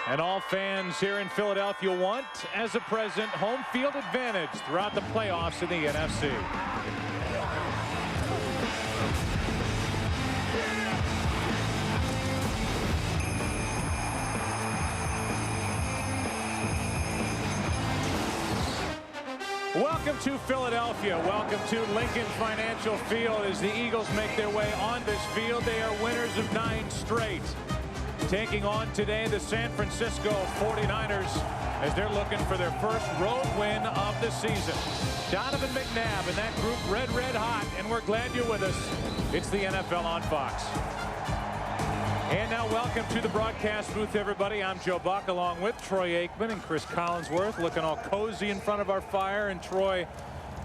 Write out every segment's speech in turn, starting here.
And all fans here in Philadelphia want, as a present, home field advantage throughout the playoffs in the NFC. Welcome to Philadelphia. Welcome to Lincoln Financial Field as the Eagles make their way on this field. They are winners of 9 straight. Taking on today the San Francisco 49ers as they're looking for their first road win of the season. Donovan Mcnabb and that group red hot, and we're glad you're with us. It's the NFL on Fox. And now welcome to the broadcast booth, everybody. I'm Joe Buck along with Troy Aikman and Chris Collinsworth, looking all cozy in front of our fire. And Troy,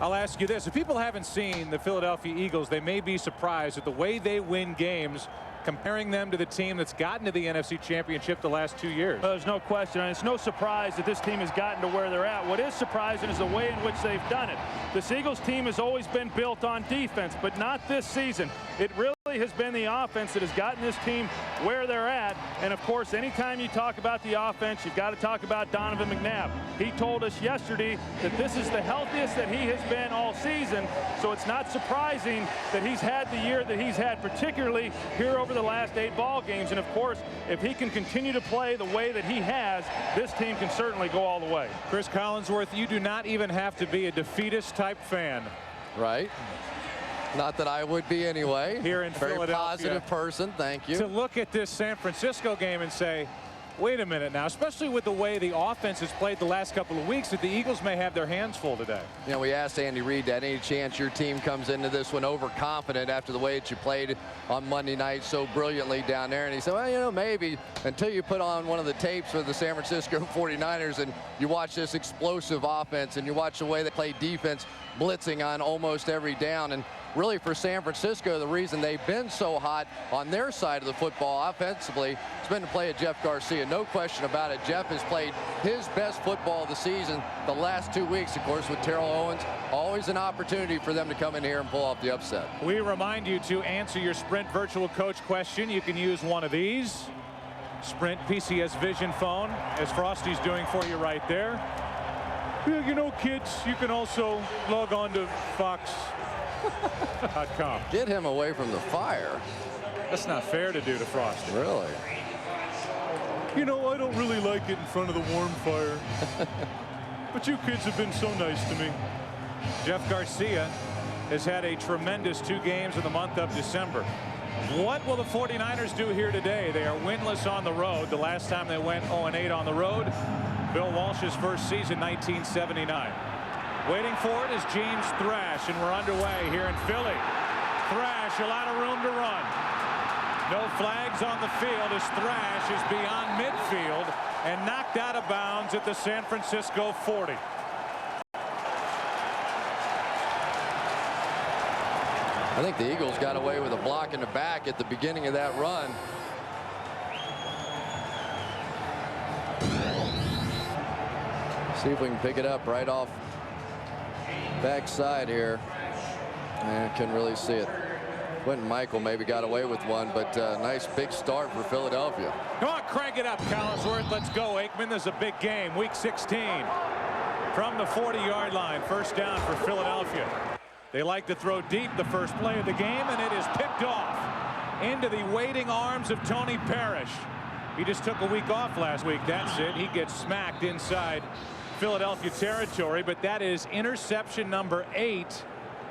I'll ask you this. If people haven't seen the Philadelphia Eagles, they may be surprised at the way they win games, comparing them to the team that's gotten to the NFC Championship the last 2 years. Well, there's no question, and it's no surprise that this team has gotten to where they're at. What is surprising is the way in which they've done it. This Eagles team has always been built on defense, but not this season. It really has been the offense that has gotten this team where they're at. And of course, anytime you talk about the offense, you've got to talk about Donovan Mcnabb. He told us yesterday that this is the healthiest that he has been all season, so it's not surprising that he's had the year that he's had, particularly here over the last 8 ball games. And of course, if he can continue to play the way that he has, this team can certainly go all the way. Chris Collinsworth, you do not even have to be a defeatist type fan. Right. Not that I would be anyway. Here in Philadelphia. Very positive person, thank you. To look at this San Francisco game and say, wait a minute now, especially with the way the offense has played the last couple of weeks, that the Eagles may have their hands full today. You know, we asked Andy Reid that any chance your team comes into this one overconfident after the way that you played on Monday night so brilliantly down there. And he said, well, you know, maybe until you put on one of the tapes for the San Francisco 49ers and you watch this explosive offense and you watch the way they play defense, blitzing on almost every down. And really for San Francisco, the reason they've been so hot on their side of the football offensively has been to play at Jeff Garcia. No question about it. Jeff has played his best football of the season the last 2 weeks, of course, with Terrell Owens. Always an opportunity for them to come in here and pull off the upset. We remind you to answer your Sprint virtual coach question. You can use one of these. Sprint PCS Vision phone, as Frosty's doing for you right there. Yeah, you know, kids, you can also log on to Fox.com. Get him away from the fire. That's not fair to do to Frosty. Really? You know, I don't really like it in front of the warm fire. But you kids have been so nice to me. Jeff Garcia has had a tremendous 2 games in the month of December. What will the 49ers do here today? They are winless on the road. The last time they went 0-8 on the road, Bill Walsh's first season, 1979. Waiting for it is James Thrash, and we're underway here in Philly. Thrash, a lot of room to run. No flags on the field as Thrash is beyond midfield and knocked out of bounds at the San Francisco 40. I think the Eagles got away with a block in the back at the beginning of that run. See if we can pick it up right off backside here. I couldn't really see it. Quentin Michael maybe got away with one, but nice big start for Philadelphia. Come on, crank it up, Collinsworth. Let's go, Aikman. This is a big game. Week 16 from the 40-yard line. First down for Philadelphia. They like to throw deep the first play of the game, and it is picked off into the waiting arms of Tony Parrish. He just took a week off last week. That's it. He gets smacked inside Philadelphia territory, but that is interception number 8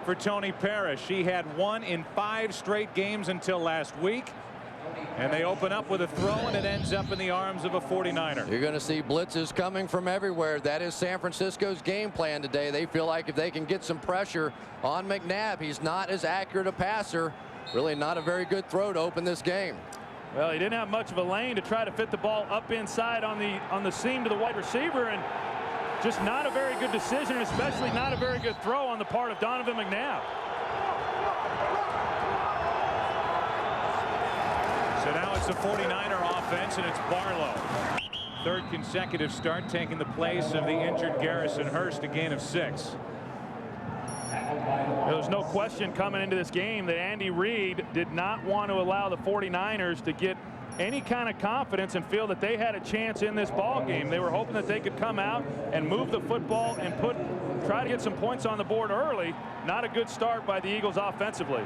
for Tony Parrish. He had 1 in 5 straight games until last week. And they open up with a throw, and it ends up in the arms of a 49er. You're going to see blitzes coming from everywhere. That is San Francisco's game plan today. They feel like if they can get some pressure on Mcnabb, he's not as accurate a passer. Really not a very good throw to open this game. Well, he didn't have much of a lane to try to fit the ball up inside on the seam to the wide receiver, and just not a very good decision, especially not a very good throw on the part of Donovan Mcnabb. So now it's a 49er offense, and it's Barlow. 3rd consecutive start, taking the place of the injured Garrison Hurst, a gain of 6. There's no question coming into this game that Andy Reid did not want to allow the 49ers to get any kind of confidence and feel that they had a chance in this ball game. They were hoping that they could come out and move the football and try to get some points on the board early. Not a good start by the Eagles offensively.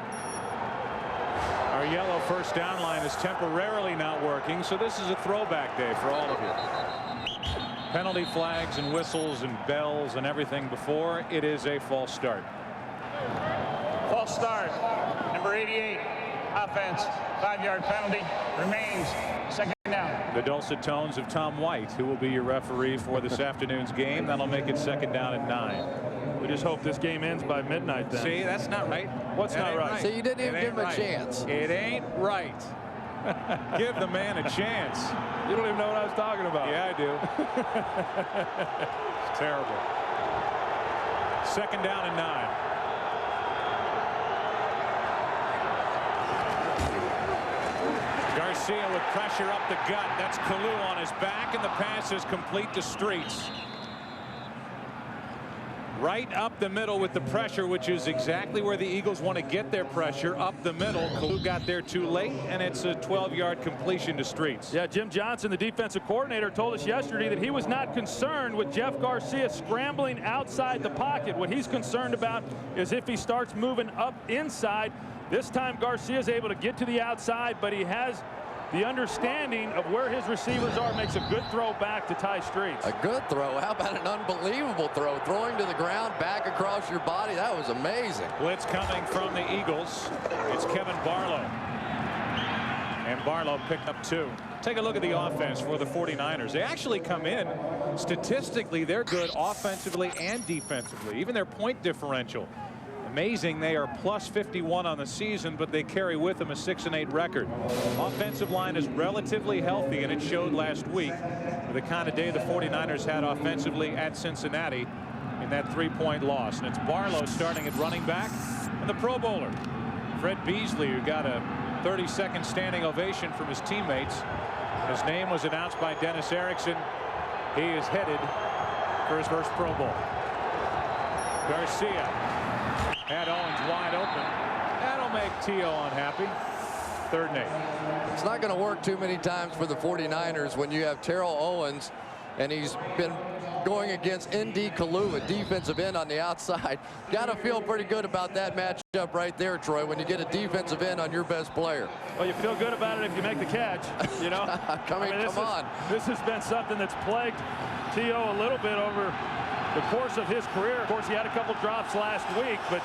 Our yellow first down line is temporarily not working, so this is a throwback day for all of you. Penalty flags and whistles and bells and everything before. It is a false start. False start. Number 88, offense, 5-yard penalty, remains, second down. The dulcet tones of Tom White, who will be your referee for this afternoon's game. That'll make it second down and 9. We just hope this game ends by midnight then. See, that's not right. What's not right? See, you didn't even give him a chance. It ain't right. Give the man a chance. You don't even know what I was talking about. Yeah, I do. It's terrible. Second down and 9. Garcia with pressure up the gut. That's Kalu on his back, and the pass is complete to Streets. Right up the middle with the pressure, which is exactly where the Eagles want to get their pressure, up the middle. Kalu got there too late, and it's a 12-yard completion to Streets. Yeah, Jim Johnson, the defensive coordinator, told us yesterday that he was not concerned with Jeff Garcia scrambling outside the pocket. What he's concerned about is if he starts moving up inside. This time Garcia is able to get to the outside, but he has the understanding of where his receivers are. Makes a good throw back to Ty Streets. A good throw. How about an unbelievable throw? Throwing to the ground, back across your body. That was amazing. Blitz coming from the Eagles. It's Kevin Barlow. And Barlow picked up 2. Take a look at the offense for the 49ers. They actually come in. Statistically, they're good offensively and defensively. Even their point differential. Amazing, they are plus 51 on the season, but they carry with them a 6-8 record. Offensive line is relatively healthy, and it showed last week with the kind of day the 49ers had offensively at Cincinnati in that 3-point loss. And it's Barlow starting at running back, and the Pro Bowler, Fred Beasley, who got a 30-second standing ovation from his teammates. His name was announced by Dennis Erickson. He is headed for his first Pro Bowl. Garcia had Owens wide open. That'll make T.O. unhappy. 3rd and 8. It's not going to work too many times for the 49ers when you have Terrell Owens, and he's been going against N.D. Kalu, a defensive end on the outside. Got to feel pretty good about that matchup right there, Troy, when you get a defensive end on your best player. Well, you feel good about it if you make the catch, you know. Come on. This has been something that's plagued T.O. a little bit over the course of his career. Of course, he had a couple drops last week, but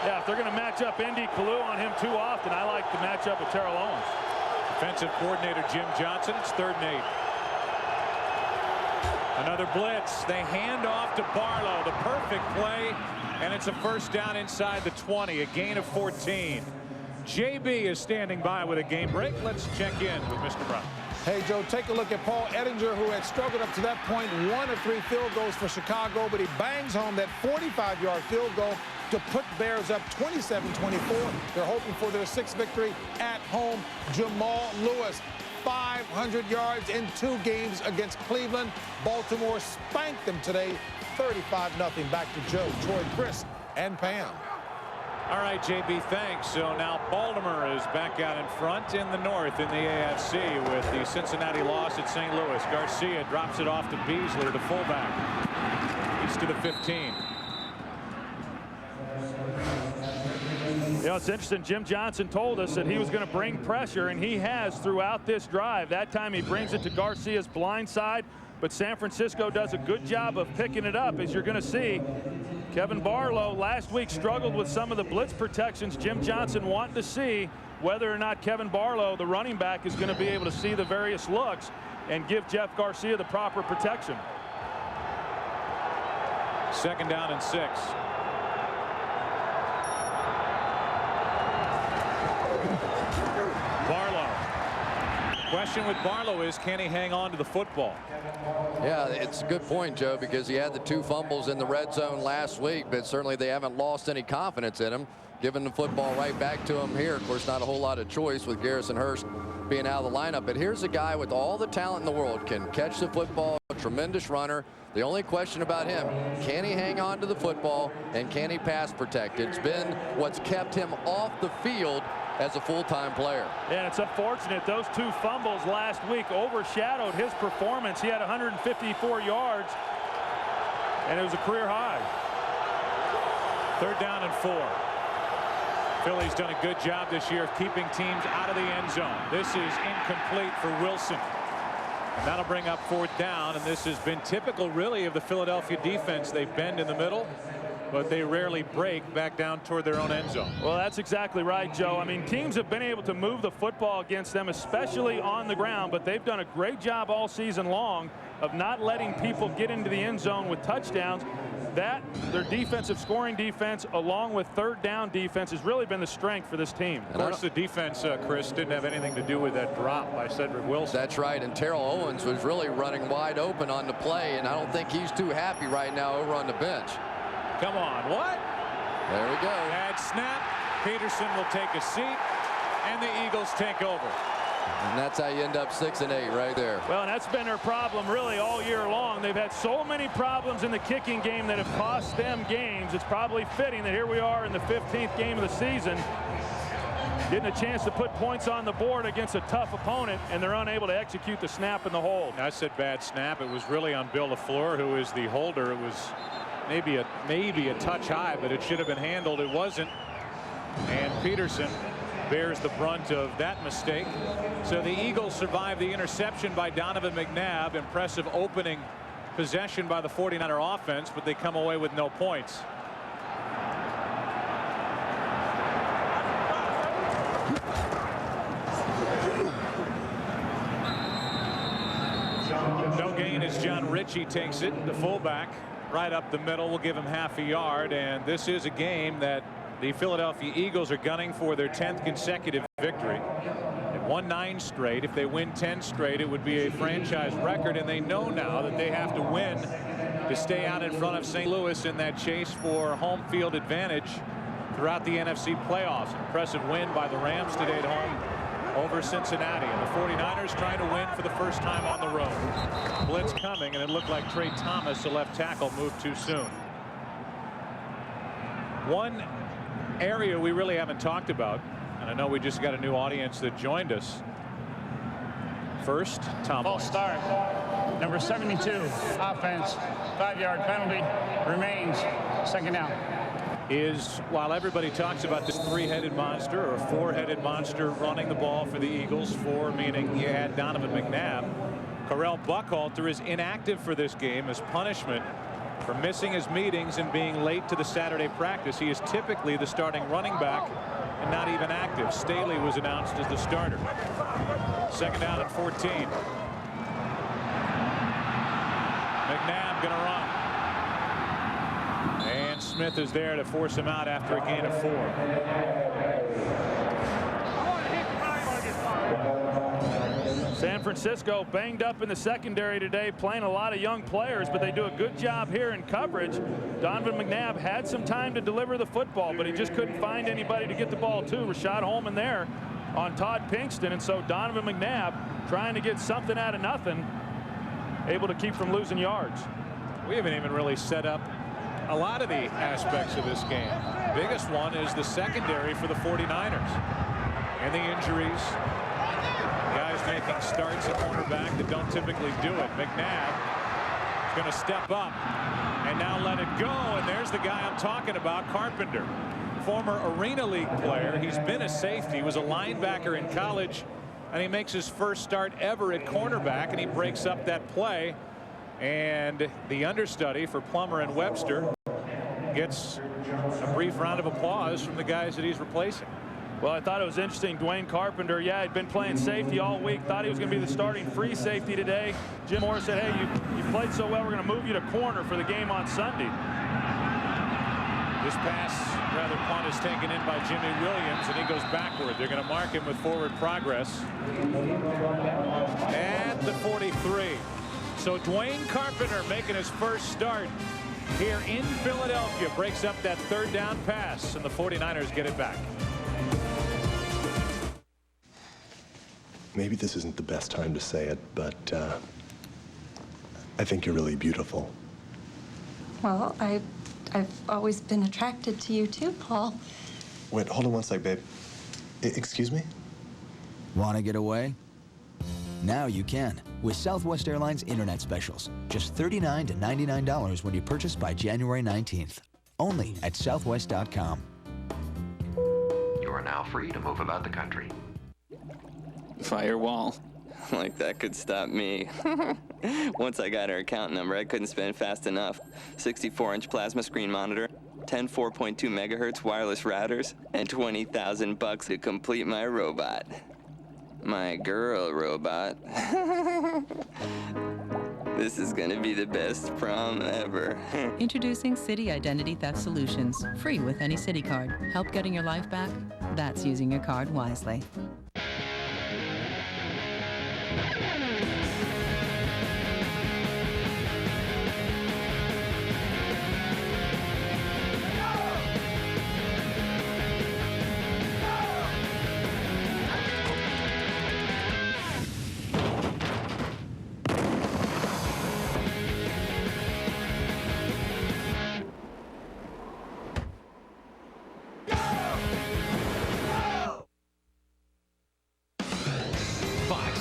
yeah, if they're going to match up N.D. Kalu on him too often, I like the matchup with Terrell Owens. Defensive coordinator Jim Johnson. It's 3rd and 8. Another blitz. They hand off to Barlow. The perfect play, and it's a first down inside the 20. A gain of 14. JB is standing by with a game break. Let's check in with Mr. Brown. Hey, Joe, take a look at Paul Ettinger, who had struggled up to that point. 1 of 3 field goals for Chicago, but he bangs home that 45-yard field goal to put Bears up 27-24. They're hoping for their 6th victory at home. Jamal Lewis, 500 yards in 2 games against Cleveland. Baltimore spanked them today, 35-0. Back to Joe, Troy, Chris, and Pam. All right, JB, thanks. So now Baltimore is back out in front in the north in the AFC with the Cincinnati loss at St. Louis. Garcia drops it off to Beasley, the fullback. He's to the 15. You know, it's interesting. Jim Johnson told us that he was going to bring pressure, and he has throughout this drive. That time he brings it to Garcia's blind side, but San Francisco does a good job of picking it up, as you're going to see. Kevin Barlow last week struggled with some of the blitz protections. Jim Johnson wanting to see whether or not Kevin Barlow, the running back, is going to be able to see the various looks and give Jeff Garcia the proper protection. 2nd down and 6. Barlow. Question with Barlow is, can he hang on to the football? Yeah, it's a good point, Joe, because he had the 2 fumbles in the red zone last week, but certainly they haven't lost any confidence in him. Giving the football right back to him here. Of course, not a whole lot of choice with Garrison Hurst being out of the lineup, but here's a guy with all the talent in the world, can catch the football, a tremendous runner. The only question about him, can he hang on to the football and can he pass protect? It's been what's kept him off the field as a full-time player. Yeah, it's unfortunate those 2 fumbles last week overshadowed his performance. He had 154 yards, and it was a career high. 3rd down and 4. Philly's done a good job this year of keeping teams out of the end zone. This is incomplete for Wilson. And that'll bring up 4th down, and this has been typical, really, of the Philadelphia defense. They bend in the middle, but they rarely break back down toward their own end zone. Well, that's exactly right, Joe. I mean, teams have been able to move the football against them, especially on the ground, but they've done a great job all season long of not letting people get into the end zone with touchdowns. That, their defensive scoring defense, along with 3rd down defense, has really been the strength for this team. Of course, the defense, Chris, didn't have anything to do with that drop by Cedric Wilson. That's right, and Terrell Owens was really running wide open on the play, and I don't think he's too happy right now over on the bench. Come on, what? There we go. Bad snap. Peterson will take a seat, and the Eagles take over. And that's how you end up 6-8 right there. Well, and that's been their problem really all year long. They've had so many problems in the kicking game that have cost them games. It's probably fitting that here we are in the 15th game of the season, getting a chance to put points on the board against a tough opponent, and they're unable to execute the snap and the hold. I said bad snap. It was really on Bill LaFleur, who is the holder. It was maybe a touch high, but it should have been handled. It wasn't. And Peterson bears the brunt of that mistake. So the Eagles survive the interception by Donovan Mcnabb. Impressive opening possession by the 49er offense, but they come away with no points. No gain as John Ritchie takes it, the fullback, right up the middle. Will give him half a yard, and this is a game that the Philadelphia Eagles are gunning for their 10th consecutive victory. They've won 9 straight. If they win 10 straight, it would be a franchise record, and they know now that they have to win to stay out in front of St. Louis in that chase for home field advantage throughout the NFC playoffs. Impressive win by the Rams today at home over Cincinnati, and the 49ers trying to win for the first time on the road. Blitz coming, and it looked like Trey Thomas, the left tackle, moved too soon. One area we really haven't talked about, and I know we just got a new audience that joined us. First, Tom. False start. Number 72, offense, 5-yard penalty, remains 2nd down. Is, while everybody talks about this 3-headed monster or 4-headed monster running the ball for the Eagles, 4 meaning you had Donovan Mcnabb, Correll Buckhalter is inactive for this game as punishment for missing his meetings and being late to the Saturday practice. He is typically the starting running back and not even active. Staley was announced as the starter. 2nd down and 14. Mcnabb going to run. And Smith is there to force him out after a gain of 4. San Francisco banged up in the secondary today, playing a lot of young players, but they do a good job here in coverage. Donovan Mcnabb had some time to deliver the football, but he just couldn't find anybody to get the ball to. Rashad Holman there on Todd Kingston, and so Donovan Mcnabb trying to get something out of nothing, able to keep from losing yards. We haven't even really set up a lot of the aspects of this game. Biggest one is the secondary for the 49ers and the injuries. Guys making starts at cornerback that don't typically do it. Mcnabb is going to step up and now let it go, and there's the guy I'm talking about, Carpenter, former Arena League player. He's been a safety, was a linebacker in college, and he makes his first start ever at cornerback, and he breaks up that play, and the understudy for Plummer and Webster gets a brief round of applause from the guys that he's replacing. Well, I thought it was interesting. Dwayne Carpenter, yeah, he'd been playing safety all week. Thought he was going to be the starting free safety today. Jim Moore said, hey, you played so well, we're going to move you to corner for the game on Sunday. This pass, rather punt, is taken in by Jimmy Williams, and he goes backward. They're going to mark him with forward progress at the 43. So Dwayne Carpenter making his first start here in Philadelphia, breaks up that 3rd down pass, and the 49ers get it back. Maybe this isn't the best time to say it, but I think you're really beautiful. Well, I've always been attracted to you too, Paul. Wait, hold on one sec, babe. Excuse me? Want to get away? Now you can with Southwest Airlines Internet Specials. Just $39 to $99 when you purchase by January 19th. Only at southwest.com. You are now free to move about the country. Firewall. Like that could stop me. Once I got her account number, I couldn't spend fast enough. 64-inch plasma screen monitor, 10 4.2 megahertz wireless routers, and $20,000 to complete my robot. My girl robot. This is gonna be the best prom ever. Introducing City Identity Theft Solutions. Free with any City card. Help getting your life back? That's using your card wisely.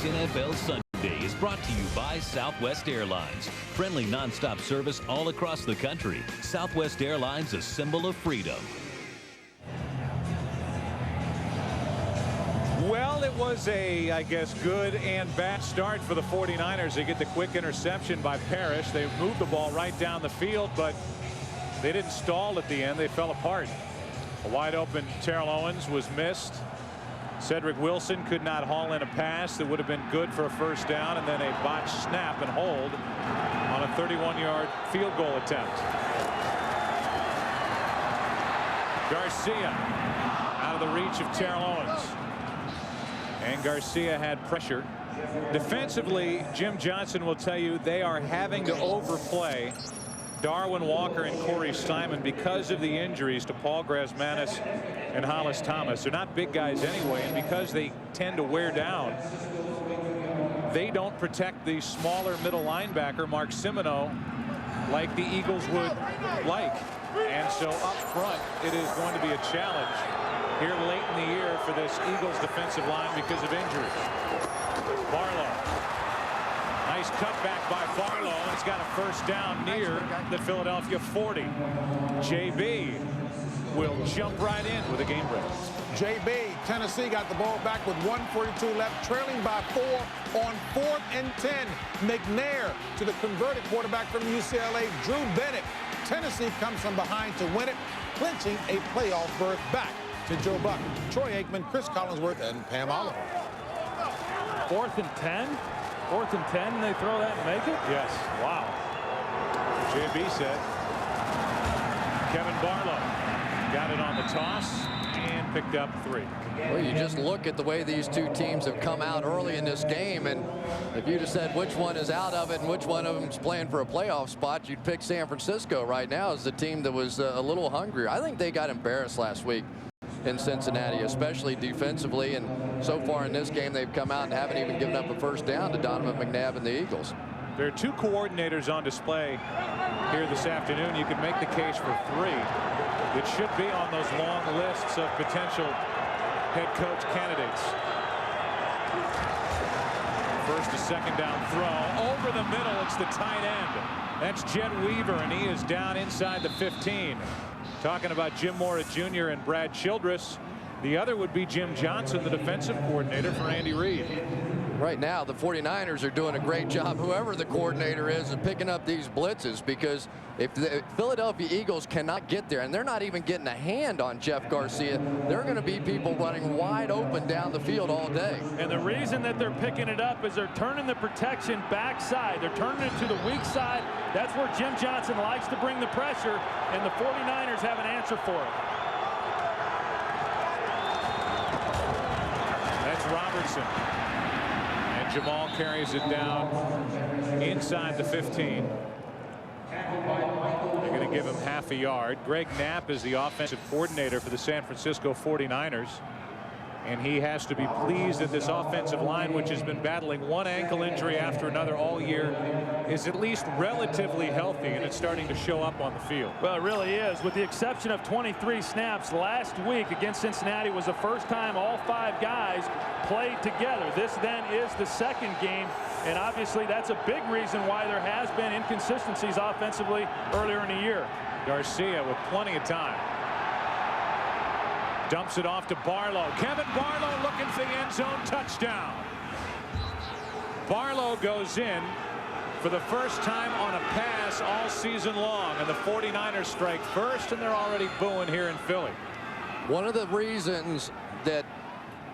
NFL Sunday is brought to you by Southwest Airlines. Friendly nonstop service all across the country. Southwest Airlines, a symbol of freedom. Well, it was a, I guess, good and bad start for the 49ers. They get the quick interception by Parrish. They moved the ball right down the field, but they didn't stall at the end. They fell apart. A wide open Terrell Owens was missed. Cedric Wilson could not haul in a pass that would have been good for a first down, and then a botched snap and hold on a 31-yard field goal attempt. Garcia out of the reach of Terrell Owens. And Garcia had pressure. Defensively, Jim Johnson will tell you they are having to overplay Darwin Walker and Corey Simon because of the injuries to Paul Grasmanis and Hollis Thomas. They're not big guys anyway, and because they tend to wear down, they don't protect the smaller middle linebacker Mark Simoneau like the Eagles would like. And so up front, it is going to be a challenge here late in the year for this Eagles defensive line because of injuries. Barlow. Nice cutback by Barlow, and it's got a first down near the Philadelphia 40. JB will jump right in with a game break. JB, Tennessee got the ball back with 1:42 left, trailing by 4 on 4th and 10. McNabb to the converted quarterback from UCLA, Drew Bennett. Tennessee comes from behind to win it, clinching a playoff berth back to Joe Buck, Troy Aikman, Chris Collinsworth, and Pam Oliver. 4th and 10? 4th and 10, and they throw that and make it? Yes. Wow. JB said. Kevin Barlow got it on the toss and picked up 3. Well, you just look at the way these two teams have come out early in this game, and if you just said which one is out of it and which one of them is playing for a playoff spot, you'd pick San Francisco right now as the team that was a little hungrier. I think they got embarrassed last week in Cincinnati, especially defensively, and so far in this game they've come out and haven't even given up a first down to Donovan McNabb and the Eagles. There are 2 coordinators on display here this afternoon. You can make the case for 3. It should be on those long lists of potential head coach candidates. First to second down throw over the middle. It's the tight end. That's Jed Weaver, and he is down inside the 15. Talking about Jim Mora Jr. and Brad Childress. The other would be Jim Johnson, the defensive coordinator for Andy Reid. Right now, the 49ers are doing a great job, whoever the coordinator is, of picking up these blitzes, because if the Philadelphia Eagles cannot get there, and they're not even getting a hand on Jeff Garcia, there are going to be people running wide open down the field all day. And the reason that they're picking it up is they're turning the protection backside. They're turning it to the weak side. That's where Jim Johnson likes to bring the pressure, and the 49ers have an answer for it. That's Robertson. Jamal carries it down inside the 15. They're going to give him ½ a yard. Greg Knapp is the offensive coordinator for the San Francisco 49ers. And he has to be pleased that this offensive line, which has been battling one ankle injury after another all year, is at least relatively healthy, and it's starting to show up on the field. Well, it really is. With the exception of 23 snaps last week against Cincinnati was the first time all 5 guys played together. This then is the second game, and obviously that's a big reason why there has been inconsistencies offensively earlier in the year. Garcia with plenty of time. Dumps it off to Barlow. Kevin Barlow looking for the end zone touchdown. Barlow goes in for the first time on a pass all season long, and the 49ers strike first, and they're already booing here in Philly. One of the reasons that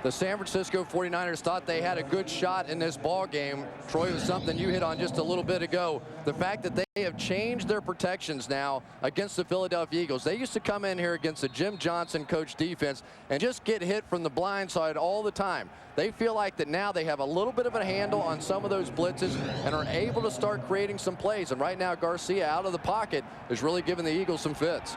the San Francisco 49ers thought they had a good shot in this ball game, Troy, was something you hit on just a little bit ago. The fact that they have changed their protections now against the Philadelphia Eagles. They used to come in here against the Jim Johnson coach defense and just get hit from the blind side all the time. They feel like that now they have a little bit of a handle on some of those blitzes and are able to start creating some plays. And right now Garcia out of the pocket is really giving the Eagles some fits.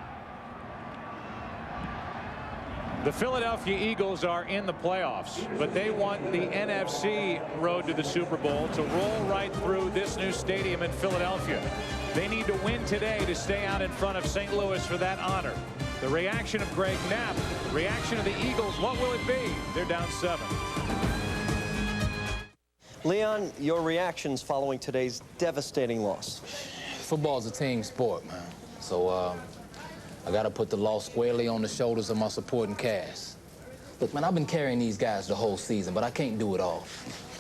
The Philadelphia Eagles are in the playoffs, but they want the NFC road to the Super Bowl to roll right through this new stadium in Philadelphia. They need to win today to stay out in front of St. Louis for that honor. The reaction of Mcnabb, reaction of the Eagles, what will it be? They're down 7. Leon, your reactions following today's devastating loss? Football's a team sport, man. So, I got to put the loss squarely on the shoulders of my supporting cast. Look, man, I've been carrying these guys the whole season, but I can't do it all.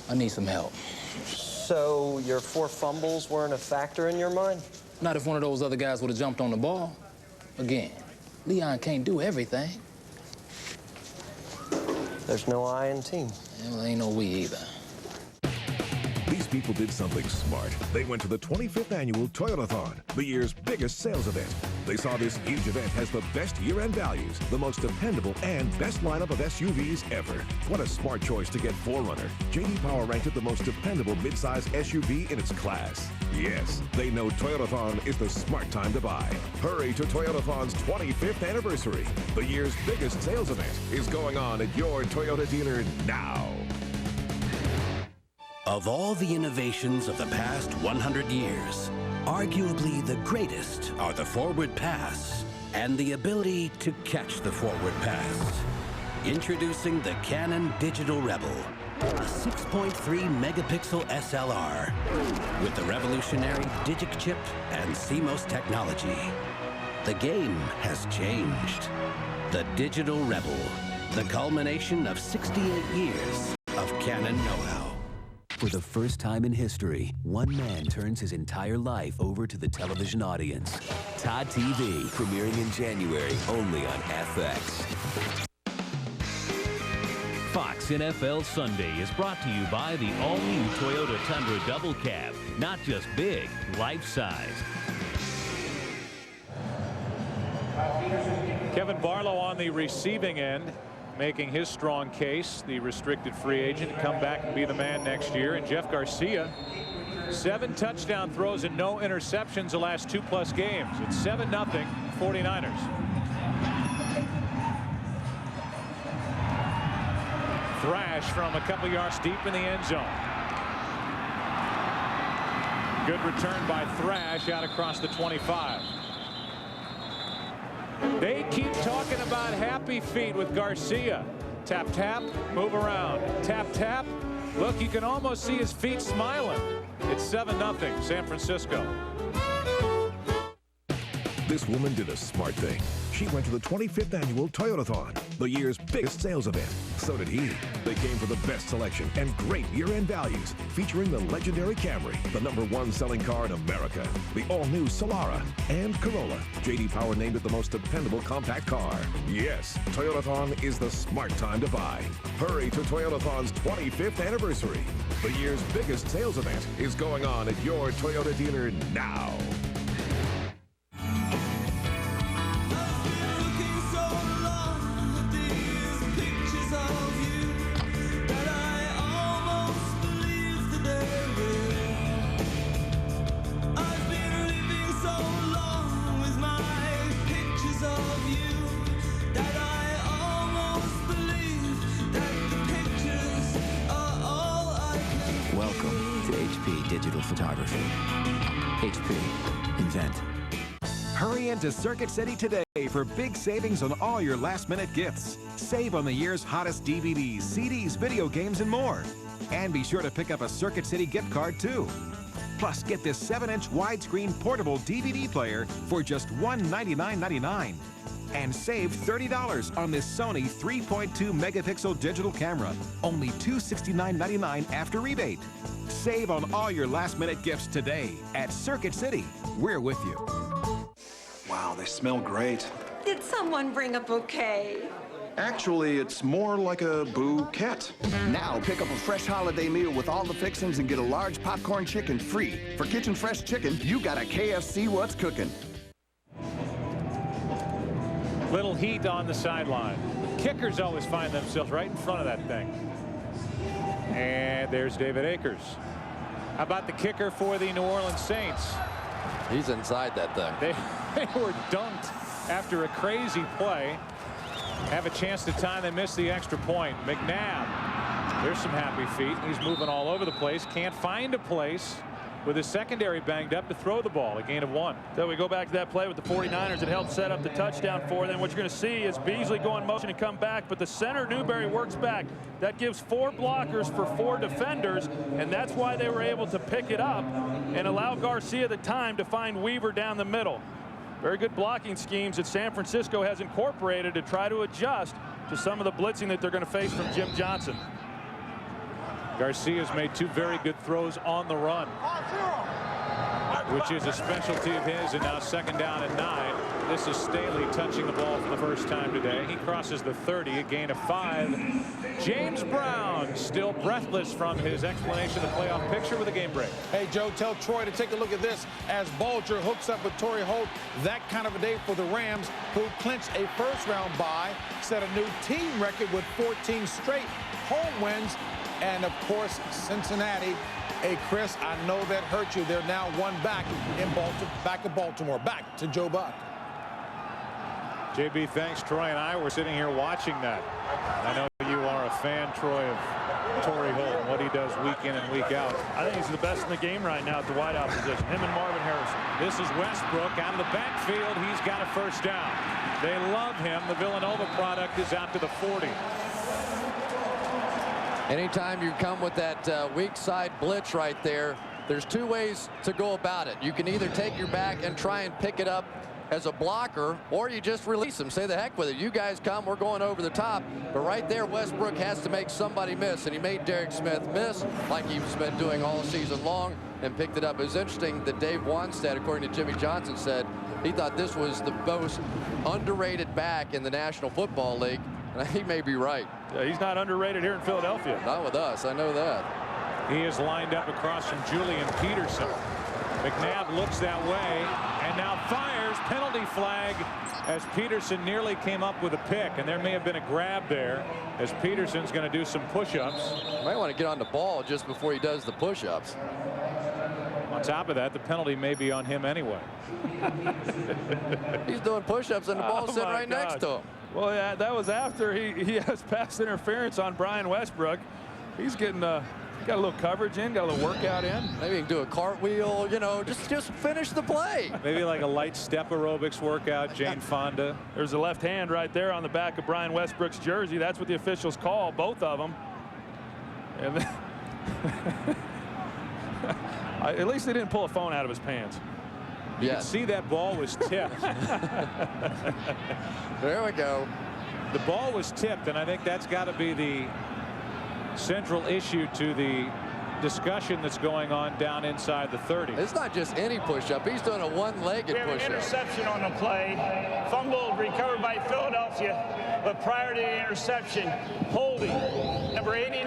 I need some help. So your 4 fumbles weren't a factor in your mind? Not if one of those other guys would have jumped on the ball. Again, Leon can't do everything. There's no I in team. Yeah, well, ain't no we either. These people did something smart. They went to the 25th annual Toyotathon, the year's biggest sales event. They saw this huge event has the best year-end values, the most dependable and best lineup of SUVs ever. What a smart choice to get 4Runner. J.D. Power ranked it the most dependable midsize SUV in its class. Yes, they know Toyotathon is the smart time to buy. Hurry to Toyotathon's 25th anniversary. The year's biggest sales event is going on at your Toyota dealer now. Of all the innovations of the past 100 years, arguably the greatest are the forward pass and the ability to catch the forward pass. Introducing the Canon Digital Rebel, a 6.3 megapixel SLR with the revolutionary Digic chip and CMOS technology. The game has changed. The Digital Rebel, the culmination of 68 years of Canon know-how. For the first time in history, one man turns his entire life over to the television audience. Todd TV, premiering in January, only on FX. Fox NFL Sunday is brought to you by the all-new Toyota Tundra Double Cab. Not just big, life-size. Kevin Barlow on the receiving end, making his strong case, the restricted free agent, to come back and be the man next year. And Jeff Garcia, 7 touchdown throws and no interceptions the last 2+ games. It's 7-0 49ers. Thrash from a couple yards deep in the end zone. Good return by Thrash out across the 25. They keep talking about happy feet with Garcia. Tap, tap, move around. Tap, tap. Look, you can almost see his feet smiling. It's 7-0 San Francisco. This woman did a smart thing. She went to the 25th annual Toyotathon, the year's biggest sales event. So did he. They came for the best selection and great year-end values, featuring the legendary Camry, the #1 selling car in America, the all-new Solara, and Corolla. J.D. Power named it the most dependable compact car. Yes, Toyotathon is the smart time to buy. Hurry to Toyotathon's 25th anniversary. The year's biggest sales event is going on at your Toyota dealer now. That I almost believe that Welcome to HP Digital Photography. HP. Invent. Hurry into Circuit City today for big savings on all your last-minute gifts. Save on the year's hottest DVDs, CDs, video games, and more. And be sure to pick up a Circuit City gift card, too. Plus, get this 7-inch widescreen portable DVD player for just $199.99. And save $30 on this Sony 3.2 megapixel digital camera, only $269.99 after rebate. Save on all your last-minute gifts today at Circuit City. We're with you. Wow, they smell great. Did someone bring a bouquet? Actually, it's more like a bouquet. Now, pick up a fresh holiday meal with all the fixings and get a large popcorn chicken free. For Kitchen Fresh Chicken, you got a KFC What's Cooking. Little heat on the sideline. Kickers always find themselves right in front of that thing. And there's David Akers. How about the kicker for the New Orleans Saints? He's inside that thing. They were dunked after a crazy play. Have a chance to tie. They miss the extra point. Mcnabb. There's some happy feet. He's moving all over the place. Can't find a place with his secondary banged up to throw the ball. A gain of 1. So we go back to that play with the 49ers. It helped set up the touchdown for them. What you're going to see is Beasley go in motion and come back, but the center, Newberry, works back. That gives 4 blockers for 4 defenders, and that's why they were able to pick it up and allow Garcia the time to find Weaver down the middle. Very good blocking schemes that San Francisco has incorporated to try to adjust to some of the blitzing that they're going to face from Jim Johnson. Garcia's made 2 very good throws on the run, which is a specialty of his, and now 2nd down and 9. This is Staley touching the ball for the first time today. He crosses the 30, a gain of 5. James Brown still breathless from his explanation of the playoff picture with a game break. Hey, Joe, tell Troy to take a look at this as Bulger hooks up with Torrey Holt. That kind of a day for the Rams, who clinched a first-round bye, set a new team record with 14 straight home wins. And, of course, Cincinnati. Hey, Chris, I know that hurt you. They're now 1 back in Baltimore. Back to Joe Buck. JB, thanks. Troy and I were sitting here watching that. I know you are a fan, Troy, of Torrey Holt and what he does week in and week out. I think he's the best in the game right now at the wideout position. Him and Marvin Harrison. This is Westbrook out of the backfield. He's got a first down. They love him. The Villanova product is out to the 40. Anytime you come with that weak side blitz right there, there's 2 ways to go about it. You can either take your back and try and pick it up as a blocker, or you just release them. Say the heck with it. You guys come, we're going over the top. But right there, Westbrook has to make somebody miss, and he made Derek Smith miss like he's been doing all season long and picked it up. It was interesting that Dave Wanstead, according to Jimmy Johnson, said he thought this was the most underrated back in the National Football League. And he may be right. Yeah, he's not underrated here in Philadelphia. Not with us, I know that. He is lined up across from Julian Peterson. Mcnabb looks that way and now fires. Penalty flag as Peterson nearly came up with a pick, and there may have been a grab there as Peterson's going to do some push-ups. Might want to get on the ball just before he does the push-ups. On top of that, the penalty may be on him anyway. He's doing push-ups and the ball's sitting right next to him. Well, yeah, that was after he has pass interference on Brian Westbrook. He's getting got a little coverage in, got a little workout in. Maybe he can do a cartwheel, you know, just finish the play. Maybe like a light step aerobics workout, Jane Fonda. There's a left hand right there on the back of Brian Westbrook's jersey. That's what the officials call both of them. And then at least they didn't pull a phone out of his pants. You can see that ball was tipped. There we go. The ball was tipped, and I think that's got to be the central issue to the discussion that's going on down inside the 30. It's not just any push-up. He's doing a one-legged push-up. We have an interception on the play. Fumble recovered by Philadelphia, but prior to the interception, holding. Number 89,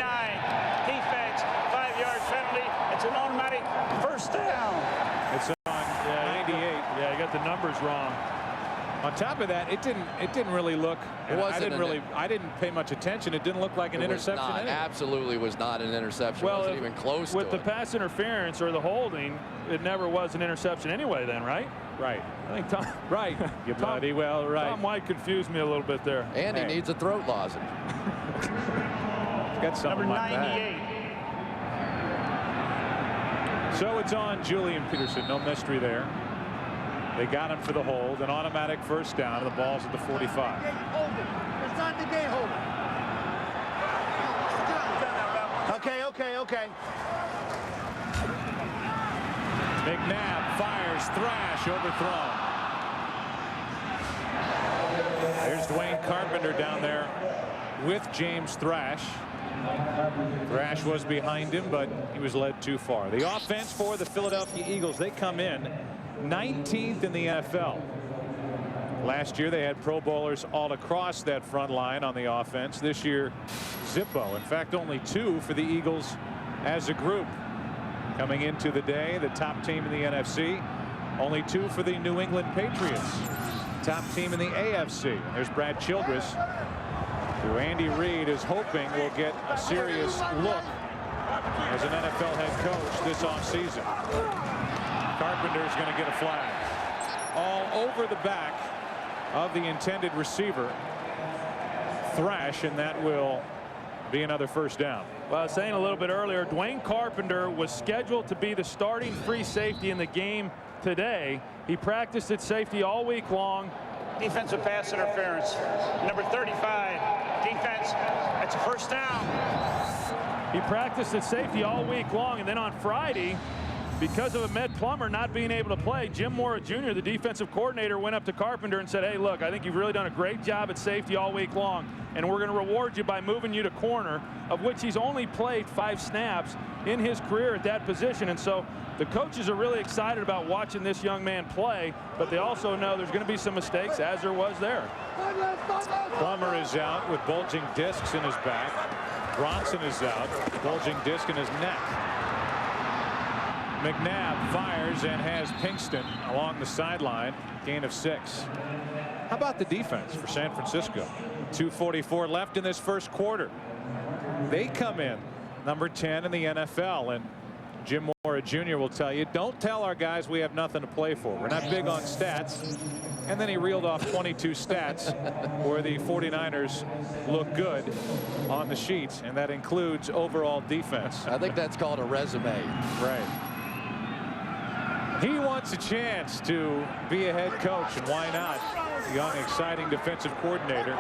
defense, 5-yard penalty. It's an automatic first down. It's on 98. Yeah, you got the numbers wrong. On top of that, it didn't really look. I didn't pay much attention. It didn't look like an interception. Not, absolutely was not an interception. Well, wasn't even close with to the pass interference or the holding, it never was an interception anyway. Then, right? Right. I think Tom. Right. You bloody well right. Tom White confused me a little bit there. And he needs a throat lozenge. Got something Number like 98. that. So it's on Julian Peterson. No mystery there. They got him for the hold. An automatic first down. The ball's at the 45. It's not the gate holder. Okay. Mcnabb fires, Thrash overthrown. There's Dwayne Carpenter down there with James Thrash. Thrash was behind him, but he was led too far. The offense for the Philadelphia Eagles, they come in 19th in the NFL. Last year they had Pro Bowlers all across that front line on the offense. This year, Zippo. In fact, only 2 for the Eagles as a group. Coming into the day, the top team in the NFC. Only 2 for the New England Patriots. Top team in the AFC. There's Brad Childress, who Andy Reid is hoping will get a serious look as an NFL head coach this offseason. Carpenter's going to get a flag. All over the back of the intended receiver, Thrash, and that will be another first down. Well, I was saying a little bit earlier, Dwayne Carpenter was scheduled to be the starting free safety in the game today. He practiced at safety all week long. Defensive pass interference. Number 35. Defense. That's a first down. He practiced at safety all week long, and then on Friday, because of Ahmed Plummer not being able to play, Jim Mora Jr., the defensive coordinator, went up to Carpenter and said, hey, look, I think you've really done a great job at safety all week long, and we're going to reward you by moving you to corner, of which he's only played 5 snaps in his career at that position. And so the coaches are really excited about watching this young man play, but they also know there's going to be some mistakes, as there was there. Plummer is out with bulging discs in his back. Bronson is out, bulging disc in his neck. Mcnabb fires and has Kingston along the sideline. Gain of 6. How about the defense for San Francisco? 2:44 left in this first quarter. They come in number 10 in the NFL, and Jim Mora Jr. will tell you, don't tell our guys we have nothing to play for. We're not big on stats. And then he reeled off 22 stats where the 49ers look good on the sheet, and that includes overall defense. I think that's called a resume. Right. He wants a chance to be a head coach, and why not? Young, exciting defensive coordinator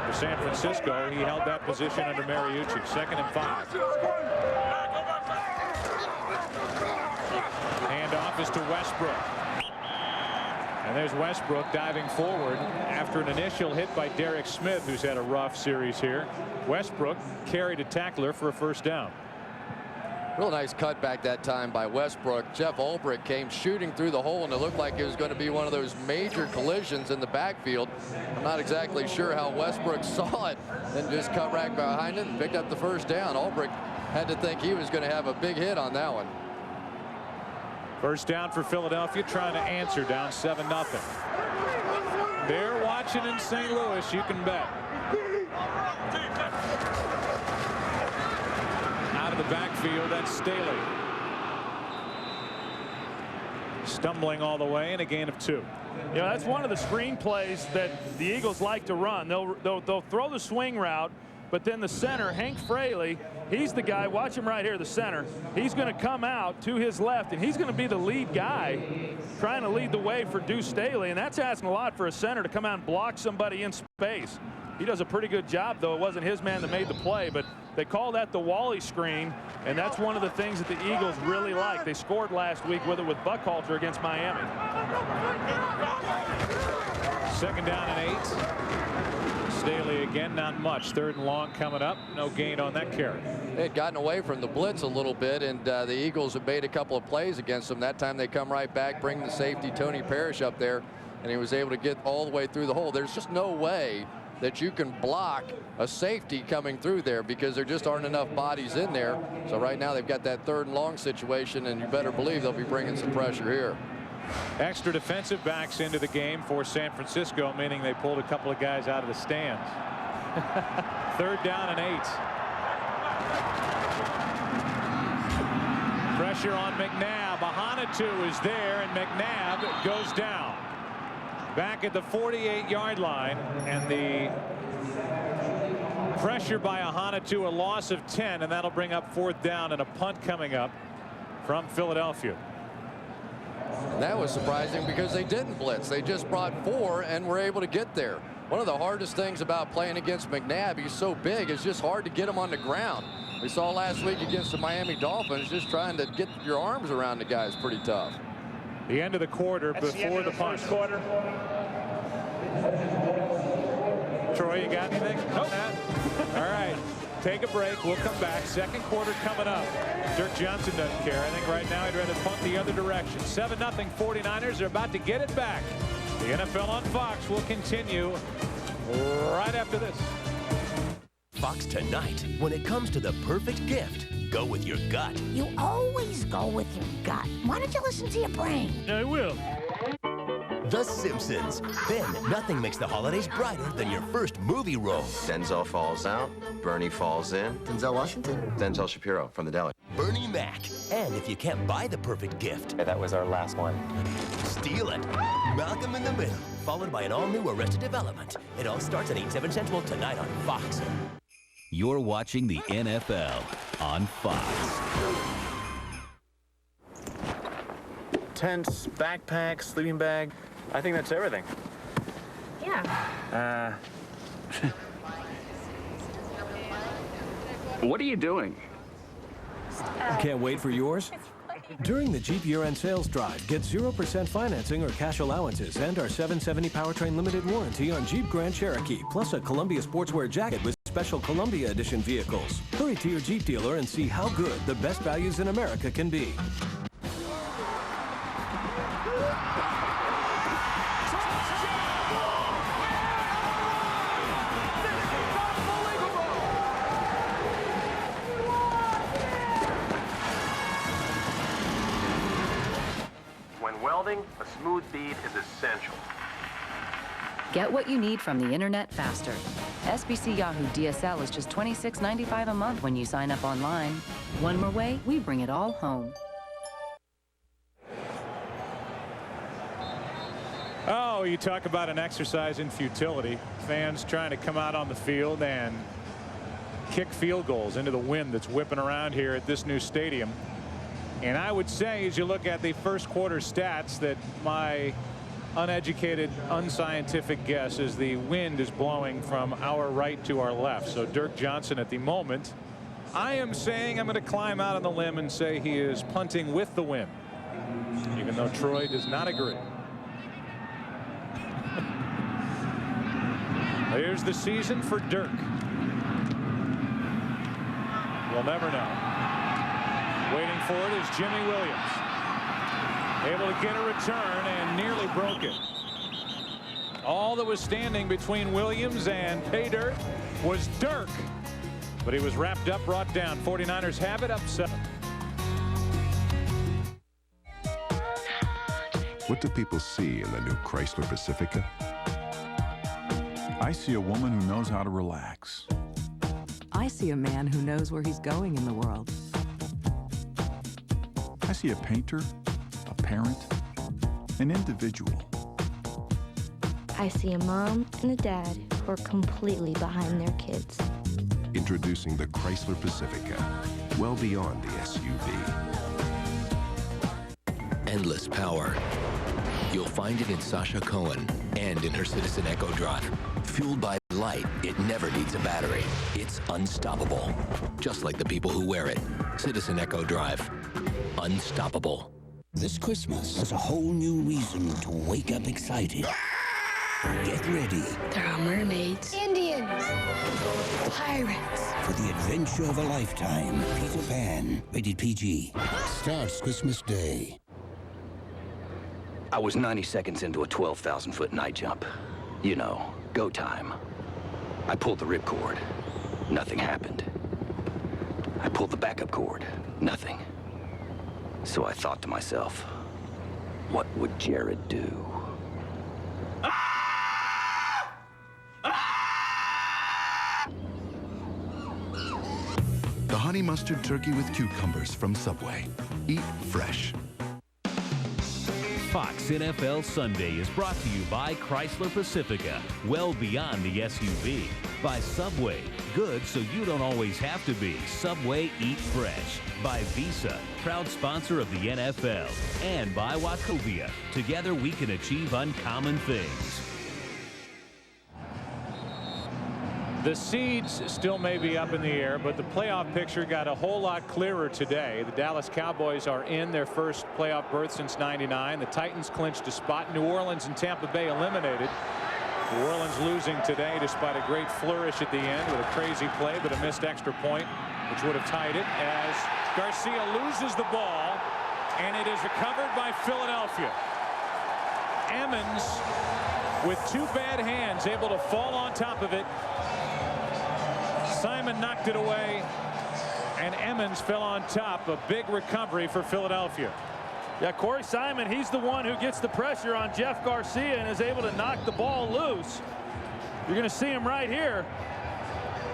for San Francisco. He held that position under Mariucci. 2nd and 5. Handoff is to Westbrook. And there's Westbrook diving forward after an initial hit by Derek Smith, who's had a rough series here. Westbrook carried a tackler for a first down. Real nice cutback that time by Westbrook. Jeff Ulbrich came shooting through the hole, and it looked like it was going to be one of those major collisions in the backfield. I'm not exactly sure how Westbrook saw it, then just cut right behind it and picked up the first down. Ulbrich had to think he was going to have a big hit on that one. First down for Philadelphia, trying to answer, down 7-0. They're watching in St. Louis, you can bet. Out of the backfield, that's Staley. Stumbling all the way, and a gain of 2. You know, that's one of the screen plays that the Eagles like to run. They'll throw the swing route, but then the center, Hank Fraley, he's the guy. Watch him right here, the center. He's going to come out to his left, and he's going to be the lead guy trying to lead the way for Deuce Staley, and that's asking a lot for a center to come out and block somebody in space. He does a pretty good job, though. It wasn't his man that made the play, but they call that the Wally screen, and that's one of the things that the Eagles really like. They scored last week with it with Buckhalter against Miami. 2nd down and 8. Staley again, not much. 3rd and long coming up. No gain on that carry. They had gotten away from the blitz a little bit, and the Eagles have made a couple of plays against them. That time they come right back, bring the safety Tony Parrish up there, and he was able to get all the way through the hole. There's just no way that you can block a safety coming through there because there just aren't enough bodies in there. So right now they've got that 3rd and long situation, and you better believe they'll be bringing some pressure here. Extra defensive backs into the game for San Francisco, meaning they pulled a couple of guys out of the stands. 3rd down and 8. Pressure on Mcnabb. Ahanotu is there, and Mcnabb goes down. Back at the 48-yard line, and the pressure by Ahanotu, a loss of 10, and that'll bring up 4th down and a punt coming up from Philadelphia. That was surprising because they didn't blitz. They just brought 4 and were able to get there. One of the hardest things about playing against Mcnabb, he's so big, it's just hard to get him on the ground. We saw last week against the Miami Dolphins, just trying to get your arms around the guy is pretty tough. The end of the quarter before the punt. Quarter. Troy, you got anything? Nope. All right. Take a break. We'll come back. Second quarter coming up. Dirk Johnson doesn't care. I think right now he'd rather punt the other direction. 7-0 49ers are about to get it back. The NFL on Fox will continue right after this. Fox tonight. When it comes to the perfect gift, go with your gut. You always go with your gut. Why don't you listen to your brain? I will. The Simpsons. Then, nothing makes the holidays brighter than your first movie role. Denzel falls out, Bernie falls in. Denzel Washington? Denzel Shapiro from the Deli. Bernie Mac. And if you can't buy the perfect gift, That was our last one. steal it. Malcolm in the Middle, followed by an all-new Arrested Development. It all starts at 8/7 Central tonight on Fox. You're watching the NFL on Fox. Tents, backpack, sleeping bag. I think that's everything. Yeah. What are you doing? Can't wait for yours? During the Jeep year-end sales drive, get 0% financing or cash allowances and our 770 powertrain limited warranty on Jeep Grand Cherokee, plus a Columbia sportswear jacket with special Columbia edition vehicles. Hurry to your Jeep dealer and see how good the best values in America can be. A smooth bead is essential. Get what you need from the internet faster. SBC Yahoo DSL is just $26.95 a month when you sign up online. One more way, we bring it all home. Oh, you talk about an exercise in futility. Fans trying to come out on the field and kick field goals into the wind that's whipping around here at this new stadium. And I would say, as you look at the first quarter stats, that my uneducated, unscientific guess is the wind is blowing from our right to our left. So Dirk Johnson at the moment, I am saying I'm going to climb out on the limb and say he is punting with the wind, even though Troy does not agree. Here's the season for Dirk. We'll never know. Waiting for it is Jimmy Williams. Able to get a return and nearly broke it. All that was standing between Williams and pay dirt was Dirk. But he was wrapped up, brought down. 49ers have it, up 7. What do people see in the new Chrysler Pacifica? I see a woman who knows how to relax. I see a man who knows where he's going in the world. I see a painter, a parent, an individual. I see a mom and a dad who are completely behind their kids. Introducing the Chrysler Pacifica, well beyond the SUV. Endless power. You'll find it in Sasha Cohen and in her Citizen Echo Drive. Fueled by light, it never needs a battery. It's unstoppable. Just like the people who wear it. Citizen Echo Drive. Unstoppable. This Christmas is a whole new reason to wake up excited. Get ready. There are mermaids. Indians. Pirates. For the adventure of a lifetime. Peter Pan. Rated PG. Starts Christmas Day. I was 90 seconds into a 12,000-foot night jump. You know, go time. I pulled the ripcord. Nothing happened. I pulled the backup cord. Nothing. So I thought to myself, what would Jared do? The honey mustard turkey with cucumbers from Subway. Eat fresh. Fox NFL Sunday is brought to you by Chrysler Pacifica, well beyond the SUV. By Subway, good so you don't always have to be. Subway Eat Fresh. By Visa, proud sponsor of the NFL. And by Wachovia, together we can achieve uncommon things. The seeds still may be up in the air, but the playoff picture got a whole lot clearer today. The Dallas Cowboys are in their first playoff berth since '99. The Titans clinched a spot. New Orleans and Tampa Bay eliminated. New Orleans losing today despite a great flourish at the end with a crazy play, but a missed extra point, which would have tied it as Garcia loses the ball, and it is recovered by Philadelphia. Emmons, with two bad hands, able to fall on top of it. Simon knocked it away, and Emmons fell on top. A big recovery for Philadelphia. Yeah, Corey Simon, he's the one who gets the pressure on Jeff Garcia and is able to knock the ball loose. You're going to see him right here.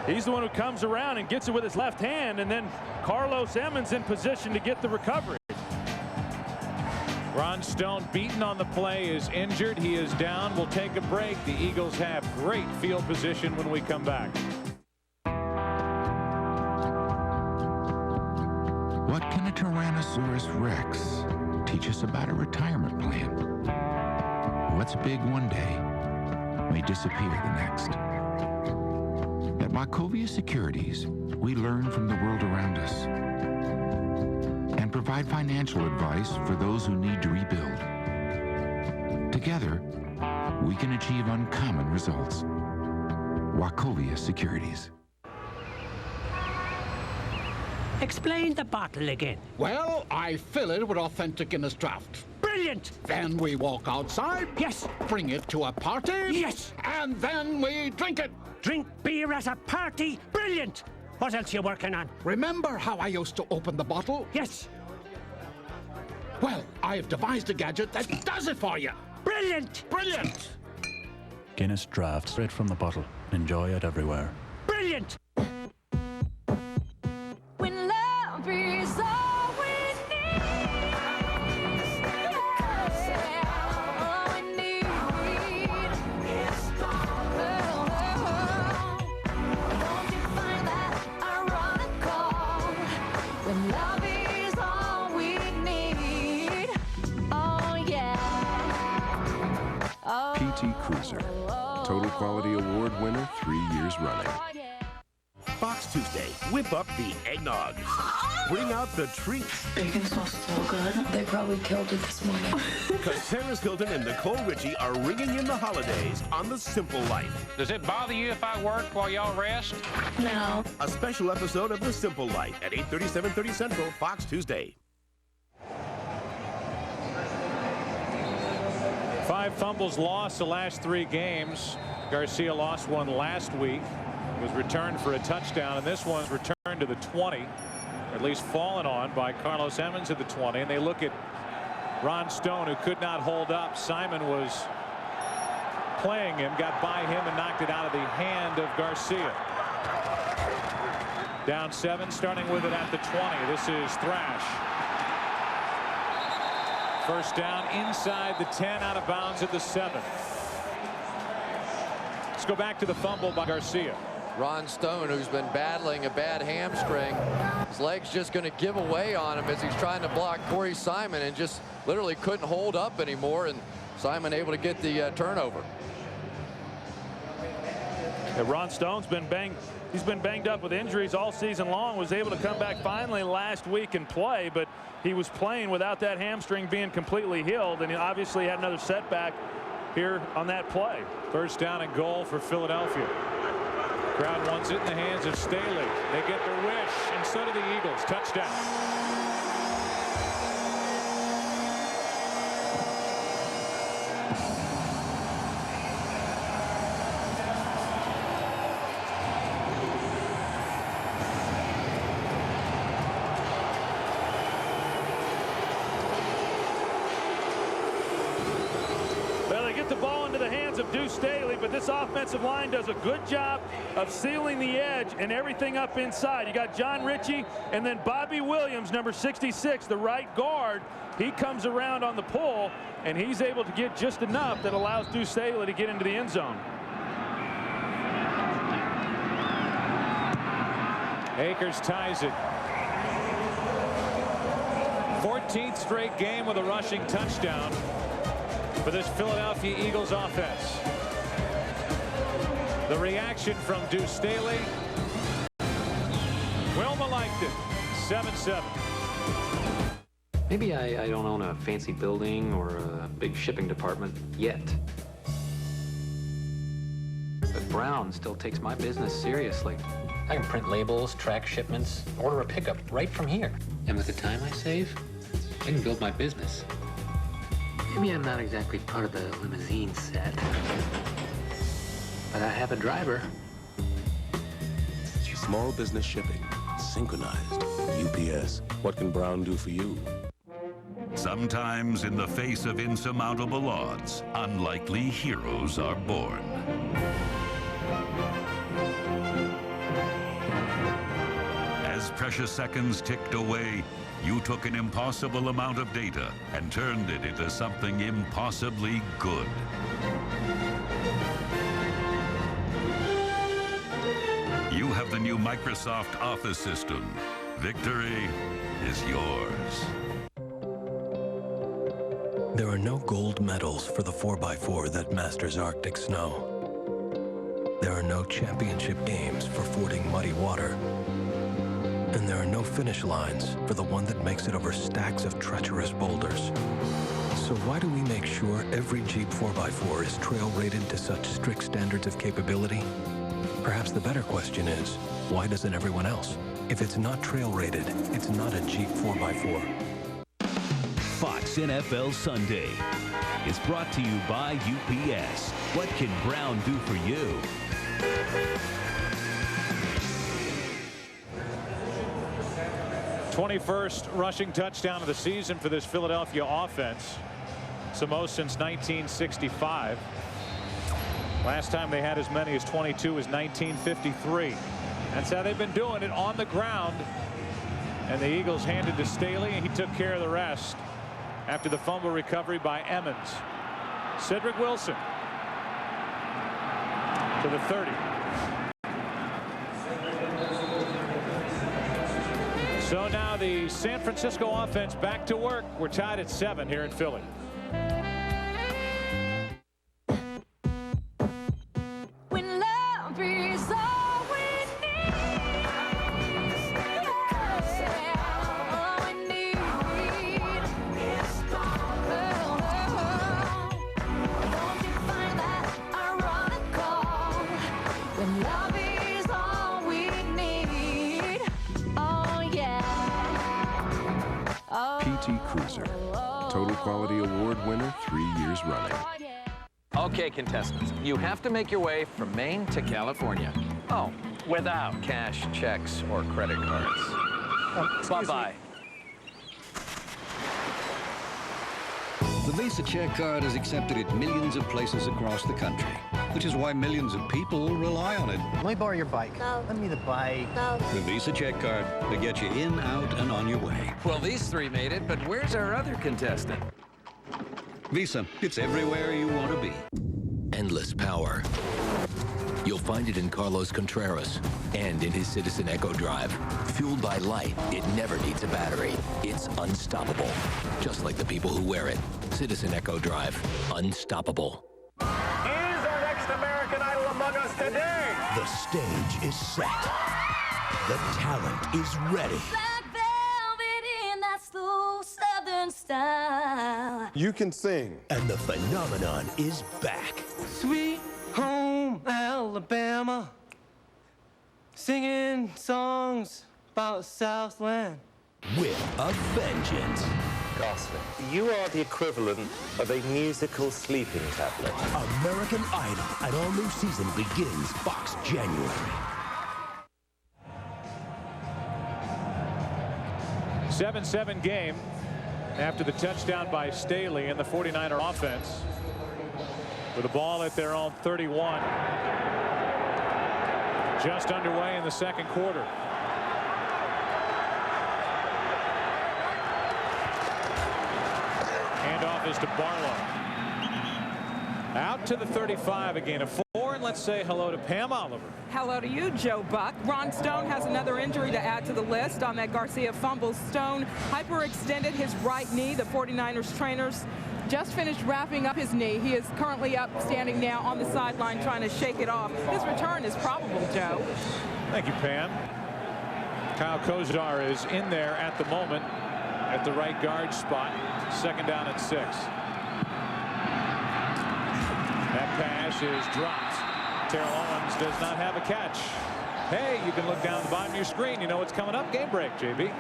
He's the one who comes around and gets it with his left hand, and then Carlos Emmons in position to get the recovery. Ron Stone, beaten on the play, is injured. He is down. We'll take a break. The Eagles have great field position when we come back. What can a Tyrannosaurus Rex teach us about a retirement plan? What's big one day may disappear the next. At Wachovia Securities, we learn from the world around us and provide financial advice for those who need to rebuild. Together, we can achieve uncommon results. Wachovia Securities. Explain the bottle again. Well, I fill it with authentic Guinness draft. Brilliant! Then we walk outside. Yes. Bring it to a party. Yes. And then we drink it. Drink beer at a party? Brilliant! What else are you working on? Remember how I used to open the bottle? Yes. Well, I've devised a gadget that does it for you. Brilliant! Brilliant! Guinness draft, straight from the bottle. Enjoy it everywhere. Brilliant! When love is all we need, all we need is Don't you find that ironical? When love is all we need, oh yeah. Oh, PT Cruiser, Total Quality Award winner 3 years running. Fox Tuesday, whip up the eggnog. Bring out the treats. Bacon smells so good. They probably killed it this morning. Because Paris Hilton and Nicole Richie are ringing in the holidays on The Simple Life. Does it bother you if I work while y'all rest? No. A special episode of The Simple Life at 8:30, 7:30 Central, Fox Tuesday. 5 fumbles lost the last 3 games. Garcia lost one last week. Was returned for a touchdown, and this one's returned to the 20, or at least fallen on by Carlos Emmons at the 20. And they look at Ron Stone, who could not hold up. Simon was playing him, got by him, and knocked it out of the hand of Garcia. Down 7, starting with it at the 20. This is Thrash. First down inside the 10, out of bounds at the 7. Let's go back to the fumble by Garcia. Ron Stone, who's been battling a bad hamstring, his leg's just going to give away on him as he's trying to block Corey Simon, and just literally couldn't hold up anymore, and Simon able to get the turnover. Yeah, Ron Stone's been banged. He's been banged up with injuries all season long. Was able to come back finally last week and play, but he was playing without that hamstring being completely healed, and he obviously had another setback here on that play. First down and goal for Philadelphia. Crowd wants it in the hands of Staley. They get their wish, and so do the Eagles. Touchdown. of Deuce Staley, but this offensive line does a good job of sealing the edge and everything up inside. You got John Ritchie and then Bobby Williams, number 66, the right guard. He comes around on the pull, and he's able to get just enough that allows Deuce Staley to get into the end zone. Akers ties it. 14th straight game with a rushing touchdown for this Philadelphia Eagles offense. The reaction from Deuce Staley. Wilma liked it. 7-7. Maybe I don't own a fancy building or a big shipping department yet. But Brown still takes my business seriously. I can print labels, track shipments, order a pickup right from here. And with the time I save, I can build my business. Maybe I'm not exactly part of the limousine set, but I have a driver. Small business shipping, synchronized. UPS. What can Brown do for you? Sometimes in the face of insurmountable odds, unlikely heroes are born. As precious seconds ticked away, you took an impossible amount of data and turned it into something impossibly good. You have the new Microsoft Office system. Victory is yours. There are no gold medals for the 4x4 that masters Arctic snow. There are no championship games for fording muddy water. And there are no finish lines for the one that makes it over stacks of treacherous boulders. So why do we make sure every Jeep 4x4 is trail rated to such strict standards of capability? Perhaps the better question is, why doesn't everyone else? If it's not trail rated, it's not a Jeep 4x4. Fox NFL Sunday is brought to you by UPS. What can Brown do for you? '21st rushing touchdown of the season for this Philadelphia offense. It's the most since 1965. Last time they had as many as 22 was 1953. That's how they've been doing it on the ground. And the Eagles handed to Staley, and he took care of the rest after the fumble recovery by Emmons. Cedric Wilson to the 30. So now the San Francisco offense back to work. We're tied at 7 here in Philly. When love is all we need, all we need is strong. Don't you find that ironical? When love is all we need, oh yeah. PT Cruiser. Total Quality Award winner 3 years running. Okay, contestants, you have to make your way from Maine to California. Oh, without cash, checks, or credit cards. Bye-bye. The Visa check card is accepted at millions of places across the country, which is why millions of people rely on it. Let me borrow your bike. No. Let me the bike. No. The Visa check card to get you in, out, and on your way. Well, these three made it, but where's our other contestant? Visa, it's everywhere you want to be. Endless power. You'll find it in Carlos Contreras and in his Citizen Echo Drive. Fueled by light, it never needs a battery. It's unstoppable. Just like the people who wear it. Citizen Echo Drive. Unstoppable. Is our next American Idol among us today? The stage is set. The talent is ready. Black velvet in that slow southern style. You can sing. And the phenomenon is back. Sweet home Alabama, singing songs about Southland. With a vengeance. Gosling, you are the equivalent of a musical sleeping tablet. American Idol, an all-new season begins Fox January. 7-7 game after the touchdown by Staley and the 49er offense. with the ball at their own 31. Just underway in the second quarter. Handoff is to Barlow. Out to the 35 again. A 4, and let's say hello to Pam Oliver. Hello to you, Joe Buck. Ron Stone has another injury to add to the list. On that Garcia fumble, Stone hyperextended his right knee. The 49ers trainers just finished wrapping up his knee. He is currently up, standing now on the sideline trying to shake it off. His return is probable, Joe. Thank you, Pam. Kyle Kozar is in there at the moment at the right guard spot. Second down and 6. That pass is dropped. Terrell Owens does not have a catch. Hey, you can look down the bottom of your screen. You know what's coming up. Game break, JB.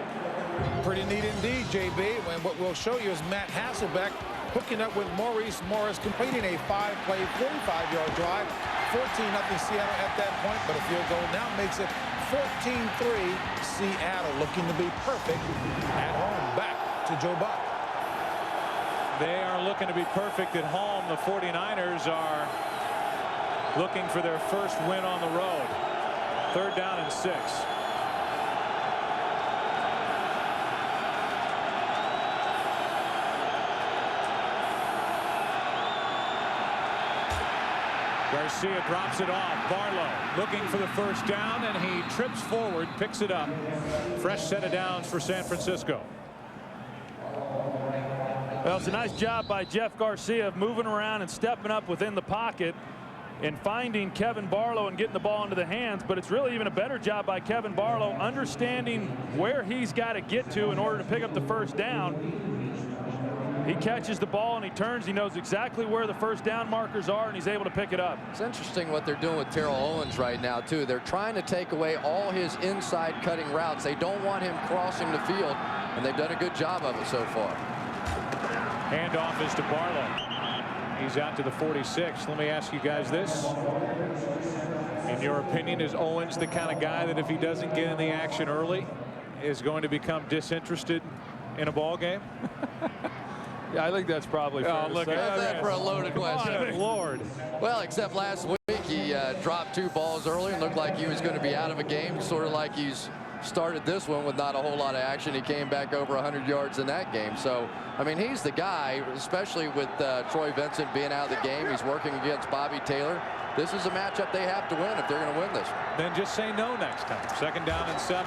Pretty neat indeed, JB. And what we'll show you is Matt Hasselbeck hooking up with Maurice Morris, completing a 5-play, 45-yard drive. 14-0 Seattle at that point, but a field goal now makes it 14-3 Seattle, looking to be perfect at home. Back to Joe Buck. They are looking to be perfect at home. The 49ers are looking for their first win on the road. Third down and 6. Garcia drops it off. Barlow looking for the first down, and he trips forward, picks it up. Fresh set of downs for San Francisco. Well, it's a nice job by Jeff Garcia of moving around and stepping up within the pocket and finding Kevin Barlow and getting the ball into the hands. But it's really even a better job by Kevin Barlow understanding where he's got to get to in order to pick up the first down. He catches the ball and he turns. He knows exactly where the first down markers are, and he's able to pick it up. It's interesting what they're doing with Terrell Owens right now, too. They're trying to take away all his inside cutting routes. They don't want him crossing the field, and they've done a good job of it so far. Handoff is to Barlow. He's out to the 46. Let me ask you guys this. In your opinion, is Owens the kind of guy that if he doesn't get in the action early is going to become disinterested in a ball game? Yeah, I think that's probably fair. Oh, look at that for a loaded question. Lord. Well, except last week he dropped 2 balls early and looked like he was going to be out of a game, sort of like he's started this one with not a whole lot of action. He came back over 100 yards in that game. So, I mean, he's the guy, especially with Troy Vincent being out of the game. He's working against Bobby Taylor. This is a matchup they have to win if they're going to win this. Then just say no next time. Second down and 7.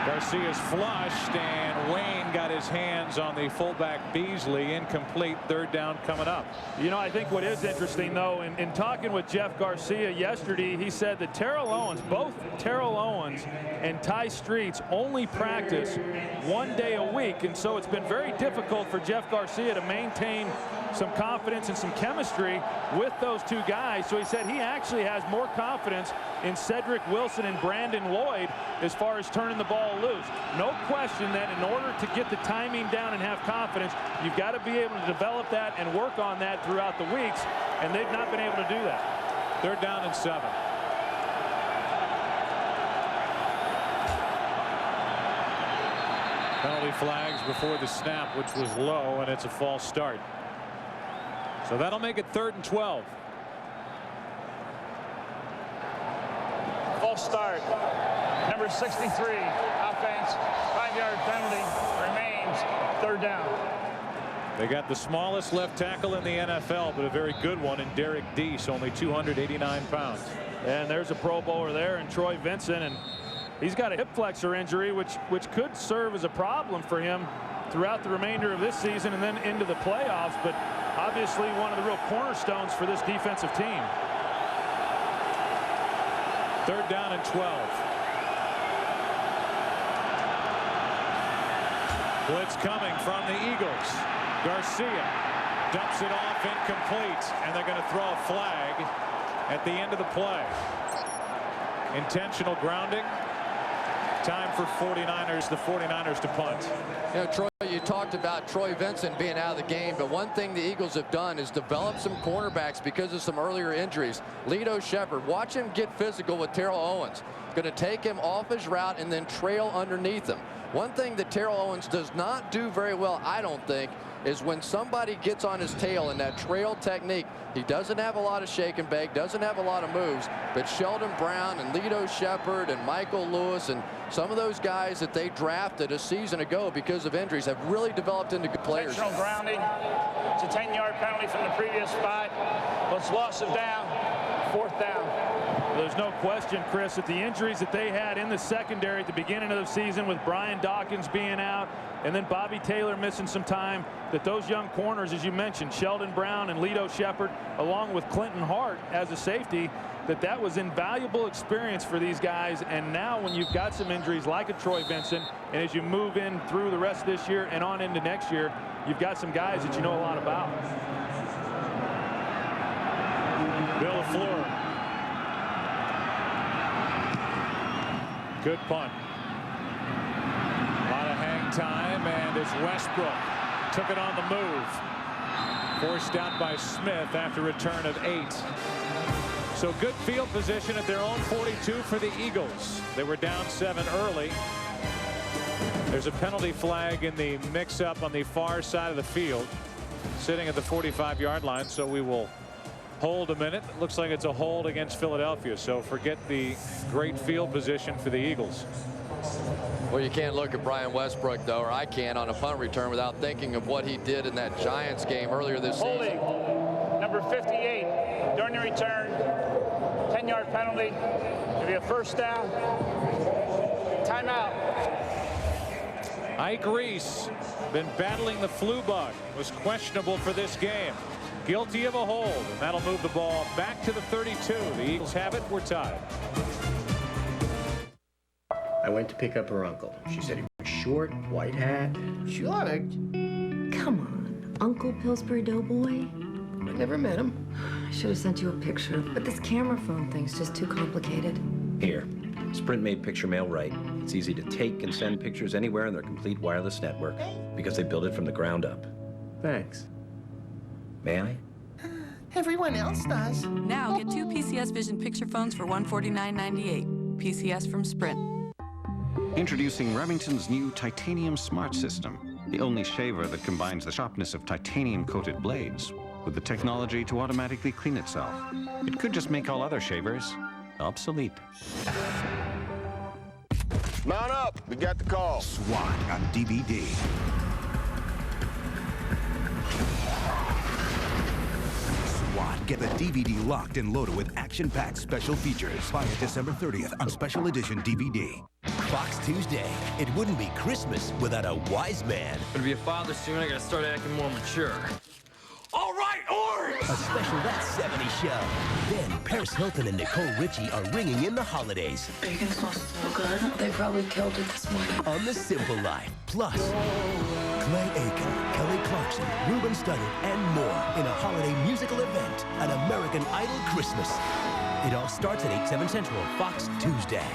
Garcia's flushed, and Wayne got his hands on the fullback Beasley. Incomplete. Third down coming up. You know, I think what is interesting, though, in talking with Jeff Garcia yesterday, he said that Terrell Owens, both Terrell Owens and Ty Streets only practice 1 day a week. And so it's been very difficult for Jeff Garcia to maintain some confidence and some chemistry with those 2 guys. So he said he actually has more confidence in Cedric Wilson and Brandon Lloyd as far as turning the ball loose. No question that in order to get the timing down and have confidence, you've got to be able to develop that and work on that throughout the weeks, and they've not been able to do that. Third down and 7. Penalty flags before the snap, which was low, and it's a false start. So that'll make it 3rd and 12. False start. Number 63, offense, 5-yard penalty, remains 3rd down. They got the smallest left tackle in the NFL, but a very good one in Derek Deese, only 289 pounds. And there's a Pro Bowler there in Troy Vincent, and he's got a hip flexor injury, which could serve as a problem for him throughout the remainder of this season and then into the playoffs, but obviously one of the real cornerstones for this defensive team. 3rd down and 12. Blitz coming from the Eagles. Garcia dumps it off, incomplete, and they're going to throw a flag at the end of the play. Intentional grounding. Time for the 49ers to punt. You know, Troy, you talked about Troy Vincent being out of the game, but one thing the Eagles have done is develop some cornerbacks because of some earlier injuries. Lito Shepherd, watch him get physical with Terrell Owens. Going to take him off his route and then trail underneath him. One thing that Terrell Owens does not do very well, I don't think, is when somebody gets on his tail in that trail technique. He doesn't have a lot of shake and bake, doesn't have a lot of moves, but Sheldon Brown and Lito Shepherd and Michael Lewis and some of those guys that they drafted a season ago because of injuries have really developed into good players. Intentional grounding. It's a 10-yard penalty from the previous spot. Let's loss of down. 4th down. There's no question, Chris, that the injuries that they had in the secondary at the beginning of the season with Brian Dawkins being out and then Bobby Taylor missing some time, that those young corners, as you mentioned, Sheldon Brown and Lito Shepherd, along with Clinton Hart as a safety, that was invaluable experience for these guys. And now when you've got some injuries like a Troy Vincent, and as you move in through the rest of this year and on into next year, you've got some guys that you know a lot about. Bill LaFleur. Good punt. A lot of hang time, and as Westbrook took it on the move. Forced out by Smith after return of 8. So good field position at their own 42 for the Eagles. They were down 7 early. There's a penalty flag in the mix-up on the far side of the field, sitting at the 45-yard line, so we will hold a minute. It looks like it's a hold against Philadelphia, so forget the great field position for the Eagles. Well, you can't look at Brian Westbrook, though, or I can, on a punt return without thinking of what he did in that Giants game earlier this season. Number 58 during the return. 10-yard penalty. It'll be a 1st down. Timeout. Ike Reese, been battling the flu bug, was questionable for this game. Guilty of a hold, and that'll move the ball back to the 32. The Eagles have it. We're tied. I went to pick up her uncle. She said he was short, white hat. Short? Come on, Uncle Pillsbury Doughboy? I never met him. I should have sent you a picture, but this camera phone thing's just too complicated. Here, Sprint made Picture Mail right. It's easy to take and send pictures anywhere in their complete wireless network because they built it from the ground up. Thanks. May I? Everyone else does. Now get 2 PCS Vision picture phones for $149.98. PCS from Sprint. Introducing Remington's new Titanium Smart System, the only shaver that combines the sharpness of titanium-coated blades with the technology to automatically clean itself. It could just make all other shavers obsolete. Mount up, we got the call. SWAT on DVD. SWAT, get the DVD locked and loaded with action-packed special features. Buy it December 30th on special edition DVD. Fox Tuesday. It wouldn't be Christmas without a wise man. Gonna be a father soon. I gotta start acting more mature. All right, Orange! A special That 70s show. Then Paris Hilton and Nicole Richie are ringing in the holidays. Bacon sauce is so good. They probably killed it this morning. On The Simple Life. Plus, Clay Aiken, Kelly Clarkson, Ruben Studdard, and more in a holiday musical event, An American Idol Christmas. It all starts at 8/7 Central, Fox Tuesday.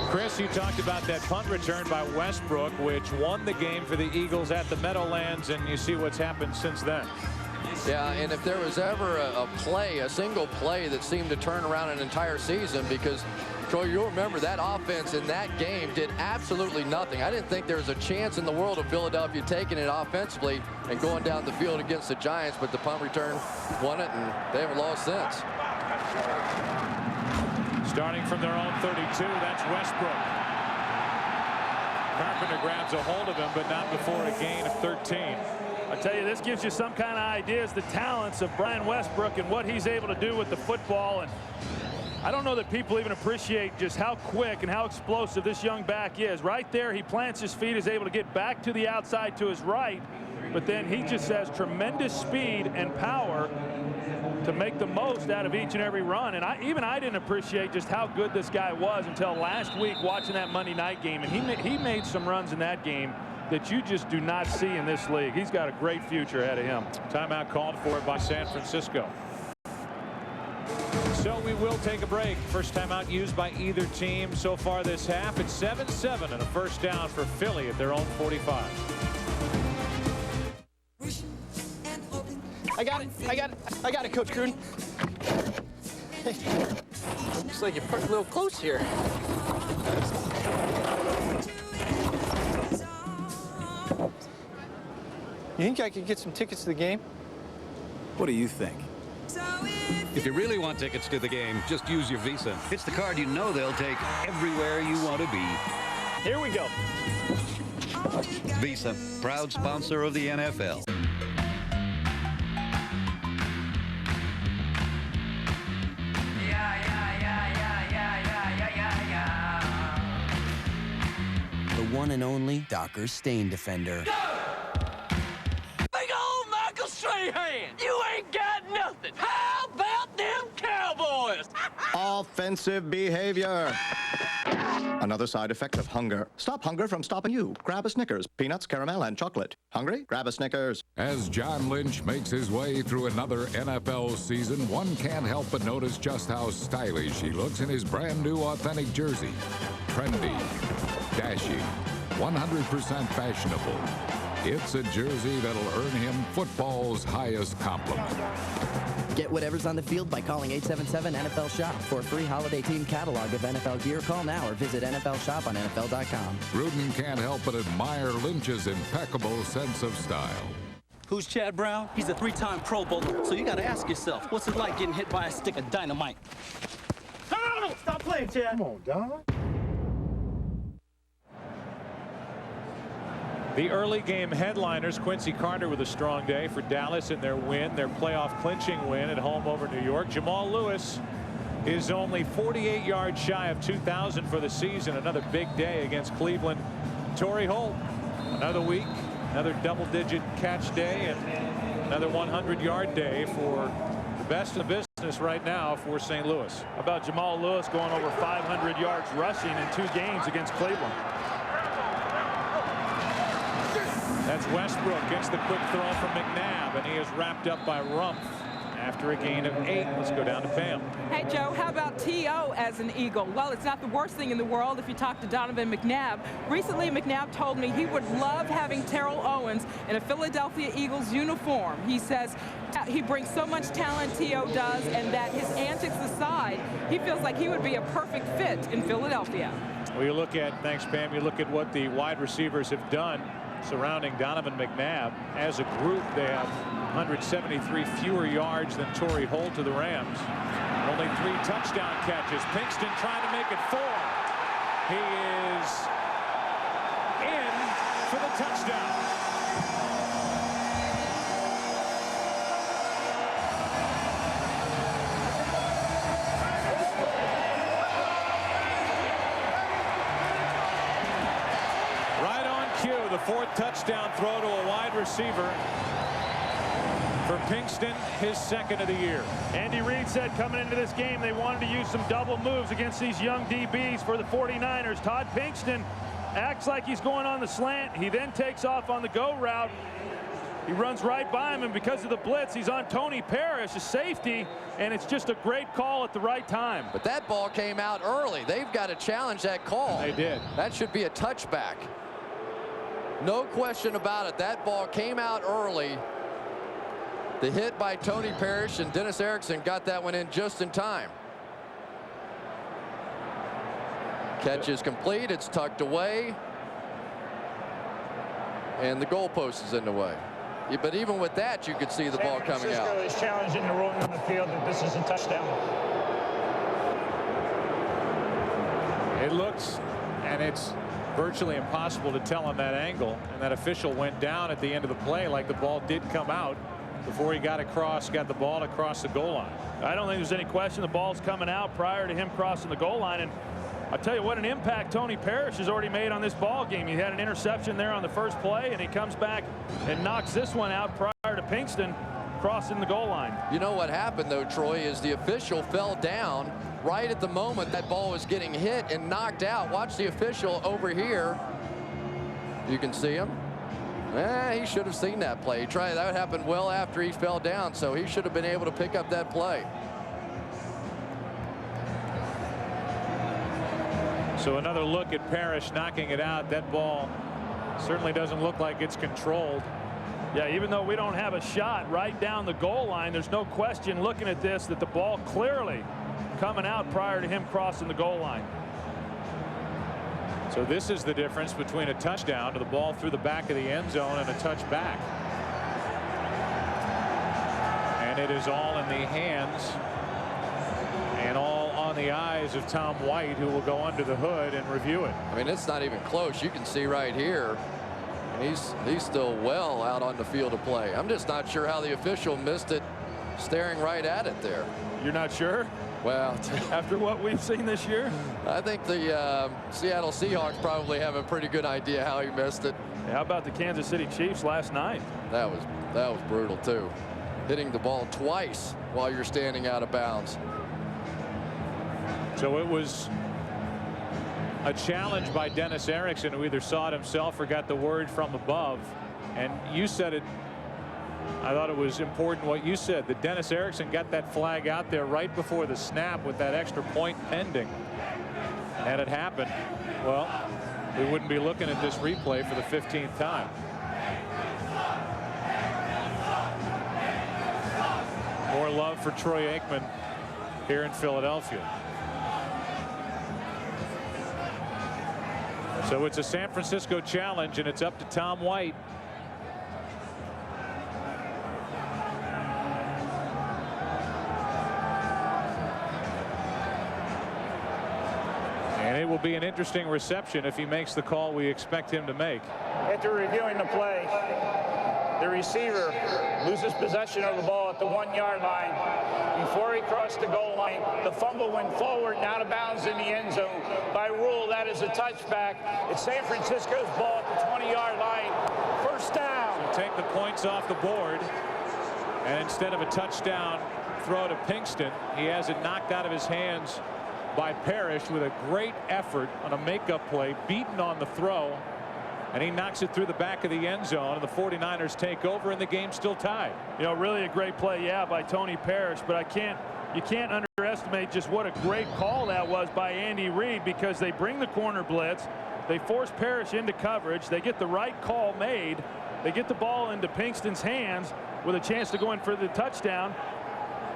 Chris, you talked about that punt return by Westbrook, which won the game for the Eagles at the Meadowlands, and you see what's happened since then. Yeah, and if there was ever a single play that seemed to turn around an entire season, because Troy, you'll remember that offense in that game did absolutely nothing. I didn't think there was a chance in the world of Philadelphia taking it offensively and going down the field against the Giants, but the punt return won it, and they haven't lost since. Starting from their own 32, that's Westbrook. Carpenter grabs a hold of him, but not before a gain of 13. I tell you, this gives you some kind of ideas, the talents of Brian Westbrook and what he's able to do with the football. And I don't know that people even appreciate just how quick and how explosive this young back is. Right there, he plants his feet, is able to get back to the outside to his right, but then he just has tremendous speed and power to make the most out of each and every run. And I didn't appreciate just how good this guy was until last week watching that Monday night game. And he made some runs in that game that you just do not see in this league. He's got a great future ahead of him. Timeout called for by San Francisco. So we will take a break. First timeout used by either team so far this half. It's 7-7 and a first down for Philly at their own 45. I got it, Coach Gruden. Hey, looks like you're a little close here. You think I could get some tickets to the game? What do you think? If you really want tickets to the game, just use your Visa. It's the card you know they'll take everywhere you want to be. Here we go. Visa, proud sponsor of the NFL. The one and only Docker Stain Defender. Big old Michael Strahan! You ain't got nothing! How about them Cowboys? Offensive behavior. Another side effect of hunger. Stop hunger from stopping you. Grab a Snickers, peanuts, caramel, and chocolate. Hungry? Grab a Snickers. As John Lynch makes his way through another NFL season, one can't help but notice just how stylish he looks in his brand new authentic jersey. Trendy, dashing, 100% fashionable. It's a jersey that'll earn him football's highest compliment. Get whatever's on the field by calling 877-NFL-SHOP. For a free holiday team catalog of NFL gear, call now or visit NFL Shop on NFL.com. Gruden can't help but admire Lynch's impeccable sense of style. Who's Chad Brown? He's a 3-time Pro Bowler, so you gotta ask yourself, what's it like getting hit by a stick of dynamite? No, stop playing, Chad. Come on, dog. The early game headliners, Quincy Carter with a strong day for Dallas in their win, their playoff clinching win at home over New York. Jamal Lewis is only 48 yards shy of 2,000 for the season. Another big day against Cleveland. Torrey Holt, another week, another double-digit catch day, and another 100-yard day for the best of the business right now for St. Louis. How about Jamal Lewis going over 500 yards rushing in 2 games against Cleveland? That's Westbrook gets the quick throw from Mcnabb, and he is wrapped up by Rumpf after a gain of 8. Let's go down to Pam. Hey, Joe, how about T.O. as an Eagle? Well, it's not the worst thing in the world if you talk to Donovan McNabb. Recently, McNabb told me he would love having Terrell Owens in a Philadelphia Eagles uniform. He says he brings so much talent, T.O. does, and that his antics aside, he feels like he would be a perfect fit in Philadelphia. Well, you look at, thanks, Pam, you look at what the wide receivers have done surrounding Donovan McNabb. As a group, they have 173 fewer yards than Torrey Holt to the Rams. Only 3 touchdown catches. Kingston trying to make it 4. He is in for the touchdown. The 4th touchdown throw to a wide receiver for Kingston, his 2nd of the year. Andy Reid said coming into this game they wanted to use some double moves against these young DBs for the 49ers. Todd Kingston acts like he's going on the slant. He then takes off on the go route. He runs right by him, and because of the blitz, he's on Tony Parrish, a safety, and it's just a great call at the right time. But that ball came out early. They've got to challenge that call. They did. That should be a touchback. No question about it. That ball came out early. The hit by Tony Parrish, and Dennis Erickson got that one in just in time. Catch is complete. It's tucked away. And the goalpost is in the way. Yeah, but even with that, you could see the ball coming out. San Francisco is challenging the ruling on the field that this is a touchdown. It looks, and it's virtually impossible to tell on that angle, and that official went down at the end of the play like the ball did come out before he got the ball across the goal line. I don't think there's any question the ball's coming out prior to him crossing the goal line, and I'll tell you what an impact Tony Parrish has already made on this ball game. He had an interception there on the first play, and he comes back and knocks this one out prior to Kingston crossing the goal line. You know what happened, though, Troy, is the official fell down right at the moment that ball was getting hit and knocked out. Watch the official over here. You can see him. He should have seen that play. That happened well after he fell down, so he should have been able to pick up that play. So another look at Parrish knocking it out. That ball certainly doesn't look like it's controlled. Yeah, even though we don't have a shot right down the goal line, there's no question looking at this that the ball clearly coming out prior to him crossing the goal line. So this is the difference between a touchdown to the ball through the back of the end zone and a touchback. And it is all in the hands and all on the eyes of Tom White, who will go under the hood and review it. I mean, it's not even close. You can see right here. He's still well out on the field of play. I'm just not sure how the official missed it, staring right at it there. You're not sure? Well, after what we've seen this year, I think the Seattle Seahawks probably have a pretty good idea how he missed it. How about the Kansas City Chiefs last night? That was brutal too. Hitting the ball twice while you're standing out of bounds. So it was a challenge by Dennis Erickson, who either saw it himself or got the word from above. And you said it. I thought it was important what you said, that Dennis Erickson got that flag out there right before the snap with that extra point pending. Had it happened, well, we wouldn't be looking at this replay for the 15th time. More love for Troy Aikman here in Philadelphia. So it's a San Francisco challenge, and it's up to Tom White. And it will be an interesting reception if he makes the call we expect him to make. After reviewing the play, the receiver loses possession of the ball at the 1-yard line. Before he crossed the goal line, the fumble went forward and out of bounds in the end zone. By rule, that is a touchback. It's San Francisco's ball at the 20-yard line. First down. So take the points off the board, and instead of a touchdown throw to Kingston, he has it knocked out of his hands by Parrish with a great effort on a makeup play, beaten on the throw, and he knocks it through the back of the end zone, and the 49ers take over, and the game's still tied. You know, really a great play, yeah, by Tony Parrish, but you can't underestimate just what a great call that was by Andy Reid, because they bring the corner blitz, they force Parrish into coverage, they get the right call made, they get the ball into Pinkston's hands with a chance to go in for the touchdown,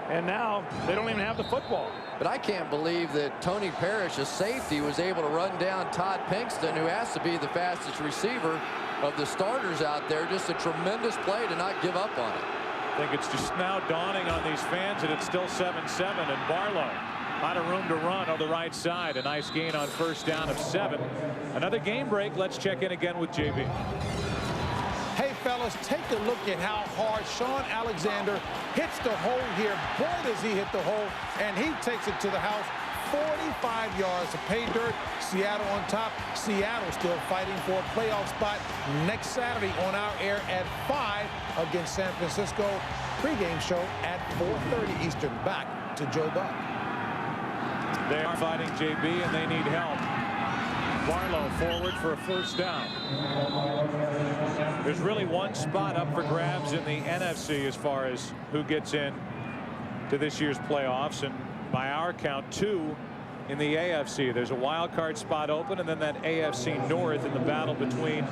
and now they don't even have the football. But I can't believe that Tony Parrish, a safety, was able to run down Todd Pinkston, who has to be the fastest receiver of the starters out there. Just a tremendous play to not give up on it. I think it's just now dawning on these fans that it's still 7-7, and Barlow out of room to run on the right side. A nice gain on first down of 7. Another game break. Let's check in again with JB. Hey, fellas, take a look at how hard Sean Alexander hits the hole here. Boy, does he hit the hole, and he takes it to the house. 45 yards of pay dirt. Seattle on top. Seattle still fighting for a playoff spot next Saturday on our air at 5 against San Francisco. Pre-game show at 4:30 Eastern. Back to Joe Buck. They are fighting JB, and they need help. Barlow forward for a first down. There's really one spot up for grabs in the NFC as far as who gets in to this year's playoffs, and by our count 2 in the AFC. There's a wild card spot open, and then that AFC North in the battle between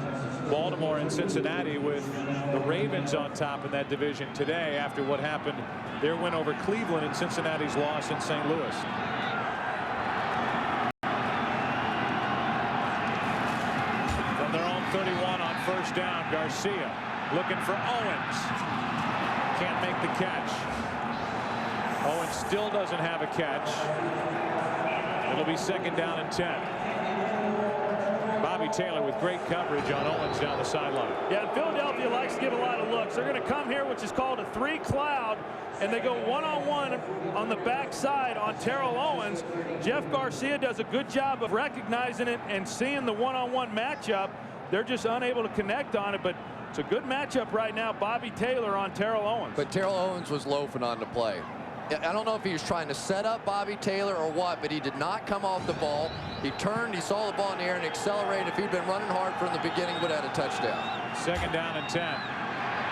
Baltimore and Cincinnati, with the Ravens on top in that division today after what happened, their win over Cleveland and Cincinnati's loss in St. Louis. From their own 31 on first down, Garcia looking for Owens. Can't make the catch. Owens still doesn't have a catch. It'll be second down and 10. Bobby Taylor with great coverage on Owens down the sideline. Yeah, and Philadelphia likes to give a lot of looks. They're going to come here, which is called a 3-cloud, and they go one-on-one on the backside on Terrell Owens. Jeff Garcia does a good job of recognizing it and seeing the one-on-one matchup. They're just unable to connect on it, but it's a good matchup right now. Bobby Taylor on Terrell Owens. But Terrell Owens was loafing on the play. I don't know if he was trying to set up Bobby Taylor or what, but he did not come off the ball. He turned, he saw the ball in the air and accelerated. If he'd been running hard from the beginning, would have had a touchdown. Second down and 10.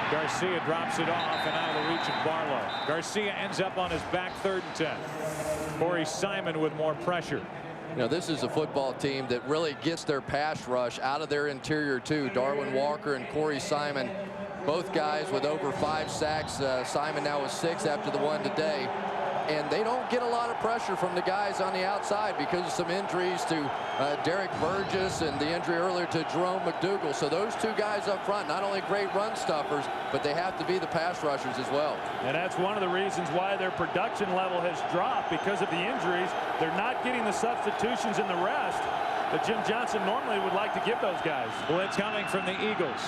Garcia drops it off and out of the reach of Barlow. Garcia ends up on his back, 3rd and 10. Corey Simon with more pressure. You know, this is a football team that really gets their pass rush out of their interior too. Darwin Walker and Corey Simon, both guys with over 5 sacks. Simon now with 6 after the one today. and they don't get a lot of pressure from the guys on the outside because of some injuries to Derek Burgess and the injury earlier to Jerome McDougal. So those two guys up front, not only great run stuffers, but they have to be the pass rushers as well. And that's one of the reasons why their production level has dropped because of the injuries. They're not getting the substitutions and the rest that Jim Johnson normally would like to give those guys. Blitz coming from the Eagles.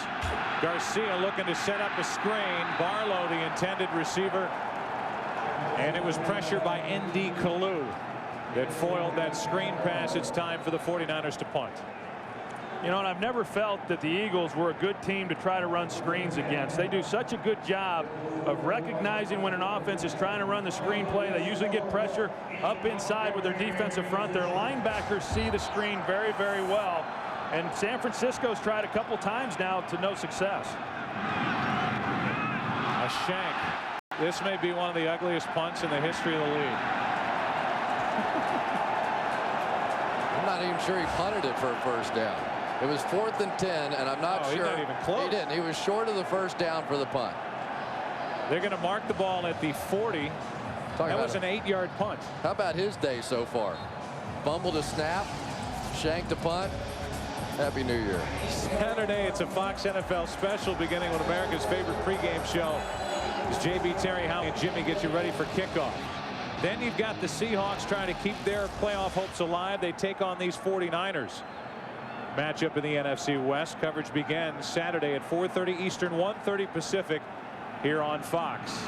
Garcia looking to set up a screen. Barlow, the intended receiver. And it was pressure by N.D. Kalu that foiled that screen pass. It's time for the 49ers to punt. You know, and I've never felt that the Eagles were a good team to try to run screens against. They do such a good job of recognizing when an offense is trying to run the screen play. They usually get pressure up inside with their defensive front. Their linebackers see the screen very, very well. And San Francisco's tried a couple times now to no success. A shank. This may be one of the ugliest punts in the history of the league. I'm not even sure he punted it for a first down. It was 4th and 10, and I'm not sure. He's not even close. He didn't. He was short of the first down for the punt. They're going to mark the ball at the 40. That was an 8-yard punt. How about his day so far? Fumbled a snap, shanked a punt. Happy New Year. Saturday, it's a Fox NFL special beginning with America's favorite pregame show. As JB, Terry, Howie, and Jimmy get you ready for kickoff. Then you've got the Seahawks trying to keep their playoff hopes alive. They take on these 49ers. Matchup in the NFC West. Coverage begins Saturday at 4:30 Eastern, 1:30 Pacific here on Fox.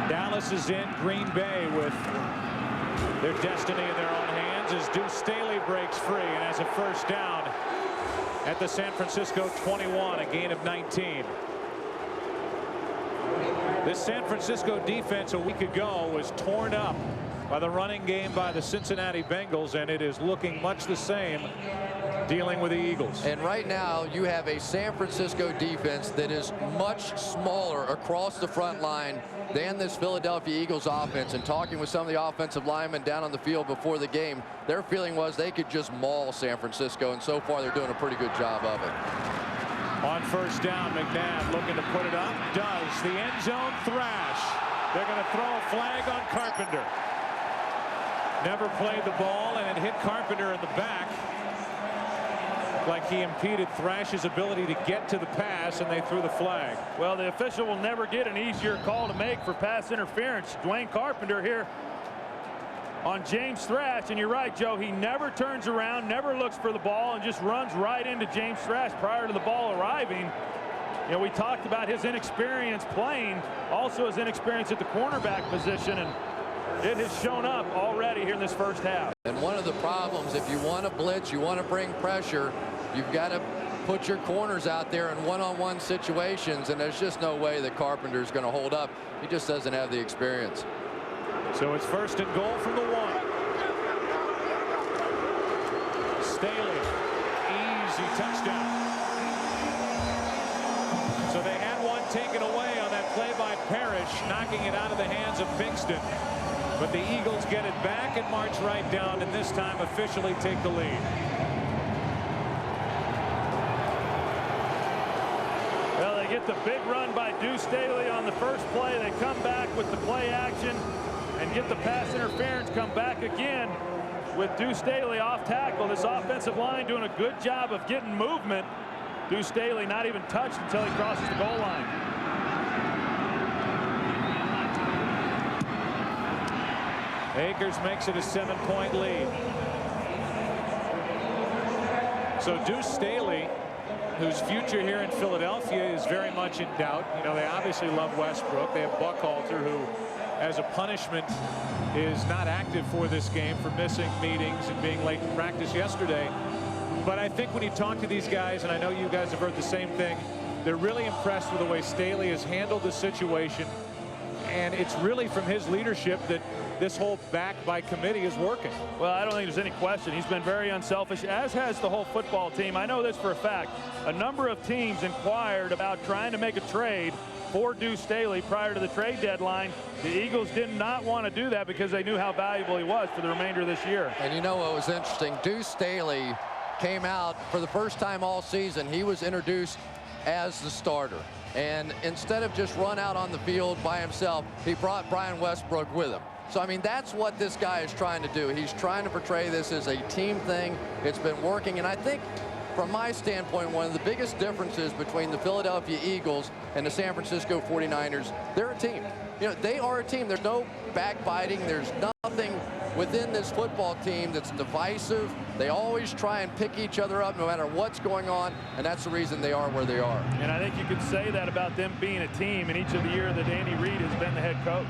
Dallas is in Green Bay with their destiny in their own hands as Deuce Staley breaks free and has a first down at the San Francisco 21, a gain of 19. This San Francisco defense a week ago was torn up by the running game by the Cincinnati Bengals, and it is looking much the same dealing with the Eagles. And right now you have a San Francisco defense that is much smaller across the front line than this Philadelphia Eagles offense. And talking with some of the offensive linemen down on the field before the game, their feeling was they could just maul San Francisco, and so far they're doing a pretty good job of it. On first down, Mcnabb looking to put it up. Does. The end zone thrash. They're going to throw a flag on Carpenter. Never played the ball, and it hit Carpenter in the back. Like he impeded Thrash's ability to get to the pass, and they threw the flag. Well, the official will never get an easier call to make for pass interference. Dwayne Carpenter here on James Thrash, and you're right, Joe, he never turns around, never looks for the ball, and just runs right into James Thrash prior to the ball arriving. You know, we talked about his inexperience playing, also his inexperience at the cornerback position, and it has shown up already here in this first half. And one of the problems, if you want to blitz, you want to bring pressure, you've got to put your corners out there in one-on-one situations, and there's just no way that Carpenter is going to hold up. He just doesn't have the experience. So it's first and goal from the 1. Staley, easy touchdown. So they had one taken away on that play by Parrish, knocking it out of the hands of Kingston. But the Eagles get it back and march right down, and this time officially take the lead. Well, they get the big run by Deuce Staley on the first play. They come back with the play action and get the pass interference, come back again with Deuce Staley off tackle. This offensive line doing a good job of getting movement. Deuce Staley not even touched until he crosses the goal line. Akers makes it a 7-point lead. So Deuce Staley, whose future here in Philadelphia is very much in doubt. You know, they obviously love Westbrook. They have Buckhalter, who, as a punishment, is not active for this game for missing meetings and being late to practice yesterday. But I think when you talk to these guys, and I know you guys have heard the same thing, they're really impressed with the way Staley has handled the situation. And it's really from his leadership that this whole back by committee is working. Well, I don't think there's any question. He's been very unselfish, as has the whole football team. I know this for a fact. A number of teams inquired about trying to make a trade for Deuce Staley prior to the trade deadline. The Eagles did not want to do that because they knew how valuable he was for the remainder of this year. And you know what was interesting? Deuce Staley came out for the first time all season. He was introduced as the starter. And instead of just run out on the field by himself, he brought Brian Westbrook with him. So, I mean, that's what this guy is trying to do. He's trying to portray this as a team thing. It's been working. And I think, from my standpoint, one of the biggest differences between the Philadelphia Eagles and the San Francisco 49ers, they're a team. You know, they are a team. There's no backbiting. There's nothing within this football team that's divisive. They always try and pick each other up no matter what's going on, and that's the reason they are where they are. And I think you could say that about them being a team in each of the years that Andy Reid has been the head coach.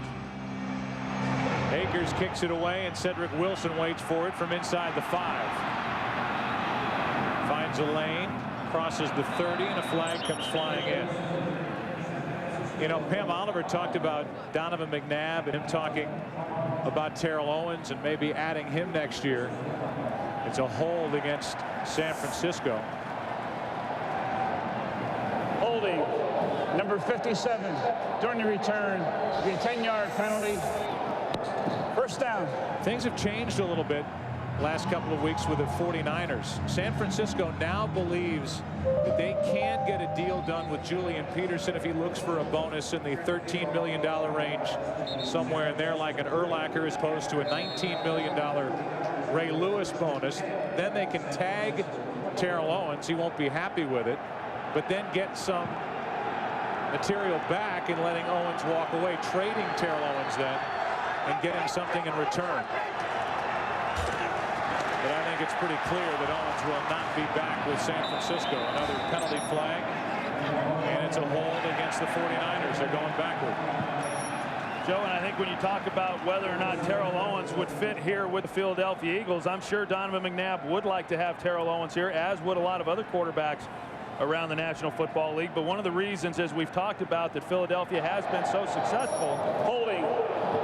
Akers kicks it away, and Cedric Wilson waits for it from inside the 5. Finds a lane, crosses the 30, and a flag comes flying in. You know, Pam Oliver talked about Donovan Mcnabb and him talking about Terrell Owens and maybe adding him next year. It's a hold against San Francisco. Holding number 57 during the return. Be a 10-yard penalty. First down. Things have changed a little bit last couple of weeks with the 49ers. San Francisco now believes that they can get a deal done with Julian Peterson if he looks for a bonus in the $13 million range, somewhere in there, like an Urlacher, as opposed to a $19 million Ray Lewis bonus. Then they can tag Terrell Owens. He won't be happy with it, but then get some material back and letting Owens walk away, trading Terrell Owens then and getting something in return. But I think it's pretty clear that Owens will not be back with San Francisco. Another penalty flag, and it's a hold against the 49ers. They're going backward. Joe, and I think when you talk about whether or not Terrell Owens would fit here with the Philadelphia Eagles, I'm sure Donovan Mcnabb would like to have Terrell Owens here, as would a lot of other quarterbacks around the National Football League. But one of the reasons, as we've talked about, that Philadelphia has been so successful. Holding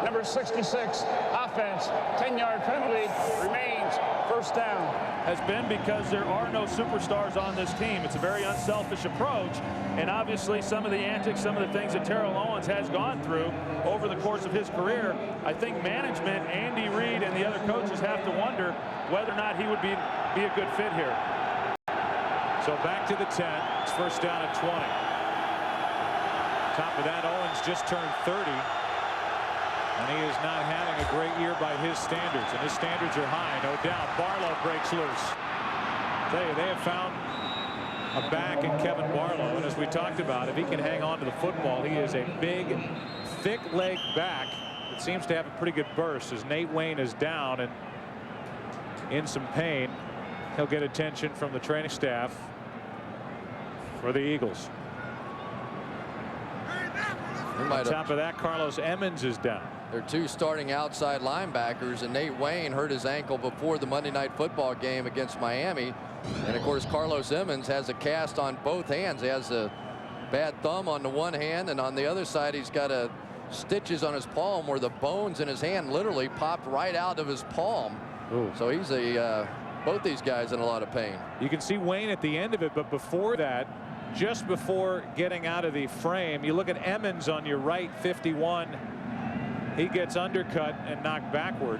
number 66, offense, 10-yard penalty, remains first down. Has been because there are no superstars on this team. It's a very unselfish approach, and obviously some of the antics, some of the things that Terrell Owens has gone through over the course of his career, I think management, Andy Reid, and the other coaches have to wonder whether or not he would be a good fit here. So back to the 10. It's first down at 20. Top of that, Owens just turned 30. And he is not having a great year by his standards. And his standards are high, no doubt. Barlow breaks loose. I tell you, they have found a back in Kevin Barlow. And as we talked about, if he can hang on to the football, he is a big, thick-legged back that seems to have a pretty good burst. As Nate Wayne is down and in some pain, he'll get attention from the training staff for the Eagles. On top of that, Carlos Emmons is down. They're two starting outside linebackers, and Nate Wayne hurt his ankle before the Monday Night Football game against Miami. And of course, Carlos Emmons has a cast on both hands. He has a bad thumb on the one hand, and on the other side he's got stitches on his palm where the bones in his hand literally popped right out of his palm. Ooh. So he's both these guys in a lot of pain. You can see Wayne at the end of it, but before that, just before getting out of the frame, you look at Emmons on your right, 51. He gets undercut and knocked backward,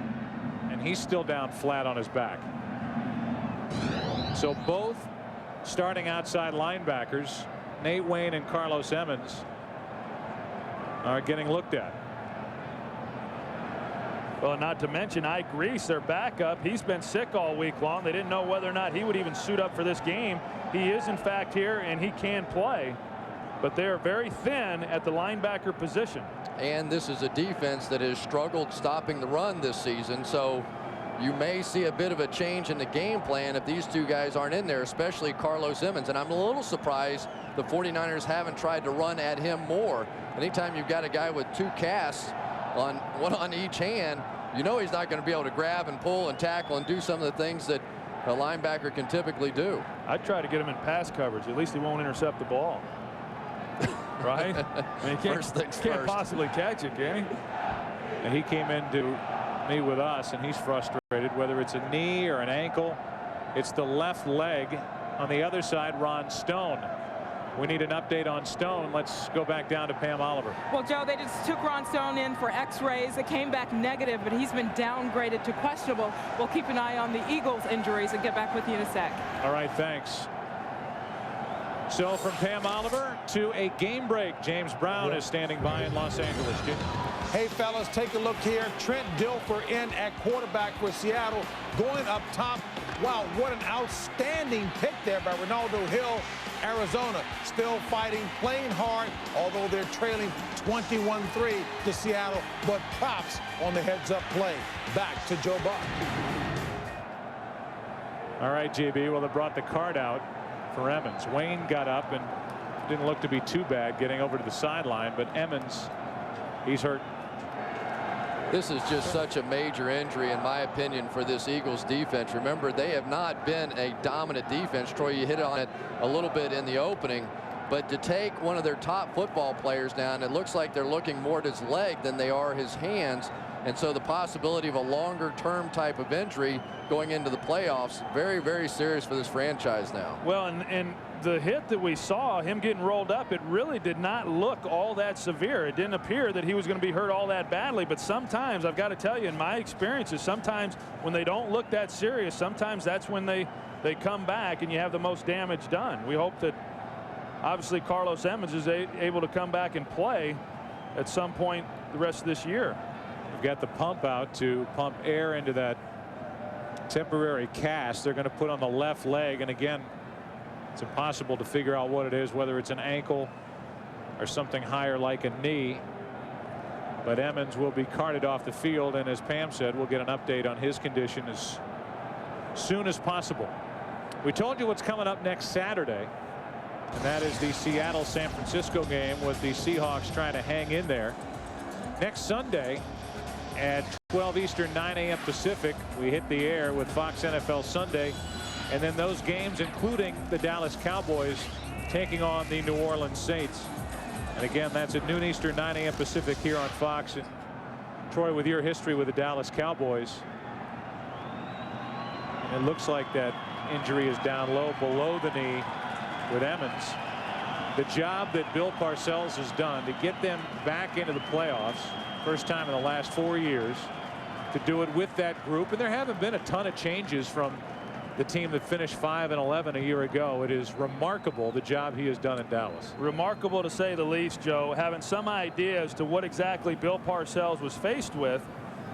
and he's still down flat on his back. So both starting outside linebackers, Nate Wayne and Carlos Emmons, are getting looked at. Well, not to mention Ike Reese, their backup. He's been sick all week long. They didn't know whether or not he would even suit up for this game. He is, in fact, here, and he can play. But they are very thin at the linebacker position. And this is a defense that has struggled stopping the run this season. So you may see a bit of a change in the game plan if these two guys aren't in there, especially Carlos Emmons. And I'm a little surprised the 49ers haven't tried to run at him more. Anytime you've got a guy with two casts, one on each hand, you know he's not going to be able to grab and pull and tackle and do some of the things that a linebacker can typically do. I'd try to get him in pass coverage. At least he won't intercept the ball. Right? I mean, he can't possibly catch it, can he? And he came in to meet with us, and he's frustrated, whether it's a knee or an ankle. It's the left leg. On the other side, Ron Stone. We need an update on Stone. Let's go back down to Pam Oliver. Well, Joe, they just took Ron Stone in for x-rays. It came back negative, but he's been downgraded to questionable. We'll keep an eye on the Eagles injuries and get back with you in a sec. All right, thanks. So from Pam Oliver to a game break. James Brown is standing by in Los Angeles. Jim. Hey, fellas, take a look here. Trent Dilfer in at quarterback for Seattle, going up top. Wow, what an outstanding pick there by Ronaldo Hill. Arizona still fighting, playing hard, although they're trailing 21-3 to Seattle. But props on the heads-up play. Back to Joe Buck. All right, JB. Well, they brought the card out for Emmons. Wayne got up and didn't look to be too bad getting over to the sideline, but Emmons, he's hurt. This is just such a major injury, in my opinion, for this Eagles defense. Remember, they have not been a dominant defense. Troy, you hit on it a little bit in the opening, but to take one of their top football players down, it looks like they're looking more at his leg than they are his hands. And so the possibility of a longer term type of injury going into the playoffs, very, very serious for this franchise now. Well, and the hit that we saw, him getting rolled up, it really did not look all that severe. It didn't appear that he was going to be hurt all that badly. But sometimes, I've got to tell you, in my experiences, sometimes when they don't look that serious, sometimes that's when they come back and you have the most damage done. We hope that obviously Carlos Emmons is able to come back and play at some point the rest of this year. We've got the pump out to pump air into that temporary cast they're going to put on the left leg, and again, it's impossible to figure out what it is, whether it's an ankle or something higher like a knee. But Emmons will be carted off the field, and as Pam said, we'll get an update on his condition as soon as possible. We told you what's coming up next Saturday, and that is the Seattle-San Francisco game with the Seahawks trying to hang in there. Next Sunday at 12 Eastern, 9 a.m. Pacific, we hit the air with Fox NFL Sunday. And then those games, including the Dallas Cowboys taking on the New Orleans Saints. And again, that's at noon Eastern, 9 a.m. Pacific here on Fox. And Troy, with your history with the Dallas Cowboys, and it looks like that injury is down low below the knee with Emmons. The job that Bill Parcells has done to get them back into the playoffs, first time in the last 4 years, to do it with that group. And there haven't been a ton of changes from the team that finished 5-11 a year ago. It is remarkable the job he has done in Dallas. Remarkable to say the least, Joe. Having some idea as to what exactly Bill Parcells was faced with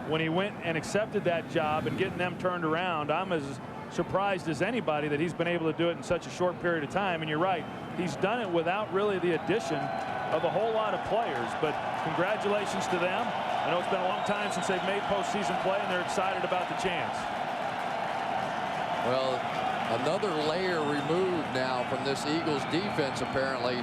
when he went and accepted that job and getting them turned around. I'm as surprised as anybody that he's been able to do it in such a short period of time. And you're right, he's done it without really the addition of a whole lot of players. But congratulations to them. I know it's been a long time since they've made postseason play, and they're excited about the chance. Well, another layer removed now from this Eagles defense, apparently.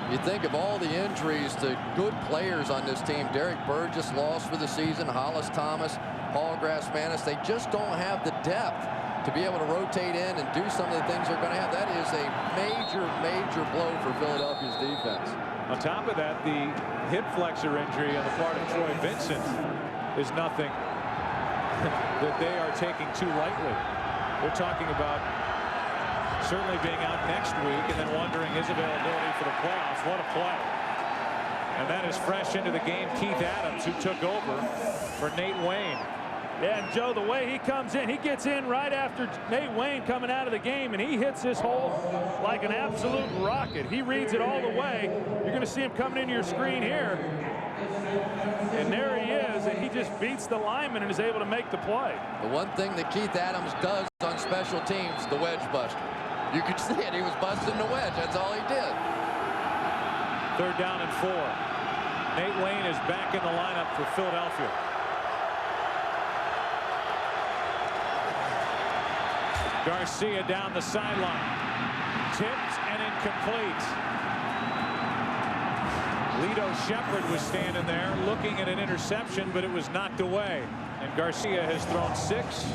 You think of all the injuries to good players on this team. Derek Burgess lost for the season. Hollis Thomas, Paul Grassmanis. They just don't have the depth to be able to rotate in and do some of the things they're going to have. That is a major, major blow for Philadelphia's defense. On top of that, the hip flexor injury on the part of Troy Vincent is nothing that they are taking too lightly. We're talking about certainly being out next week and then wondering his availability for the playoffs. What a play. And that is fresh into the game. Keith Adams, who took over for Nate Wayne. Yeah, and Joe, the way he comes in, he gets in right after Nate Wayne coming out of the game, and he hits this hole like an absolute rocket. He reads it all the way. You're going to see him coming into your screen here. And there he is, and he just beats the lineman and is able to make the play. The one thing that Keith Adams does on special teams, the wedge buster. You could see it. He was busting the wedge. That's all he did. 3rd down and 4. Nate Wayne is back in the lineup for Philadelphia. Garcia down the sideline. Tipped and incomplete. Lito Shepherd was standing there looking at an interception, but it was knocked away. And Garcia has thrown 6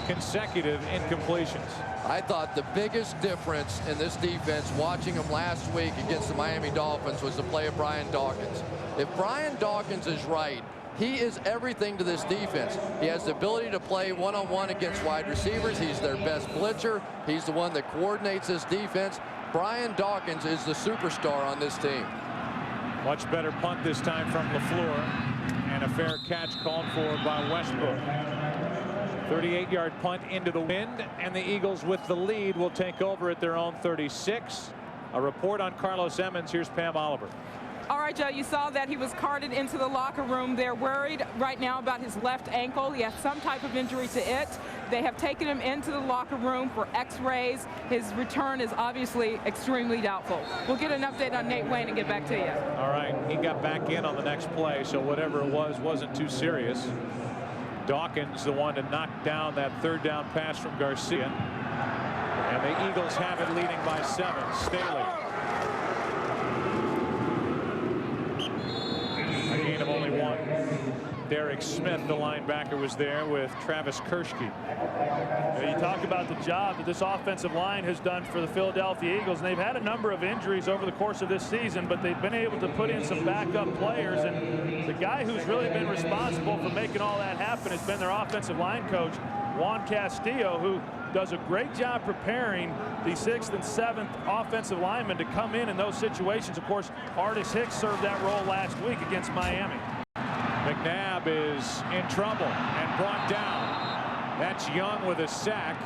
consecutive incompletions. I thought the biggest difference in this defense, watching them last week against the Miami Dolphins, was the play of Brian Dawkins. If Brian Dawkins is right, he is everything to this defense. He has the ability to play one-on-one against wide receivers. He's their best blitzer. He's the one that coordinates this defense. Brian Dawkins is the superstar on this team. Much better punt this time from LaFleur, and a fair catch called for by Westbrook. 38-yard punt into the wind, and the Eagles with the lead will take over at their own 36. A report on Carlos Emmons. Here's Pam Oliver. All right, Joe, you saw that he was carted into the locker room. They're worried right now about his left ankle. He has some type of injury to it. They have taken him into the locker room for x-rays. His return is obviously extremely doubtful. We'll get an update on Nate Wayne and get back to you. All right, he got back in on the next play, so whatever it was wasn't too serious. Dawkins the one to knock down that third down pass from Garcia. And the Eagles have it leading by 7. Staley. A gain of only 1. Derek Smith, the linebacker, was there with Travis Kershke. You talk about the job that this offensive line has done for the Philadelphia Eagles, and they've had a number of injuries over the course of this season, but they've been able to put in some backup players, and the guy who's really been responsible for making all that happen has been their offensive line coach, Juan Castillo, who does a great job preparing the 6th and 7th offensive linemen to come in those situations. Of course, Artis Hicks served that role last week against Miami. Mcnabb is in trouble and brought down. That's Young with a sack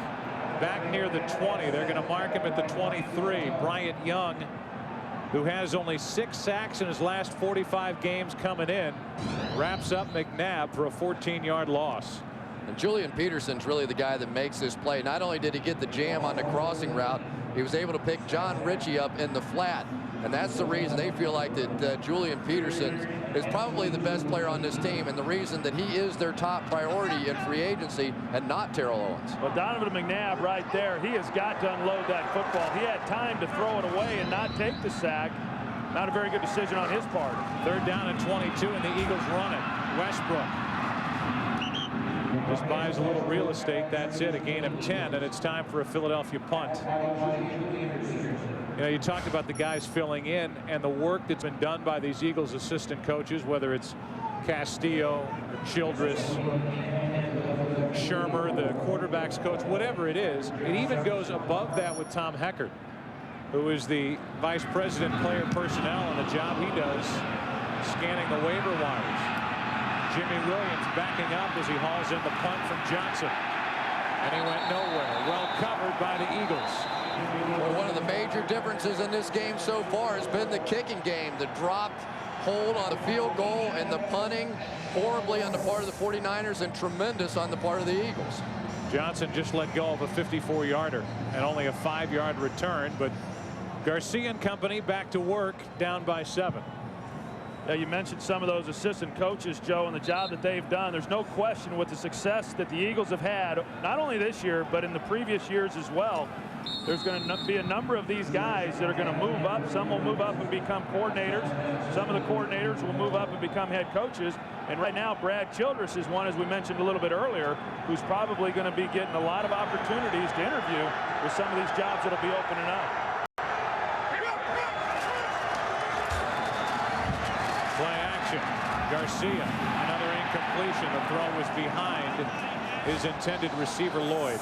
back near the 20. They're going to mark him at the 23. Bryant Young, who has only 6 sacks in his last 45 games coming in, wraps up Mcnabb for a 14-yard loss. And Julian Peterson's really the guy that makes this play. Not only did he get the jam on the crossing route, he was able to pick John Ritchie up in the flat. And that's the reason they feel like that Julian Peterson is probably the best player on this team, and the reason that he is their top priority in free agency and not Terrell Owens. Well, Donovan McNabb right there, he has got to unload that football. He had time to throw it away and not take the sack. Not a very good decision on his part. 3rd down and 22, and the Eagles run it. Westbrook just buys a little real estate. That's it, a gain of 10, and it's time for a Philadelphia punt. You know, you talked about the guys filling in and the work that's been done by these Eagles assistant coaches, whether it's Castillo, Childress, Shermer, the quarterback's coach, whatever it is. It even goes above that with Tom Heckert, who is the vice president player personnel, and the job he does scanning the waiver wires. Jimmy Williams backing up as he hauls in the punt from Johnson, and he went nowhere. Well covered by the Eagles. Well, one of the major differences in this game so far has been the kicking game. The dropped hold on the field goal and the punting horribly on the part of the 49ers and tremendous on the part of the Eagles. Johnson just let go of a 54-yarder and only a 5-yard return, but Garcia and company back to work, down by 7. Yeah, you mentioned some of those assistant coaches, Joe, and the job that they've done. There's no question with the success that the Eagles have had, not only this year, but in the previous years as well. There's going to be a number of these guys that are going to move up. Some will move up and become coordinators. Some of the coordinators will move up and become head coaches. And right now, Brad Childress is one, as we mentioned a little bit earlier, who's probably going to be getting a lot of opportunities to interview with some of these jobs that will be opening up. Play action. Garcia, another incompletion. The throw was behind his intended receiver, Lloyd.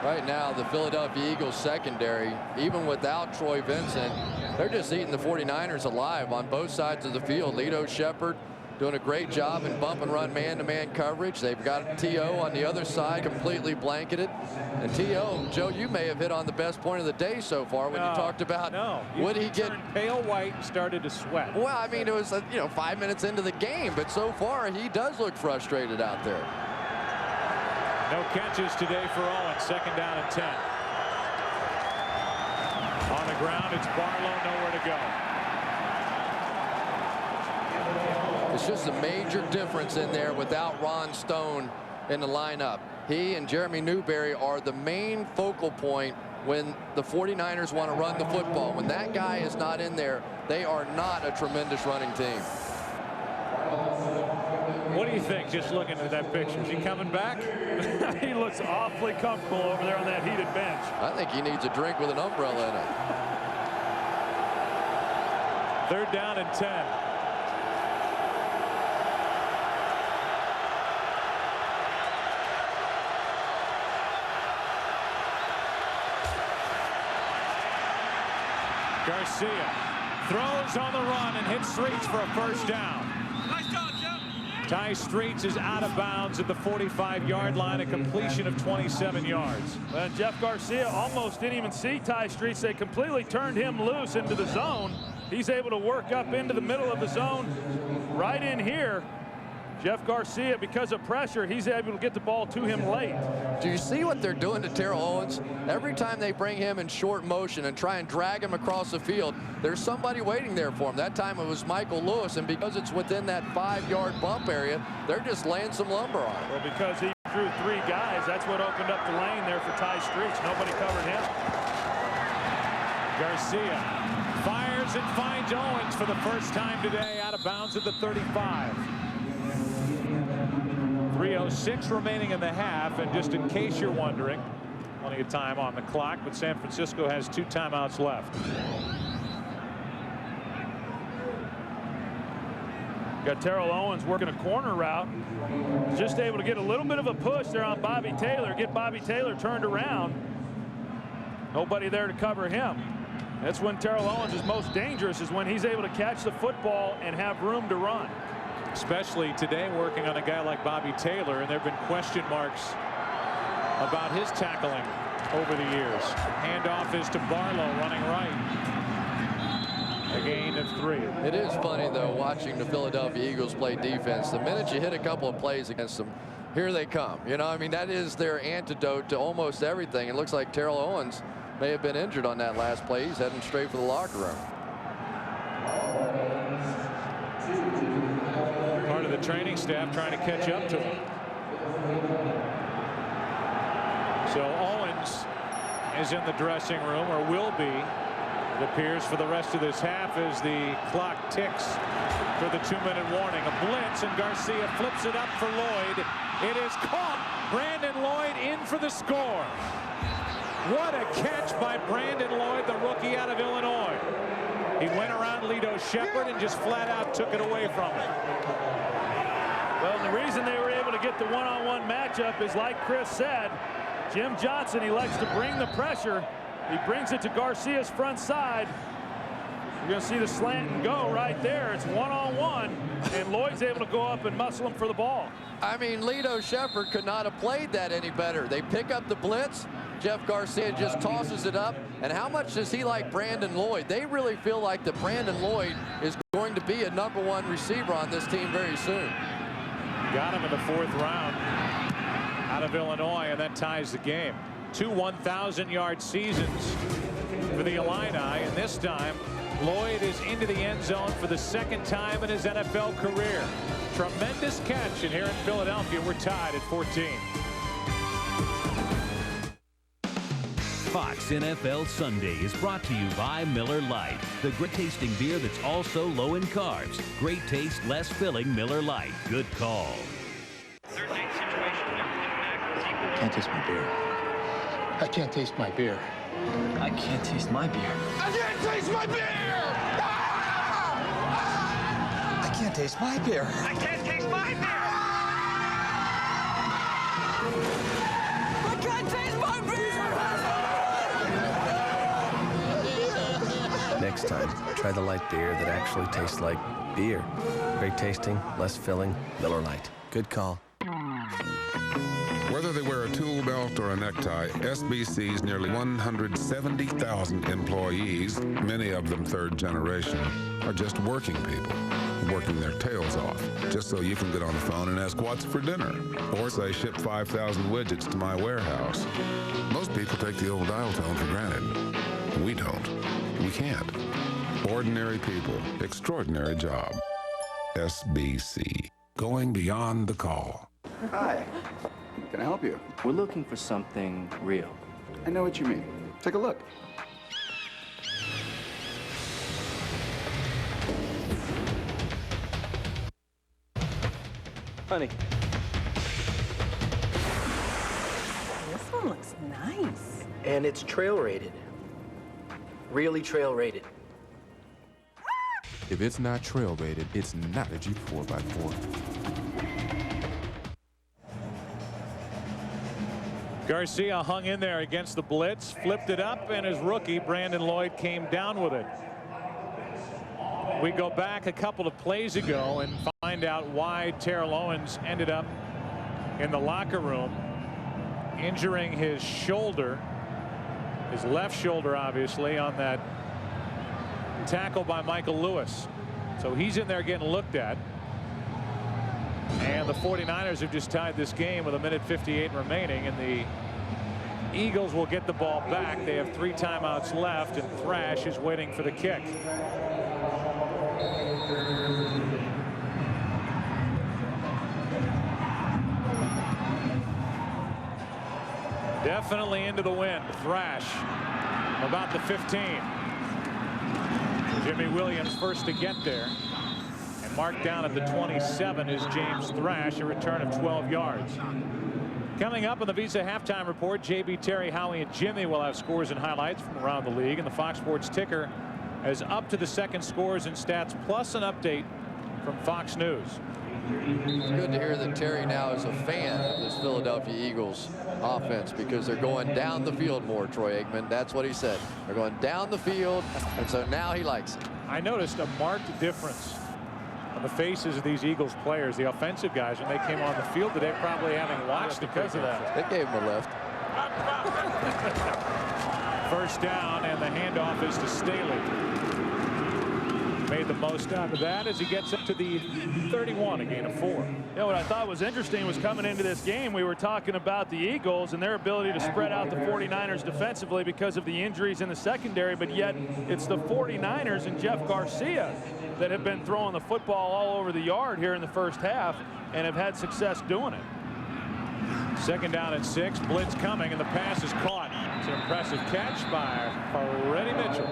Right now, the Philadelphia Eagles secondary, even without Troy Vincent, they're just eating the 49ers alive on both sides of the field. Lito Shepherd doing a great job in bump and run man-to-man coverage. They've got T.O. on the other side completely blanketed. And T.O., Joe, you may have hit on the best point of the day so far when you talked about would he get pale white and started to sweat. Well, I mean, it was 5 minutes into the game, but so far he does look frustrated out there. No catches today for Owens. 2nd down and 10. On the ground, it's Barlow, nowhere to go. It's just a major difference in there without Ron Stone in the lineup. He and Jeremy Newberry are the main focal point when the 49ers want to run the football. When that guy is not in there, they are not a tremendous running team. What do you think, just looking at that picture? Is he coming back? He looks awfully comfortable over there on that heated bench. I think he needs a drink with an umbrella in it. 3rd down and 10. Garcia throws on the run and hits Reed for a 1st down. Nice job, Jeff. Ty Streets is out of bounds at the 45-yard line, a completion of 27 yards. And Jeff Garcia almost didn't even see Ty Streets. They completely turned him loose into the zone. He's able to work up into the middle of the zone right in here. Jeff Garcia, because of pressure, he's able to get the ball to him late. Do you see what they're doing to Terrell Owens? Every time they bring him in short motion and try and drag him across the field, there's somebody waiting there for him. That time it was Michael Lewis, and because it's within that 5-yard bump area, they're just laying some lumber on it. Well, because he drew 3 guys, that's what opened up the lane there for Ty Streets. Nobody covered him. Garcia fires and finds Owens for the first time today, out of bounds at the 35. 3:06 remaining in the half, and just in case you're wondering, plenty of time on the clock, but San Francisco has 2 timeouts left. Got Terrell Owens working a corner route, just able to get a little bit of a push there on Bobby Taylor, get Bobby Taylor turned around. Nobody there to cover him. That's when Terrell Owens is most dangerous, is when he's able to catch the football and have room to run. Especially today, working on a guy like Bobby Taylor, and there have been question marks about his tackling over the years. Handoff is to Barlow, running right. A gain of 3. It is funny, though, watching the Philadelphia Eagles play defense. The minute you hit a couple of plays against them, here they come. You know, I mean, that is their antidote to almost everything. It looks like Terrell Owens may have been injured on that last play. He's heading straight for the locker room. Part of the training staff trying to catch up to him. So Owens is in the dressing room, or will be, it appears, for the rest of this half as the clock ticks for the 2-minute warning. A blitz, and Garcia flips it up for Lloyd. It is caught. Brandon Lloyd in for the score. What a catch by Brandon Lloyd, the rookie out of Illinois. He went around Lito Shepherd and just flat out took it away from him. Well, the reason they were able to get the one-on-one matchup is, like Chris said, Jim Johnson, he likes to bring the pressure. He brings it to Garcia's front side. You're going to see the slant and go right there. It's one-on-one, and Lloyd's able to go up and muscle him for the ball. I mean, Lito Shepherd could not have played that any better. They pick up the blitz. Jeff Garcia just tosses it up. And how much does he like Brandon Lloyd? They really feel like that Brandon Lloyd is going to be a #1 receiver on this team very soon. Got him in the 4th round out of Illinois, and that ties the game. 2 1,000-yard seasons for the Illini, and this time Lloyd is into the end zone for the 2nd time in his NFL career. Tremendous catch, and here in Philadelphia we're tied at 14. Fox NFL Sunday is brought to you by Miller Lite, the great tasting beer that's also low in carbs. Great taste, less filling. Miller Lite. Good call. Can't taste my beer. I can't taste my beer. I can't taste my beer. I can't taste my beer! I can't taste my beer. I can't taste my beer! I can't taste my beer! Next time, try the light beer that actually tastes like beer. Great tasting, less filling, Miller Lite. Good call. Whether they wear a tool belt or a necktie, SBC's nearly 170,000 employees, many of them 3rd generation, are just working people, working their tails off, just so you can get on the phone and ask what's for dinner, or say ship 5,000 widgets to my warehouse. Most people take the old dial tone for granted. We don't. We can't. Ordinary people, extraordinary job. SBC, going beyond the call. Hi. Can I help you? We're looking for something real. I know what you mean. Take a look. Honey. This one looks nice. And it's trail rated. Really trail rated. If it's not trail rated, it's not a Jeep 4x4. Garcia hung in there against the blitz, flipped it up, and his rookie, Brandon Lloyd, came down with it. We go back a couple of plays ago and find find out why Terrell Owens ended up in the locker room injuring his shoulder, his left shoulder, obviously, on that tackle by Michael Lewis. So he's in there getting looked at. And the 49ers have just tied this game with 1:58 remaining, and the Eagles will get the ball back. They have 3 timeouts left, and Thrash is waiting for the kick. Definitely into the wind. Thrash about the 15. Jimmy Williams first to get there. And marked down at the 27 is James Thrash, a return of 12 yards. Coming up on the Visa halftime report, JB, Terry, Howie, and Jimmy will have scores and highlights from around the league. And the Fox Sports ticker has up to the second scores and stats, plus an update from Fox News. It's good to hear that Terry now is a fan of this Philadelphia Eagles offense, because they're going down the field more, Troy Aikman. That's what he said. They're going down the field, and so now he likes it. I noticed a marked difference on the faces of these Eagles players, the offensive guys, when they came on the field today, probably having watched because of that. They gave him a lift. First down, and the handoff is to Staley. Made the most out of that as he gets up to the 31, a gain of 4. Yeah, what I thought was interesting was coming into this game, we were talking about the Eagles and their ability to spread out the 49ers defensively because of the injuries in the secondary, but yet it's the 49ers and Jeff Garcia that have been throwing the football all over the yard here in the first half and have had success doing it. Second down and 6. Blitz coming, and the pass is caught. It's an impressive catch by Freddie Mitchell.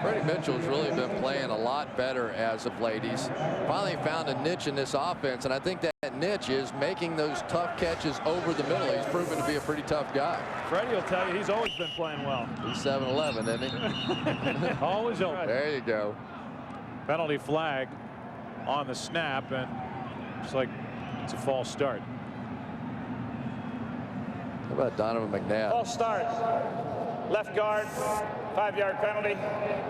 Freddie Mitchell's really been playing a lot better as of late. He's finally found a niche in this offense, and I think that niche is making those tough catches over the middle. He's proven to be a pretty tough guy. Freddie will tell you he's always been playing well. He's 7'11", isn't he? Always open. There you go. Penalty flag on the snap, and it's like it's a false start. How about Donovan Mcnabb? False start. Left guard. 5-yard penalty.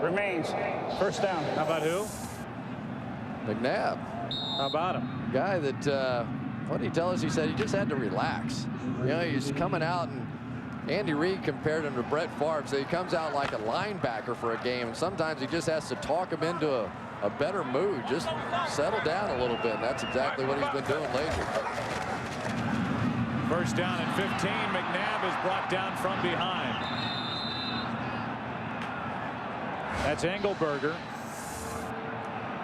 Remains. First down. How about who? Mcnabb. How about him? Guy that, what did he tell us? He said he just had to relax. You know, he's coming out, and Andy Reid compared him to Brett Favre. So he comes out like a linebacker for a game, and sometimes he just has to talk him into a better mood. Just settle down a little bit. And that's exactly what he's been doing lately. First down and 15. Mcnabb is brought down from behind. That's Engelberger,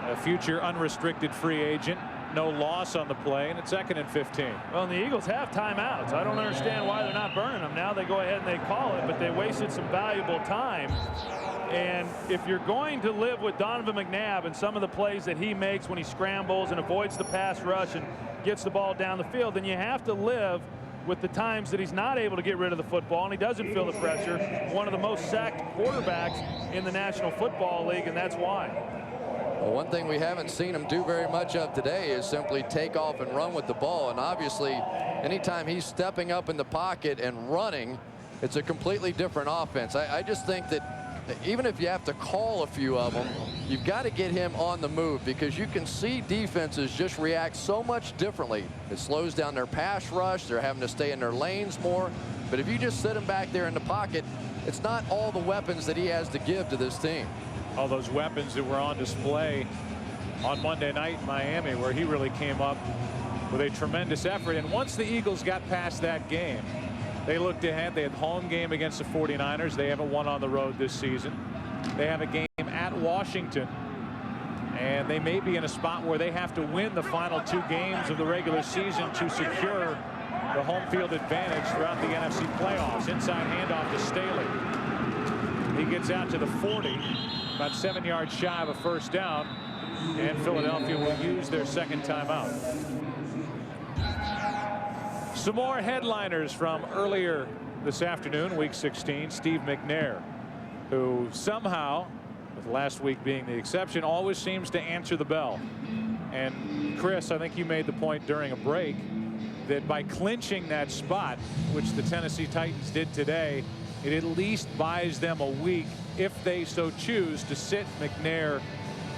a future unrestricted free agent. No loss on the play, and it's second and 15. Well, and the Eagles have timeouts. I don't understand why they're not burning them. Now they go ahead and they call it, but they wasted some valuable time. And if you're going to live with Donovan Mcnabb and some of the plays that he makes when he scrambles and avoids the pass rush and gets the ball down the field, then you have to live with the times that he's not able to get rid of the football and he doesn't feel the pressure. One of the most sacked quarterbacks in the National Football League, and that's why. Well, one thing we haven't seen him do very much of today is simply take off and run with the ball. And obviously, anytime he's stepping up in the pocket and running, it's a completely different offense. I just think that even if you have to call a few of them, you've got to get him on the move, because you can see defenses just react so much differently. It slows down their pass rush. They're having to stay in their lanes more. But if you just sit him back there in the pocket, it's not all the weapons that he has to give to this team. All those weapons that were on display on Monday night in Miami, where he really came up with a tremendous effort. And once the Eagles got past that game, they looked ahead. They had home game against the 49ers. They haven't won on the road this season. They have a game at Washington, and they may be in a spot where they have to win the final 2 games of the regular season to secure the home field advantage throughout the NFC playoffs. Inside handoff to Staley. He gets out to the 40, about 7 yards shy of a first down, and Philadelphia will use their second timeout. Some more headliners from earlier this afternoon, Week 16. Steve McNair, who somehow, with last week being the exception, always seems to answer the bell. And Chris, I think you made the point during a break that by clinching that spot, which the Tennessee Titans did today, it at least buys them a week, if they so choose, to sit McNair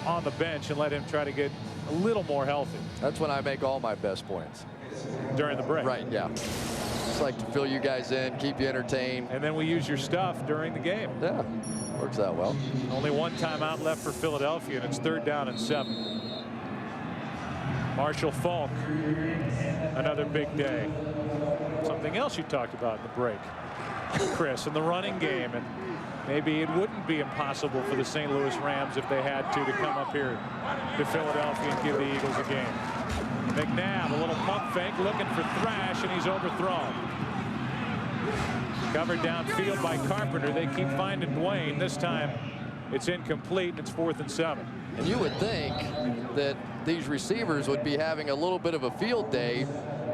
on the bench and let him try to get a little more healthy. That's when I make all my best points. During the break. Right, yeah. Just like to fill you guys in, keep you entertained. And then we use your stuff during the game. Yeah, works out well. Only one timeout left for Philadelphia, and it's 3rd down and 7. Marshall Faulk, another big day. Something else you talked about in the break, Chris, in the running game. And maybe it wouldn't be impossible for the St. Louis Rams if they had to come up here to Philadelphia and give the Eagles a game. Mcnabb, a little pump fake, looking for Thrash, and he's overthrown. Covered downfield by Carpenter. They keep finding Dwayne. This time it's incomplete, and it's 4th and 7. And you would think that these receivers would be having a little bit of a field day,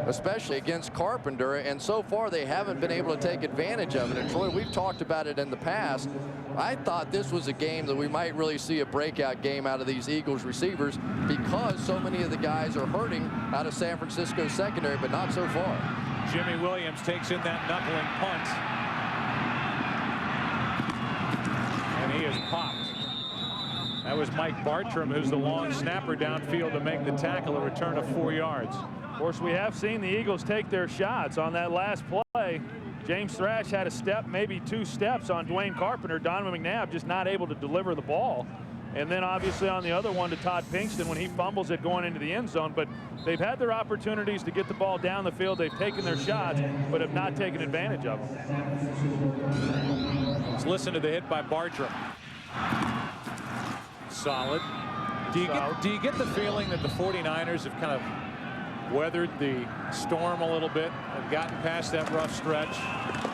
especially against Carpenter, and so far they haven't been able to take advantage of it. And Troy, we've talked about it in the past. I thought this was a game that we might really see a breakout game out of these Eagles receivers because so many of the guys are hurting out of San Francisco's secondary, but not so far. Jimmy Williams takes in that knuckling punt. And he is popped. That was Mike Bartram, who's the long snapper downfield to make the tackle, a return of 4 yards. Of course, we have seen the Eagles take their shots on that last play. James Thrash had a step, maybe 2 steps on Dwayne Carpenter. Donovan McNabb just not able to deliver the ball. And then obviously on the other one to Todd Kingston when he fumbles it going into the end zone. But they've had their opportunities to get the ball down the field. They've taken their shots, but have not taken advantage of them. Let's listen to the hit by Bartram. Solid. Do you get the feeling that the 49ers have kind of weathered the storm a little bit and gotten past that rough stretch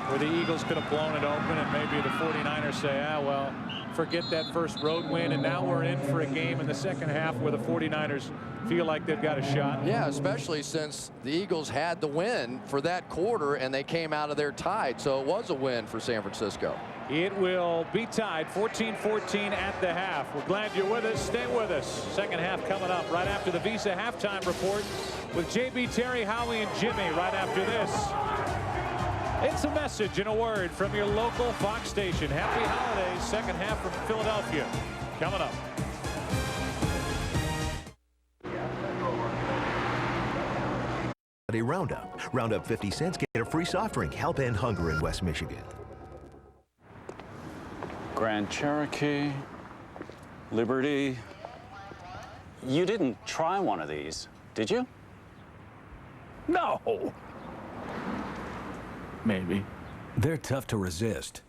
where the Eagles could have blown it open, and maybe the 49ers say, well, forget that first road win, and now we're in for a game in the second half where the 49ers feel like they've got a shot? Yeah, especially since the Eagles had the win for that quarter and they came out of there tied, so it was a win for San Francisco. It will be tied 14-14 at the half. We're glad you're with us. Stay with us. Second half coming up right after the Visa halftime report with JB, Terry, Howie, and Jimmy right after this. It's a message and a word from your local Fox station. Happy holidays. Second half from Philadelphia coming up. Roundup. Roundup 50 cents. Get a free soft drink. Help end hunger in West Michigan. Grand Cherokee, Liberty. You didn't try one of these, did you? No. Maybe. They're tough to resist.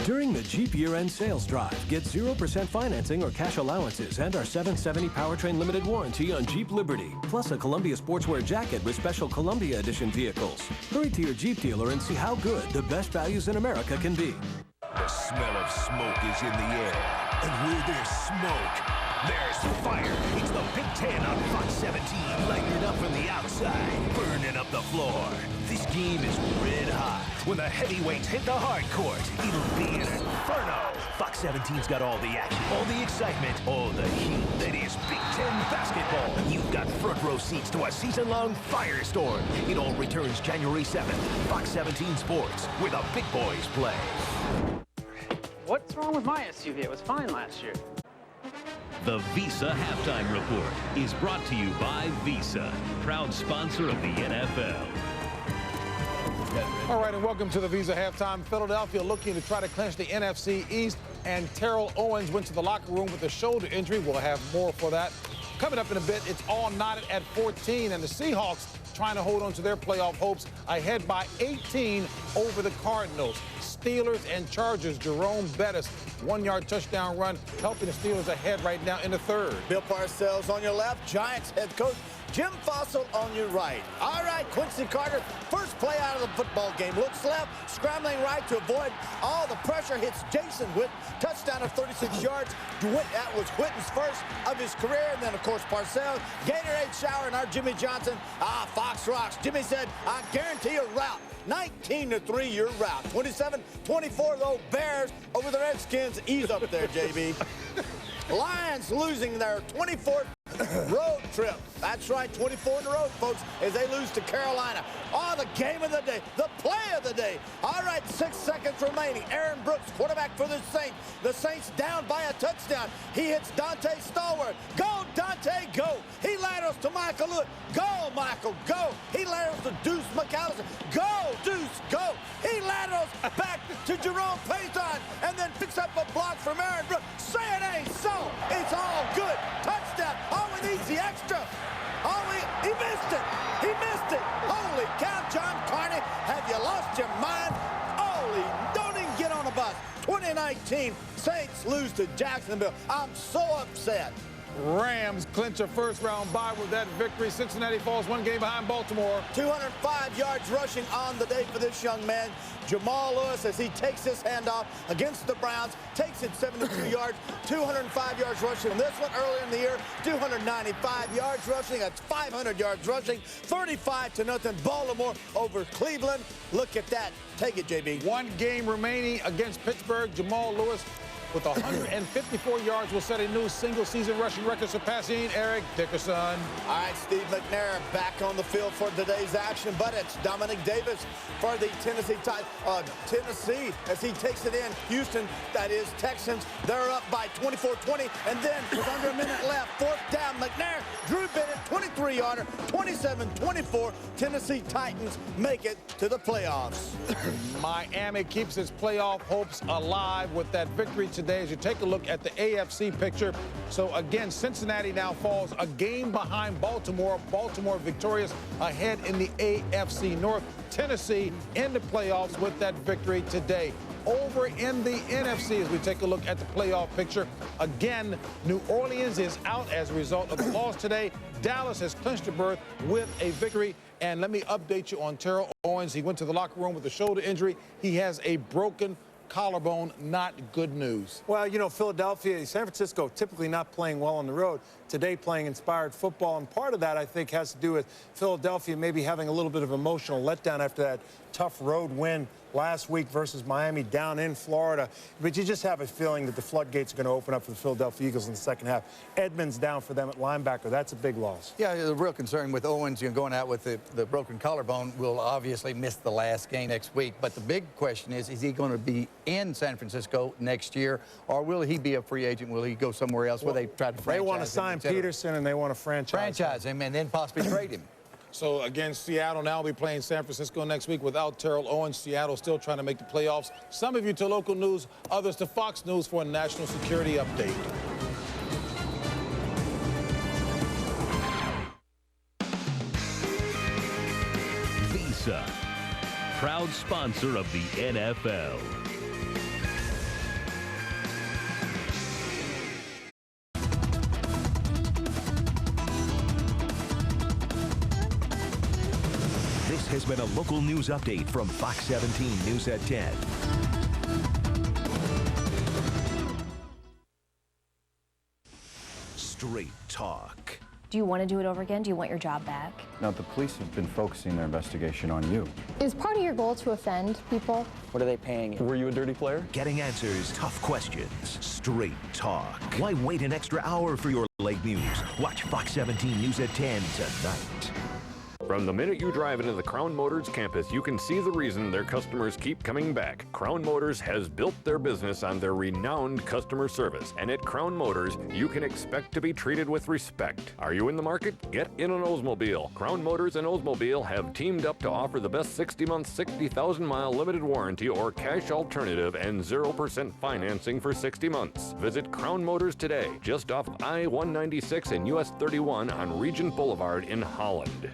During the Jeep year-end sales drive, get 0% financing or cash allowances and our 770 powertrain limited warranty on Jeep Liberty, plus a Columbia sportswear jacket with special Columbia edition vehicles. Hurry to your Jeep dealer and see how good the best values in America can be. The smell of smoke is in the air. And where there's smoke, there's fire. It's the Big Ten on Fox 17, lighting it up from the outside, burning up the floor. This game is red hot. When the heavyweights hit the hard court, it'll be an inferno. Fox 17's got all the action, all the excitement, all the heat that is Big Ten basketball. You've got front row seats to a season-long firestorm. It all returns January 7th. Fox 17 Sports, where the big boys play. What's wrong with my SUV? It was fine last year. The Visa Halftime Report is brought to you by Visa, proud sponsor of the NFL. All right, and welcome to the Visa Halftime. Philadelphia looking to try to clinch the NFC East, and Terrell Owens went to the locker room with a shoulder injury. We'll have more for that. Coming up in a bit, it's all knotted at 14, and the Seahawks trying to hold on to their playoff hopes, ahead by 18 over the Cardinals. Steelers and Chargers, Jerome Bettis, 1-yard touchdown run, helping the Steelers ahead right now in the third. Bill Parcells on your left, Giants head coach Jim Fossil on your right. All right, Quincy Carter, first play out of the football game. Looks left, scrambling right to avoid all the pressure, hits Jason Witten, touchdown of 36 yards. That was Witten's first of his career. And then, of course, Parcells, Gatorade shower, and our Jimmy Johnson. Fox rocks. Jimmy said, I guarantee a route. 19-3 your route. 27-24 though, Bears over the Redskins. Ease up there, JB. Lions losing their 24th Road trip. That's right, 24 in a row, folks, as they lose to Carolina. Oh, the game of the day, the play of the day. All right, 6 seconds remaining. Aaron Brooks, quarterback for the Saints. The Saints down by a touchdown. He hits Dante Stallworth. Go, Dante, go. He laterals to Michael Lewis. Go, Michael, go. He laterals to Deuce McAllister. Go, Deuce, go. He laterals back to Jerome Payton and then picks up a block from Aaron Brooks. Say it ain't so. It's all good. Touchdown. All we need's the extra. He missed it. He missed it. Holy cow, John Carney. Have you lost your mind? Holy, don't even get on a bus. 2019, Saints lose to Jacksonville. I'm so upset. Rams clinch a first-round bye with that victory. Cincinnati falls 1 game behind Baltimore. 205 yards rushing on the day for this young man. Jamal Lewis, as he takes his handoff against the Browns, takes it 72 yards, 205 yards rushing. And this one earlier in the year, 295 yards rushing. That's 500 yards rushing. 35-0 Baltimore over Cleveland. Look at that. Take it, JB. 1 game remaining against Pittsburgh. Jamal Lewis with 154 yards will set a new single-season rushing record, surpassing Eric Dickerson. All right, Steve McNabb back on the field for today's action, but it's Dominic Davis for the Tennessee Tennessee as he takes it in. Houston, that is Texans, they're up by 24-20, and then with under a minute left, 4th down, McNabb, Drew Bennett, 23-yarder, 27-24. Tennessee Titans make it to the playoffs. Miami keeps its playoff hopes alive with that victory today as you take a look at the AFC picture. So again, Cincinnati now falls a game behind Baltimore. Baltimore victorious ahead in the AFC North. Tennessee in the playoffs with that victory today. Over in the NFC, as we take a look at the playoff picture, again, New Orleans is out as a result of the loss today. Dallas has clinched a berth with a victory. And let me update you on Terrell Owens. He went to the locker room with a shoulder injury. He has a broken collarbone. Not good news. Well, you know, Philadelphia, San Francisco typically not playing well on the road. Today playing inspired football, and part of that, I think, has to do with Philadelphia maybe having a little bit of emotional letdown after that tough road win last week versus Miami down in Florida. But you just have a feeling that the floodgates are going to open up for the Philadelphia Eagles in the second half. Edmonds down for them at linebacker. That's a big loss. Yeah, the real concern with Owens, going out with the broken collarbone, will obviously miss the last game next week. But the big question is he going to be in San Francisco next year, or will he be a free agent? Will he go somewhere else where they try to franchise him? They want to sign Peterson, and they want to franchise him and then possibly trade him. So, again, Seattle now will be playing San Francisco next week without Terrell Owens. Seattle still trying to make the playoffs. Some of you to local news, others to Fox News for a national security update. Visa, proud sponsor of the NFL. This has been a local news update from Fox 17 News at 10. Straight talk. Do you want to do it over again? Do you want your job back? No, the police have been focusing their investigation on you. Is part of your goal to offend people? What are they paying you? Were you a dirty player? Getting answers, tough questions. Straight talk. Why wait an extra hour for your late news? Watch Fox 17 News at 10 tonight. From the minute you drive into the Crown Motors campus, you can see the reason their customers keep coming back. Crown Motors has built their business on their renowned customer service. And at Crown Motors, you can expect to be treated with respect. Are you in the market? Get in an Oldsmobile. Crown Motors and Oldsmobile have teamed up to offer the best 60-month, 60,000-mile limited warranty or cash alternative and 0% financing for 60 months. Visit Crown Motors today, just off I-196 and US 31 on Regent Boulevard in Holland.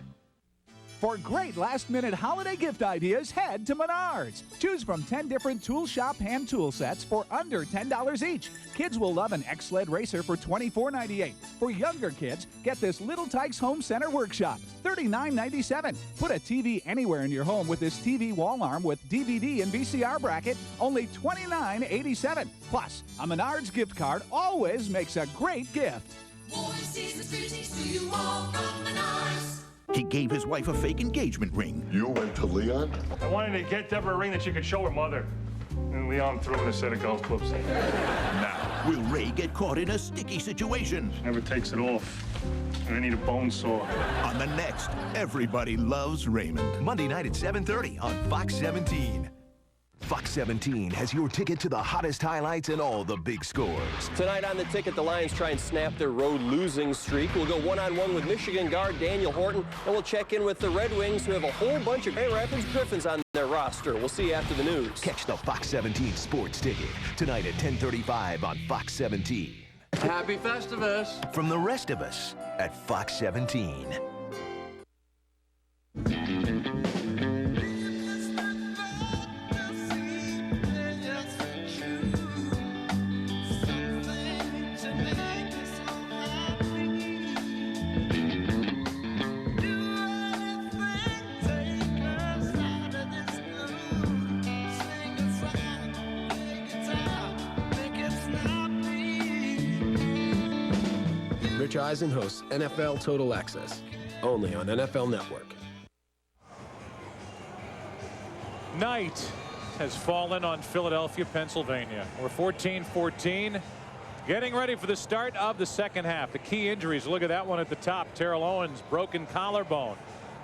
For great last-minute holiday gift ideas, head to Menards. Choose from 10 different tool shop hand tool sets for under $10 each. Kids will love an X-Sled racer for $24.98. For younger kids, get this Little Tykes Home Center Workshop, $39.97. Put a TV anywhere in your home with this TV wall arm with DVD and VCR bracket, only $29.87. Plus, a Menards gift card always makes a great gift. More season's greetings to you all from Menards. He gave his wife a fake engagement ring. You went to Leon? I wanted to get Deborah a ring that she could show her mother. And Leon threw in a set of golf clubs. Now, Will Ray get caught in a sticky situation? Never takes it off. I need a bone saw. On the next, Everybody Loves Raymond. Monday night at 7:30 on Fox 17. Fox 17 has your ticket to the hottest highlights and all the big scores. Tonight on the ticket, the Lions try and snap their road losing streak. We'll go one-on-one with Michigan guard Daniel Horton, and we'll check in with the Red Wings, who have a whole bunch of Grand Rapids Griffins on their roster. We'll see you after the news. Catch the Fox 17 sports ticket tonight at 10:35 on Fox 17. Happy Festivus. From the rest of us at Fox 17. Rich Eisen hosts NFL Total Access, only on NFL Network. Night has fallen on Philadelphia, Pennsylvania. We're 14-14, getting ready for the start of the second half. The key injuries, look at that one at the top. Terrell Owens, broken collarbone.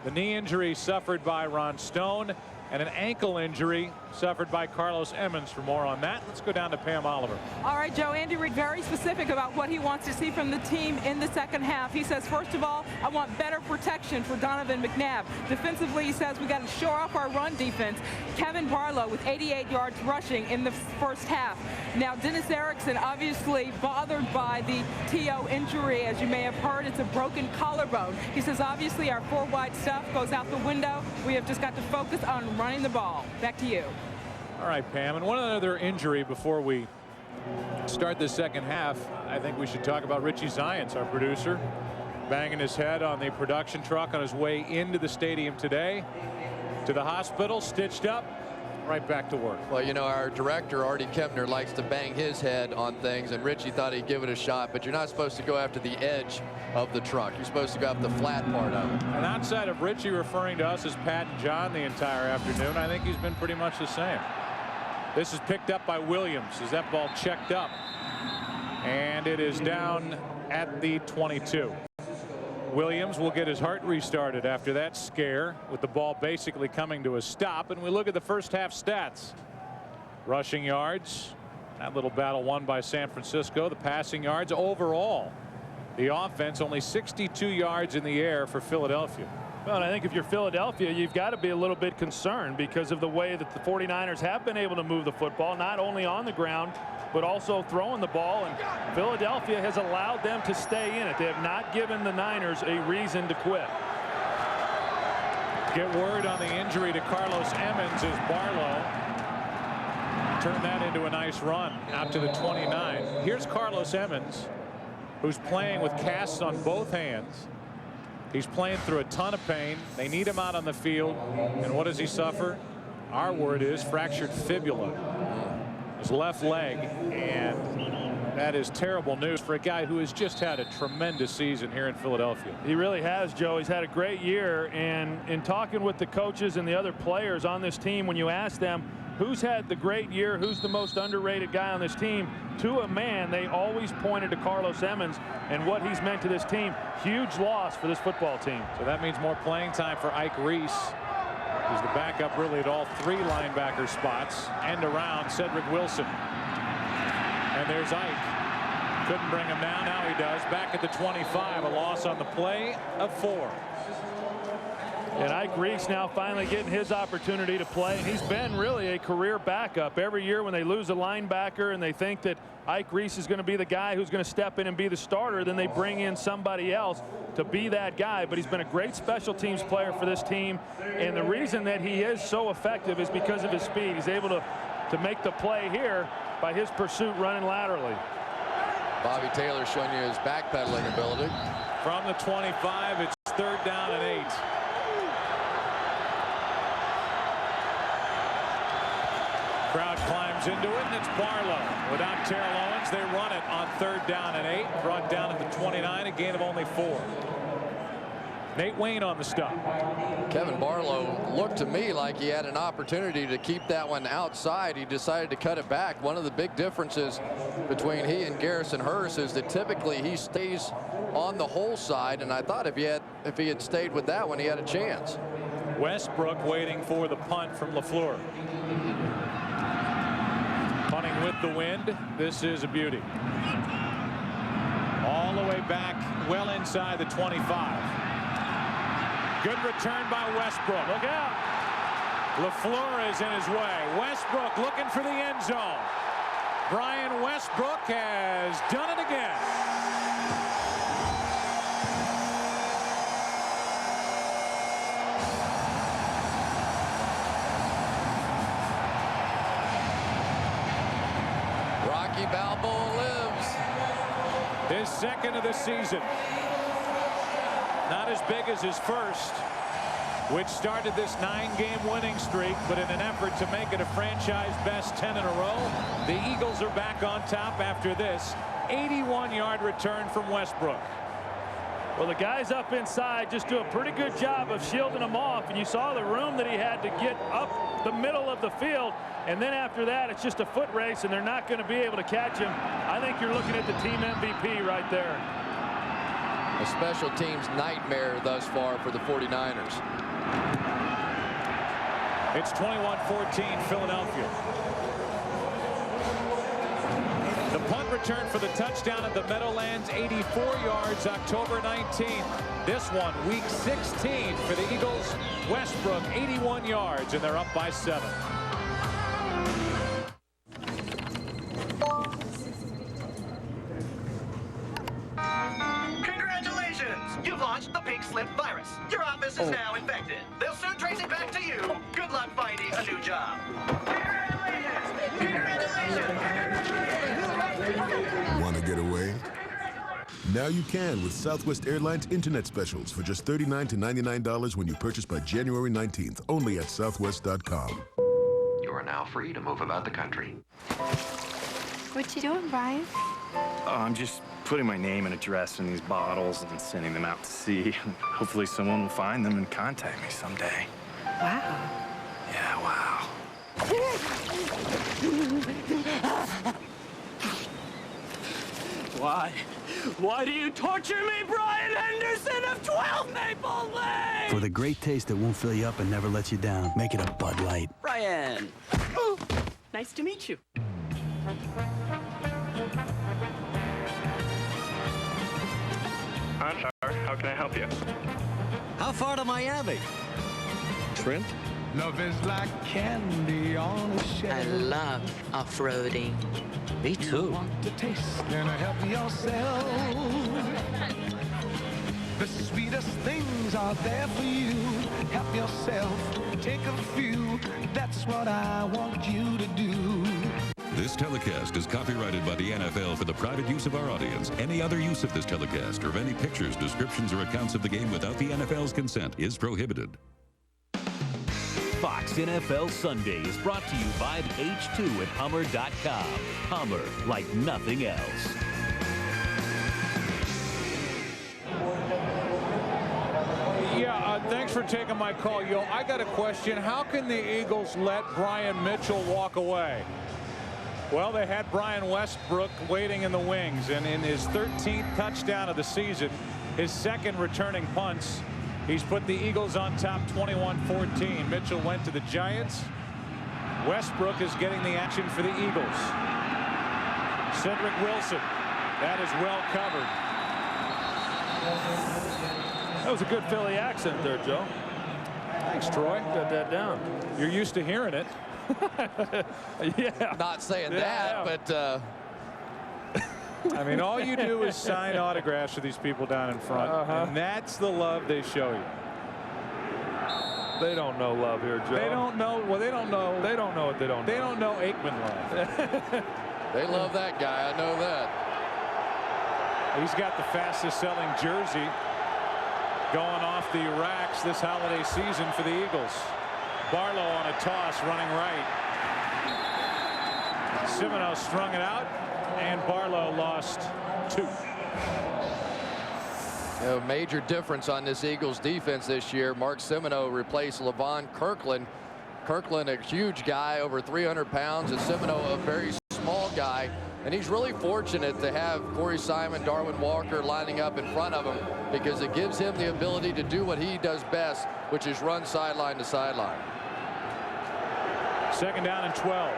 The knee injury suffered by Ron Stone, and an ankle injury suffered by Carlos Emmons. For more on that, let's go down to Pam Oliver. All right, Joe, Andy Reid very specific about what he wants to see from the team in the second half. He says, first of all, I want better protection for Donovan Mcnabb. Defensively, he says we got to shore up our run defense. Kevin Barlow with 88 yards rushing in the first half. Now, Dennis Erickson obviously bothered by the TO injury. As you may have heard, it's a broken collarbone. He says, obviously, our four-wide stuff goes out the window. We have just got to focus on running the ball. Back to you. All right, Pam, and one other injury before we start the second half. I think we should talk about Richie Zients, our producer, banging his head on the production truck on his way into the stadium today. To the hospital, stitched up, right back to work. Well, you know, our director, Artie Kempner, likes to bang his head on things, and Richie thought he'd give it a shot, but you're not supposed to go after the edge of the truck. You're supposed to go up the flat part of it. And outside of Richie referring to us as Pat and John the entire afternoon, I think he's been pretty much the same. This is picked up by Williams as that ball checked up, and it is down at the 22. Williams will get his heart restarted after that scare, with the ball basically coming to a stop. And we look at the first half stats. Rushing yards, that little battle won by San Francisco. The passing yards overall, the offense only 62 yards in the air for Philadelphia. Well, and I think if you're Philadelphia, you've got to be a little bit concerned because of the way that the 49ers have been able to move the football, not only on the ground, but also throwing the ball. And Philadelphia has allowed them to stay in it. They have not given the Niners a reason to quit. Get word on the injury to Carlos Emmons as Barlow turned that into a nice run out to the 29. Here's Carlos Emmons, who's playing with casts on both hands. He's playing through a ton of pain. They need him out on the field. And what does he suffer? Our word is fractured fibula, his left leg. And that is terrible news for a guy who has just had a tremendous season here in Philadelphia. He really has, Joe. He's had a great year. And in talking with the coaches and the other players on this team, when you ask them who's had the great year, who's the most underrated guy on this team, to a man, they always pointed to Carlos Emmons and what he's meant to this team. Huge loss for this football team. So that means more playing time for Ike Reese. He's the backup really at all three linebacker spots. End around Cedric Wilson. And there's Ike. Couldn't bring him down. Now he does. Back at the 25. A loss on the play of 4. And Ike Reese now finally getting his opportunity to play. And he's been really a career backup. Every year when they lose a linebacker and they think that Ike Reese is going to be the guy who's going to step in and be the starter, then they bring in somebody else to be that guy. But he's been a great special teams player for this team. And the reason that he is so effective is because of his speed. He's able to make the play here by his pursuit running laterally. Bobby Taylor showing you his backpedaling ability. From the 25, it's 3rd down and 8. Crowd climbs into it, and it's Barlow. Without Terrell Owens, they run it on 3rd down and 8. Brought down at the 29, a gain of only 4. Nate Wayne on the stop. Kevin Barlow looked to me like he had an opportunity to keep that one outside. He decided to cut it back. One of the big differences between he and Garrison Hurst is that typically he stays on the hole side, and I thought if he had stayed with that one, he had a chance. Westbrook waiting for the punt from LaFleur. Punting with the wind. This is a beauty. All the way back, well inside the 25. Good return by Westbrook. Look out. LaFleur is in his way. Westbrook looking for the end zone. Brian Westbrook has done it again. Rocky Balboa lives. His second of the season. Not as big as his first, which started this 9-game winning streak, but in an effort to make it a franchise best 10 in a row, the Eagles are back on top after this 81-yard return from Westbrook. Well, the guys up inside just do a pretty good job of shielding him off, and you saw the room that he had to get up the middle of the field, and then after that it's just a foot race and they're not going to be able to catch him. I think you're looking at the team MVP right there. A special teams nightmare thus far for the 49ers. It's 21-14 Philadelphia. The punt return for the touchdown at the Meadowlands, 84 yards, October 19th. This one, week 16 for the Eagles. Westbrook, 81 yards, and they're up by 7. You've launched the pink slip virus. Your office is now infected. They'll soon trace it back to you. Good luck finding a new job. Want to get away? Now you can with Southwest Airlines Internet Specials for just $39 to $99 when you purchase by January 19th, only at southwest.com. You are now free to move about the country. What you doing, Brian? Oh, I'm just putting my name and address in these bottles and sending them out to sea. Hopefully someone will find them and contact me someday. Wow. Yeah, wow. Why? Why do you torture me, Brian Henderson of 12 Maple Lane? For the great taste that won't fill you up and never lets you down, make it a Bud Light. Brian. Oh, nice to meet you. I'm sorry. How can I help you? How far to Miami? Shrimp? Love is like candy on a shelf. I love off-roading. Me too. Want to taste and help yourself. The sweetest things are there for you. Help yourself. Take a few. That's what I want you to do. This telecast is copyrighted by the NFL for the private use of our audience. Any other use of this telecast or of any pictures, descriptions, or accounts of the game without the NFL's consent is prohibited. Fox NFL Sunday is brought to you by the H2 at Hummer.com. Hummer, like nothing else. Yeah, thanks for taking my call. Yo, I got a question. How can the Eagles let Brian Mitchell walk away? Well, they had Brian Westbrook waiting in the wings, and in his 13th touchdown of the season, his second returning punts, he's put the Eagles on top 21-14. Mitchell went to the Giants. Westbrook is getting the action for the Eagles. Cedric Wilson, that is well covered. That was a good Philly accent there, Joe. Thanks, Troy. Got that down. You're used to hearing it. Yeah. Not saying that, but I mean, all you do is sign autographs for these people down in front, and that's the love they show you. They don't know love here, Joe. They don't know. Well, they don't know. They don't know what they don't know. They don't know Aikman love. they love that guy. I know that. He's got the fastest selling jersey going off the racks this holiday season for the Eagles. Barlow on a toss running right. Semino strung it out, and Barlow lost 2. A major difference on this Eagles defense this year. Mark Semino replaced Levon Kirkland. Kirkland, a huge guy, over 300 pounds, and Semino, a very small guy. And he's really fortunate to have Corey Simon, Darwin Walker lining up in front of him, because it gives him the ability to do what he does best, which is run sideline to sideline. 2nd down and 12.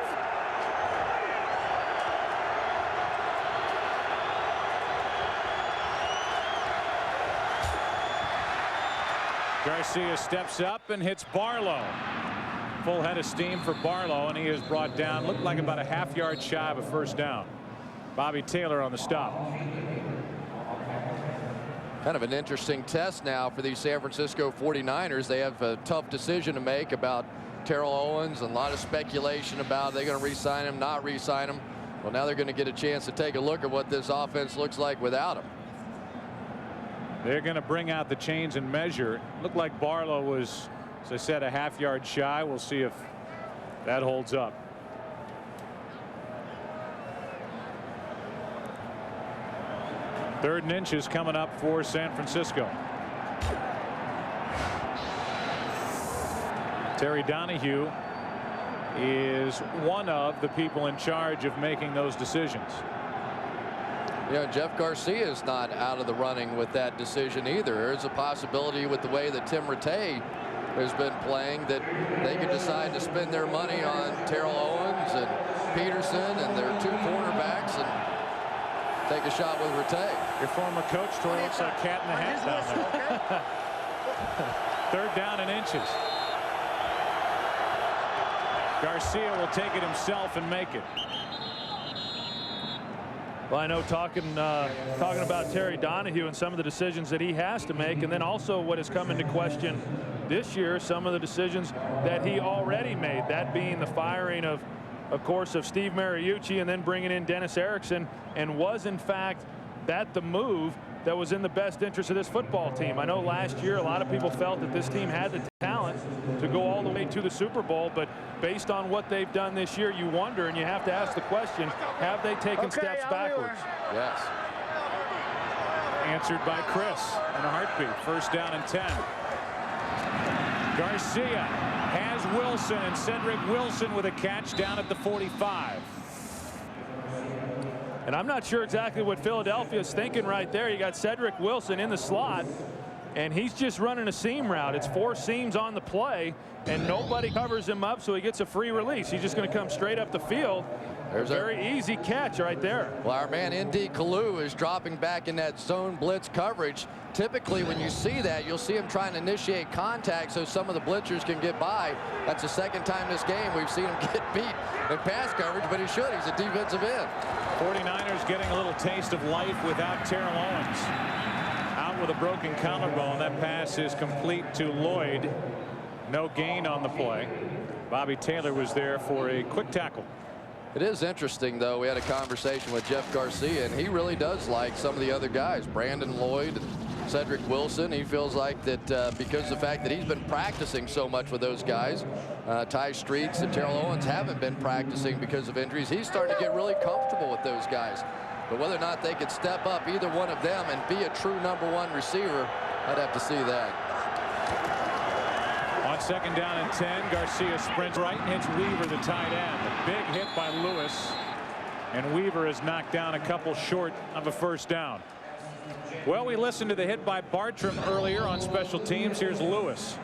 Garcia steps up and hits Barlow. Full head of steam for Barlow, and he is brought down. Looked like about a half-yard shy of a 1st down. Bobby Taylor on the stop. Kind of an interesting test now for these San Francisco 49ers. They have a tough decision to make about Terrell Owens, and a lot of speculation about are they going to re-sign him, not re-sign him. Well, now they're going to get a chance to take a look at what this offense looks like without him. They're going to bring out the chains and measure. Looked like Barlow was, as I said, a half-yard shy. We'll see if that holds up. Third and inches coming up for San Francisco. Terry Donahue is one of the people in charge of making those decisions. You know, Jeff Garcia is not out of the running with that decision either. There's a possibility with the way that Tim Rattay has been playing that they could decide to spend their money on Terrell Owens and Peterson and their 2 cornerbacks and take a shot with Rattay. Your former coach, Troy, looks like cat in the hat down there. 3rd down and inches. Garcia will take it himself and make it. Well, I know talking about Terry Donahue and some of the decisions that he has to make, and then also what has come into question this year, some of the decisions that he already made, that being the firing of course, of Steve Mariucci and then bringing in Dennis Erickson, and was in fact that the move that was in the best interest of this football team. I know last year a lot of people felt that this team had the talent to go all the way to the Super Bowl, but based on what they've done this year, you wonder, and you have to ask the question, have they taken steps backwards? Yes. Answered by Chris in a heartbeat. 1st down and 10. Garcia has Wilson, and Cedric Wilson with a catch down at the 45. And I'm not sure exactly what Philadelphia is thinking right there. You got Cedric Wilson in the slot, and he's just running a seam route. It's 4 seams on the play, and nobody covers him up, so he gets a free release. He's just going to come straight up the field. There's a very easy catch right there. Well, our man Indy Kalu is dropping back in that zone blitz coverage. Typically, when you see that, you'll see him trying to initiate contact so some of the blitzers can get by. That's the 2nd time this game we've seen him get beat in pass coverage, but he should. He's a defensive end. 49ers getting a little taste of life without Terrell Owens. Out with a broken collarbone. That pass is complete to Lloyd. No gain on the play. Bobby Taylor was there for a quick tackle. It is interesting, though. We had a conversation with Jeff Garcia, and he really does like some of the other guys. Brandon Lloyd, Cedric Wilson. He feels like that because of the fact that he's been practicing so much with those guys. Ty Streets and Terrell Owens haven't been practicing because of injuries. He's starting to get really comfortable with those guys. But whether or not they could step up, either one of them, and be a true #1 receiver, I'd have to see that. On 2nd down and 10, Garcia sprints right and hits Weaver, the tight end. A big hit by Lewis, and Weaver is knocked down a couple short of a 1st down. Well, we listened to the hit by Bartram earlier on special teams. Here's Lewis.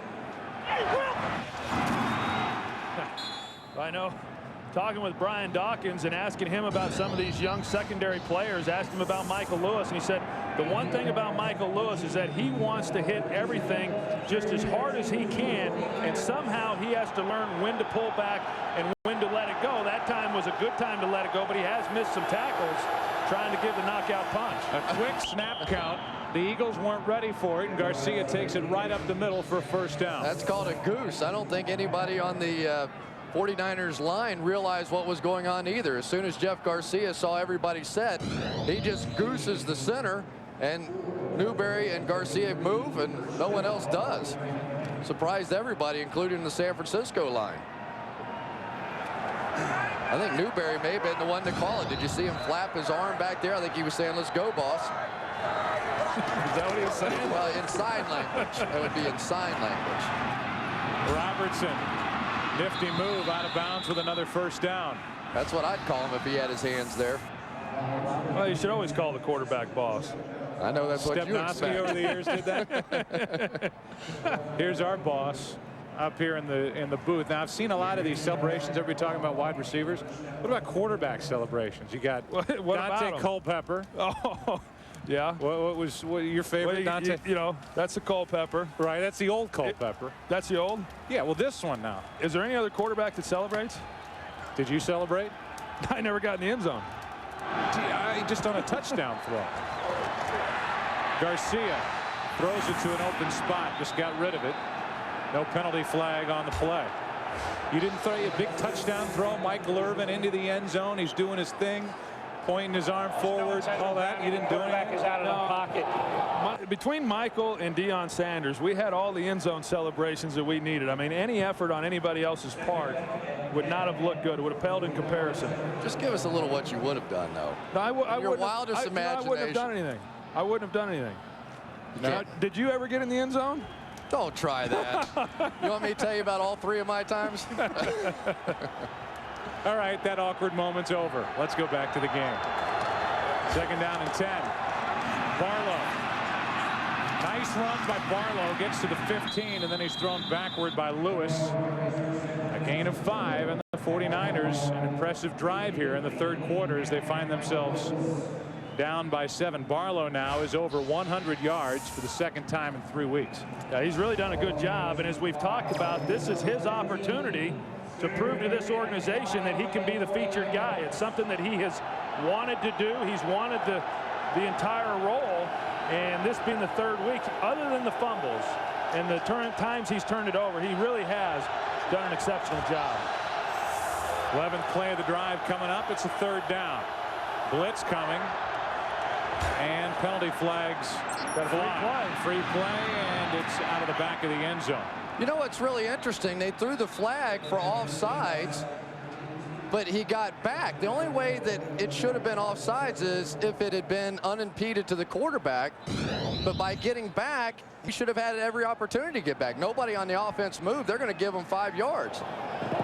I know. Talking with Brian Dawkins and asking him about some of these young secondary players, asked him about Michael Lewis, and he said the one thing about Michael Lewis is that he wants to hit everything just as hard as he can, and somehow he has to learn when to pull back and when to let it go. That time was a good time to let it go, but he has missed some tackles trying to give the knockout punch. A quick snap count. The Eagles weren't ready for it, and Garcia takes it right up the middle for a 1st down. That's called a goose. I don't think anybody on the 49ers line realized what was going on either. As soon as Jeff Garcia saw everybody set, he just gooses the center, and Newberry and Garcia move, and no one else does. Surprised everybody, including the San Francisco line. I think Newberry may have been the one to call it. Did you see him flap his arm back there? I think he was saying, "Let's go, boss." that what he was saying? Well, in sign language. That would be in sign language. Robertson, nifty move out of bounds with another first down. That's what I'd call him if he had his hands there. Well, you should always call the quarterback boss. I know that's what you expect. over the years did that. Here's our boss up here in the booth. Now, I've seen a lot of these celebrations. Everybody talking about wide receivers. What about quarterback celebrations? You got Dante Culpepper. Oh, yeah. What was your favorite, Dante? You know, that's the Culpepper. Right, that's the old Culpepper. That's the old? Yeah, well, this one now. Is there any other quarterback that celebrates? Did you celebrate? I never got in the end zone. Just on a touchdown throw. Garcia throws it to an open spot. Just got rid of it. No penalty flag on the play. You didn't throw a big touchdown throw. Michael Irvin into the end zone. He's doing his thing, pointing his arm forward, all that. You didn't do anything. Is out of the pocket. Between Michael and Deion Sanders, we had all the end zone celebrations that we needed. I mean, any effort on anybody else's part would not have looked good. It would have paled in comparison. Just give us a little what you would have done, though. No, Your wildest imagination. I wouldn't have done anything. I wouldn't have done anything. Now, did you ever get in the end zone? Don't try that. You want me to tell you about all 3 of my times? All right, that awkward moment's over. Let's go back to the game. 2nd down and 10. Barlow. Nice runs by Barlow. Gets to the 15, and then he's thrown backward by Lewis. A gain of 5, and the 49ers, an impressive drive here in the 3rd quarter as they find themselves down by 7. Barlow now is over 100 yards for the 2nd time in 3 weeks. Yeah, he's really done a good job, and as we've talked about, this is his opportunity to prove to this organization that he can be the featured guy. It's something that he has wanted to do. He's wanted the entire role, and this being the 3rd week, other than the fumbles and the times he's turned it over, he really has done an exceptional job. 11th play of the drive coming up. It's a 3rd down. Blitz coming. And penalty flags. Free play, and it's out of the back of the end zone. You know what's really interesting? They threw the flag for offsides, but he got back. The only way that it should have been offsides is if it had been unimpeded to the quarterback. But by getting back, he should have had every opportunity to get back. Nobody on the offense moved. They're going to give him 5 yards.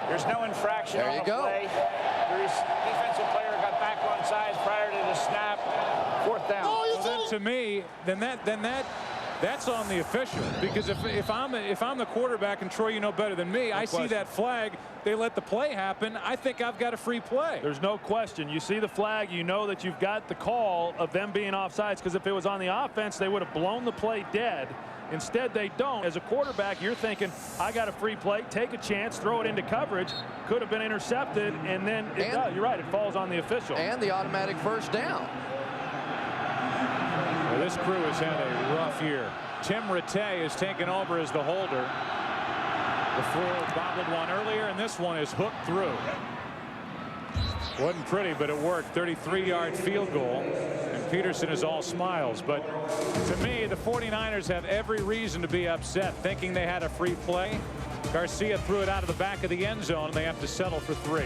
There's no infraction there on you the go. play. The defensive player got back on sides prior to the snap. 4th down. Well, then to me, that's on the official, because if I'm the quarterback, and Troy, you know better than me, I see that flag, they let the play happen, I think I've got a free play. There's no question. You see the flag, you know that you've got the call of them being offsides, because if it was on the offense, they would have blown the play dead. Instead, they don't. As a quarterback, you're thinking, I got a free play, take a chance, throw it into coverage, could have been intercepted, and then you're right, it falls on the official. And the automatic first down. Well, this crew has had a rough year. Tim Rattay has taken over as the holder. Before bobbled one earlier, and this one is hooked through. Wasn't pretty, but it worked. 33-yard field goal, and Peterson is all smiles. But to me, the 49ers have every reason to be upset, thinking they had a free play. Garcia threw it out of the back of the end zone, and they have to settle for 3.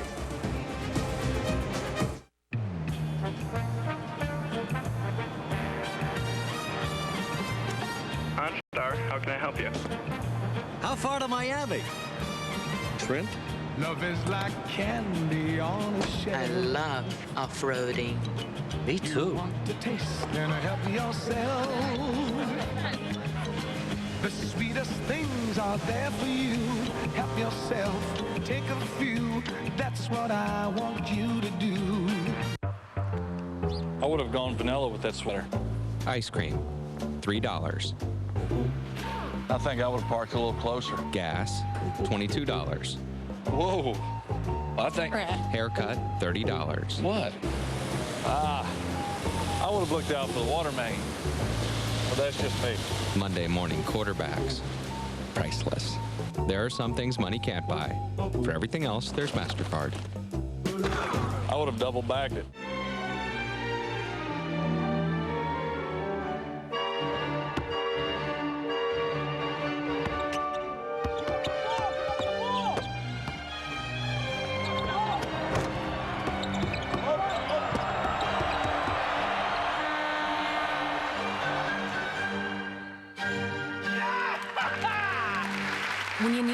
How can I help you? How far to Miami? Shrimp? Love is like candy on a shelf. I love off-roading. Me too. You want to taste and help yourself. The sweetest things are there for you. Help yourself. Take a few. That's what I want you to do. I would have gone vanilla with that sweater. Ice cream, $3. I think I would have parked a little closer. Gas, $22. Whoa. I think. Haircut, $30. What? I would have looked out for the water main. But that's just me. Monday morning quarterbacks, priceless. There are some things money can't buy. For everything else, there's MasterCard. I would have double bagged it.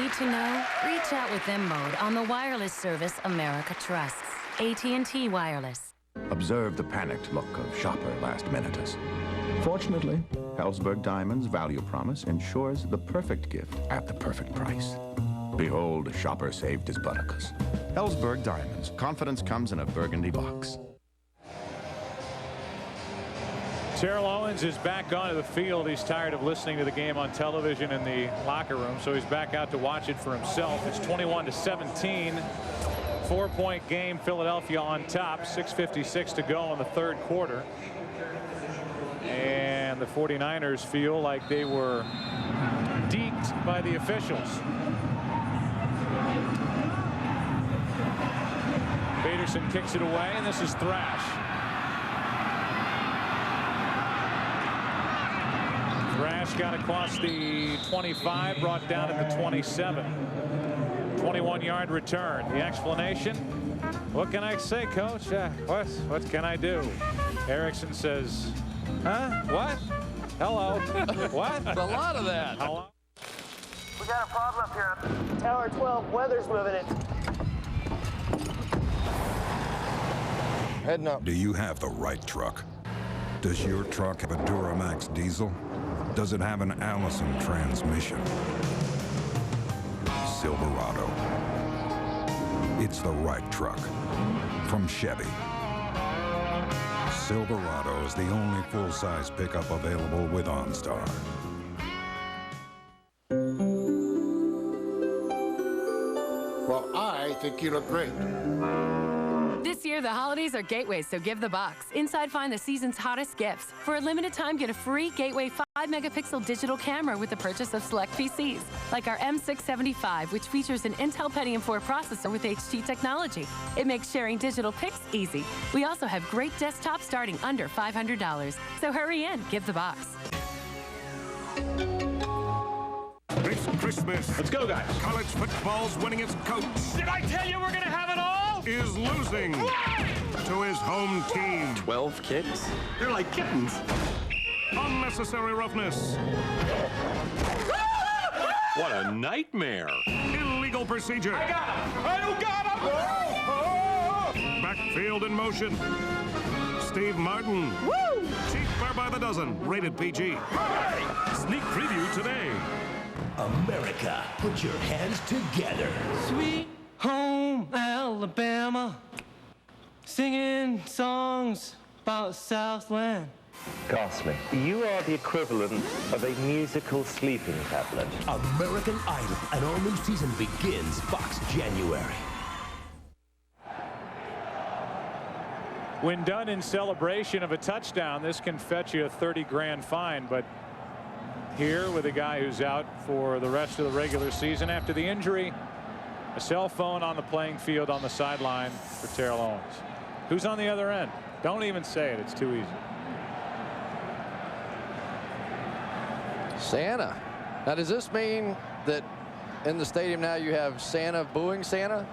need to know? Reach out with M-Mode on the wireless service America trusts. AT&T Wireless. Observe the panicked look of shopper last-minuters. Fortunately, Helzberg Diamonds' value promise ensures the perfect gift at the perfect price. Behold, shopper saved his buttercups. Helzberg Diamonds. Confidence comes in a burgundy box. Terrell Owens is back onto the field. He's tired of listening to the game on television in the locker room, so he's back out to watch it for himself. It's 21-17. 4-point game. Philadelphia on top. 6:56 to go in the third quarter. And the 49ers feel like they were deked by the officials. Peterson kicks it away, and this is Thrash. Thrash got across the 25, brought down at the 27. 21-yard return. The explanation, what can I say, Coach? What can I do? Erickson says, huh? What? Hello. What? There's a lot of that. Hello? We got a problem up here. Tower 12, weather's moving it. Heading up. Do you have the right truck? Does your truck have a Duramax diesel? Does it have an Allison transmission? Silverado. It's the right truck from Chevy. Silverado is the only full-size pickup available with OnStar. Well, I think you look great. This year, the holidays are Gateways, so give the box. Inside, find the season's hottest gifts. For a limited time, get a free Gateway 5-megapixel digital camera with the purchase of select PCs, like our M675, which features an Intel Pentium 4 processor with HT technology. It makes sharing digital pics easy. We also have great desktops starting under $500. So hurry in, give the box. This Christmas. Let's go, guys. College football's winning its coach. Did I tell you we're going to have it all? Is losing to his home team. 12 kicks? They're like kittens. Unnecessary roughness. What a nightmare. Illegal procedure. I got him. I don't got him. Backfield in motion. Steve Martin. Woo! Cheaper by the dozen. Rated PG. Sneak preview today. America, put your hands together. Sweet home Alabama, singing songs about Southland. Ghastly. You are the equivalent of a musical sleeping tablet. American Idol, an all-new season begins Fox January. When done in celebration of a touchdown, this can fetch you a 30 grand fine, but here with a guy who's out for the rest of the regular season after the injury, a cell phone on the playing field on the sideline for Terrell Owens. Who's on the other end? Don't even say it. It's too easy. Santa. Now, does this mean that in the stadium now you have Santa booing Santa?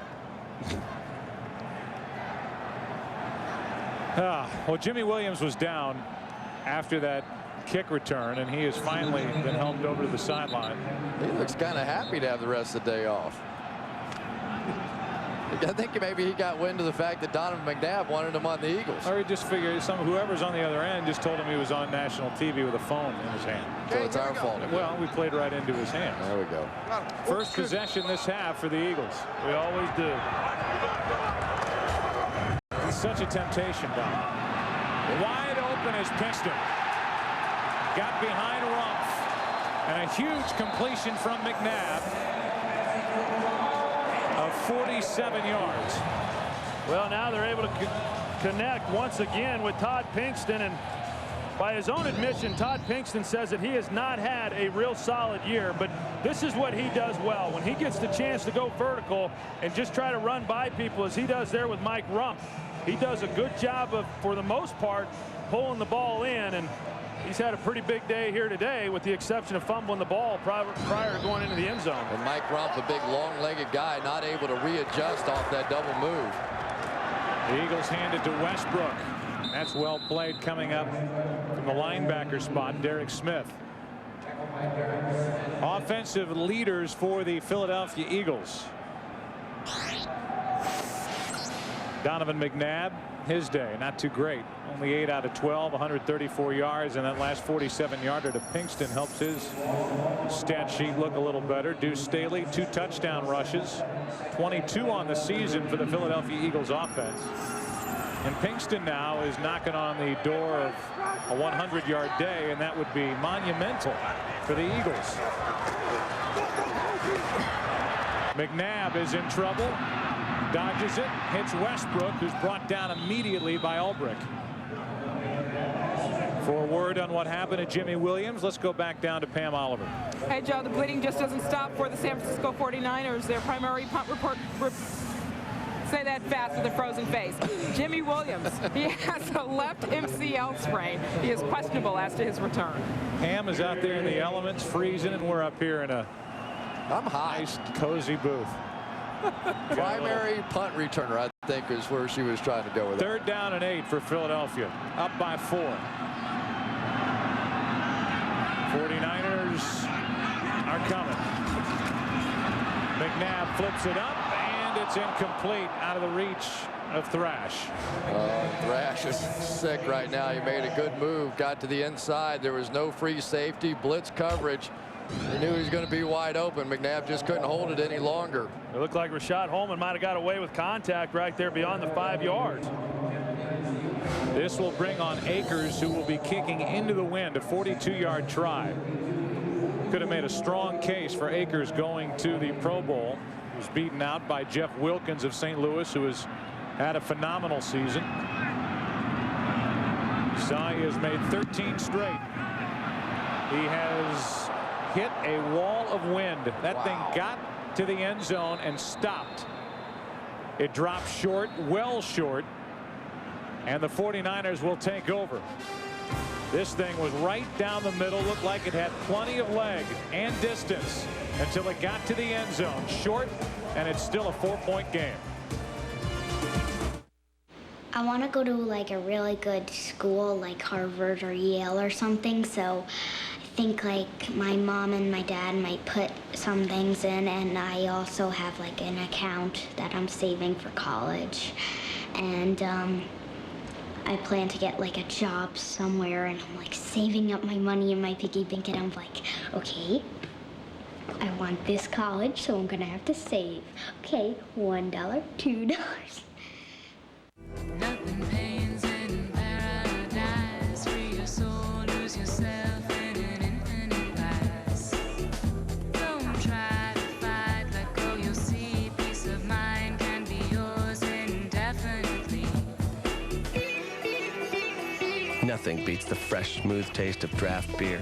Well, Jimmy Williams was down after that kick return, and he has finally been helped over to the sideline. He looks kind of happy to have the rest of the day off. I think maybe he got wind of the fact that Donovan Mcnabb wanted him on the Eagles. Or he just figured whoever's on the other end just told him he was on national TV with a phone in his hand. So it's our fault. Well, we played right into his hands. There we go. First possession this half for the Eagles. We always do. It's such a temptation, Bob. Wide open is Kingston. Got behind Rumpf. And a huge completion from Mcnabb of 47 yards. Well, now they're able to connect once again with Todd Pinkston, and by his own admission, Todd Pinkston says that he has not had a real solid year, but this is what he does well. When he gets the chance to go vertical and just try to run by people as he does there with Mike Rumpf, he does a good job of, for the most part, pulling the ball in, and he's had a pretty big day here today, with the exception of fumbling the ball prior to going into the end zone. And Mike Rumpf, a big long-legged guy, not able to readjust off that double move. The Eagles hand it to Westbrook. That's well played coming up from the linebacker spot, Derek Smith. Offensive leaders for the Philadelphia Eagles. Donovan Mcnabb, his day, not too great. Only 8 out of 12, 134 yards, and that last 47-yarder to Kingston helps his stat sheet look a little better. Staley, 2 touchdown rushes, 22 on the season for the Philadelphia Eagles offense. And Kingston now is knocking on the door of a 100-yard day, and that would be monumental for the Eagles. Mcnabb is in trouble. Dodges it, hits Westbrook, who's brought down immediately by Ulbrich. For word on what happened to Jimmy Williams, let's go back down to Pam Oliver. Hey, Joe, the bleeding just doesn't stop for the San Francisco 49ers. Their primary punt report. Say that fast with a frozen face. Jimmy Williams, he has a left MCL sprain. He is questionable as to his return. Pam is out there in the elements, freezing, and we're up here in a nice, cozy booth. Primary punt returner, I think, is where she was trying to go with it. 3rd down and 8 for Philadelphia. Up by 4. 49ers are coming. Mcnabb flips it up, and it's incomplete, out of the reach of Thrash. Thrash is sick right now. He made a good move, got to the inside. There was no free safety, blitz coverage. He knew he was going to be wide open. Mcnabb just couldn't hold it any longer. It looked like Rashad Holman might have got away with contact right there beyond the 5 yards. This will bring on Akers, who will be kicking into the wind, a 42-yard try. Could have made a strong case for Akers going to the Pro Bowl. He was beaten out by Jeff Wilkins of St. Louis, who has had a phenomenal season. He has made 13 straight. He has hit a wall of wind. That thing got to the end zone and stopped. It dropped short, well short, and the 49ers will take over. This thing was right down the middle, looked like it had plenty of leg and distance until it got to the end zone. Short, and it's still a 4-point game. I want to go to like a really good school like Harvard or Yale or something, so I think like my mom and my dad might put some things in, and I also have like an account that I'm saving for college, and I plan to get like a job somewhere, and I'm like saving up my money in my piggy bank, and I'm like, okay, I want this college, so I'm gonna have to save. Okay, $1, $2. Nothing pains in paradise, free your soul, lose yourself in an infinite past. Don't try to fight, let go, you'll see peace of mind can be yours indefinitely. Nothing beats the fresh, smooth taste of draft beer.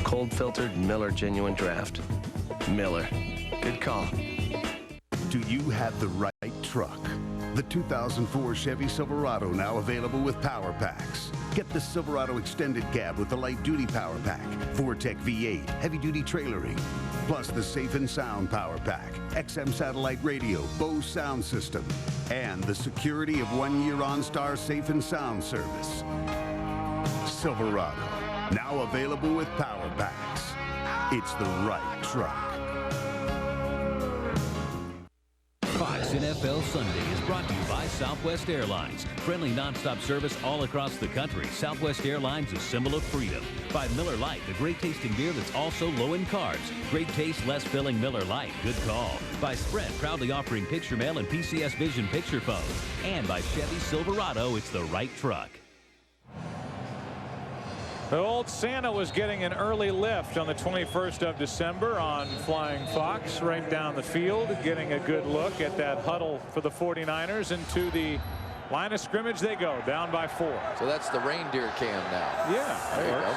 Cold filtered Miller Genuine Draft. Miller. Good call. Do you have the right truck? The 2004 Chevy Silverado now available with power packs. Get the Silverado extended cab with the light duty power pack, Vortec V8 heavy duty trailering, plus the Safe and Sound power pack, XM satellite radio, Bose sound system, and the security of 1-year OnStar Safe and Sound service. Silverado, now available with power packs. It's the right truck. Fox NFL Sunday is brought to you by Southwest Airlines. Friendly nonstop service all across the country. Southwest Airlines, a symbol of freedom. By Miller Lite, the great tasting beer that's also low in carbs. Great taste, less filling Miller Lite. Good call. By Sprint, proudly offering picture mail and PCS Vision picture phones. And by Chevy Silverado, it's the right truck. The old Santa was getting an early lift on the 21st of December on Flying Fox right down the field, getting a good look at that huddle for the 49ers. Into the line of scrimmage they go, down by 4. So that's the reindeer cam now. Yeah, there you go.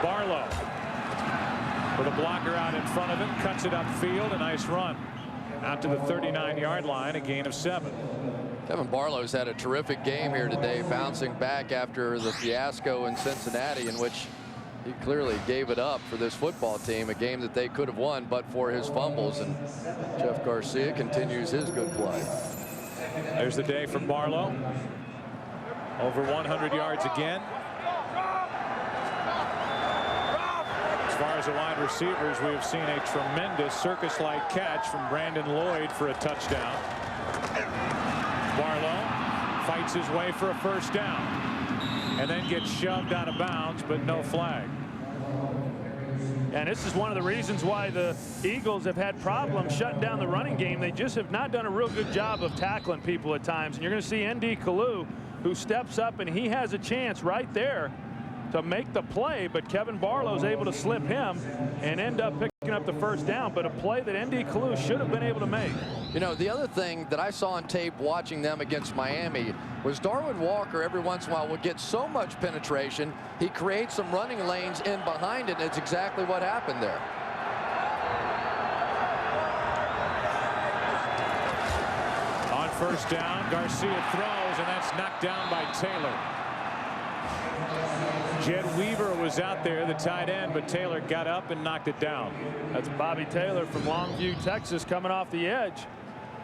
Barlow with a blocker out in front of him, cuts it upfield, a nice run out to the 39-yard line, a gain of 7. Kevin Barlow's had a terrific game here today, bouncing back after the fiasco in Cincinnati, in which he clearly gave it up for this football team, a game that they could have won but for his fumbles. And Jeff Garcia continues his good play. There's the day for Barlow. Over 100 yards again. As far as the wide receivers, we have seen a tremendous circus-like catch from Brandon Lloyd for a touchdown. Barlow fights his way for a first down and then gets shoved out of bounds, but no flag. And this is one of the reasons why the Eagles have had problems shutting down the running game. They just have not done a real good job of tackling people at times. And you're going to see N.D. Kalu, who steps up, and he has a chance right there to make the play, but Kevin Barlow is able to slip him and end up picking up the first down. But a play that N.D. Kalu should have been able to make. You know, the other thing that I saw on tape watching them against Miami was Darwin Walker every once in a while will get so much penetration, he creates some running lanes in behind it, and it's exactly what happened there. On first down, Garcia throws, and that's knocked down by Taylor. Jed Weaver was out there, the tight end, but Taylor got up and knocked it down. That's Bobby Taylor from Longview, Texas, coming off the edge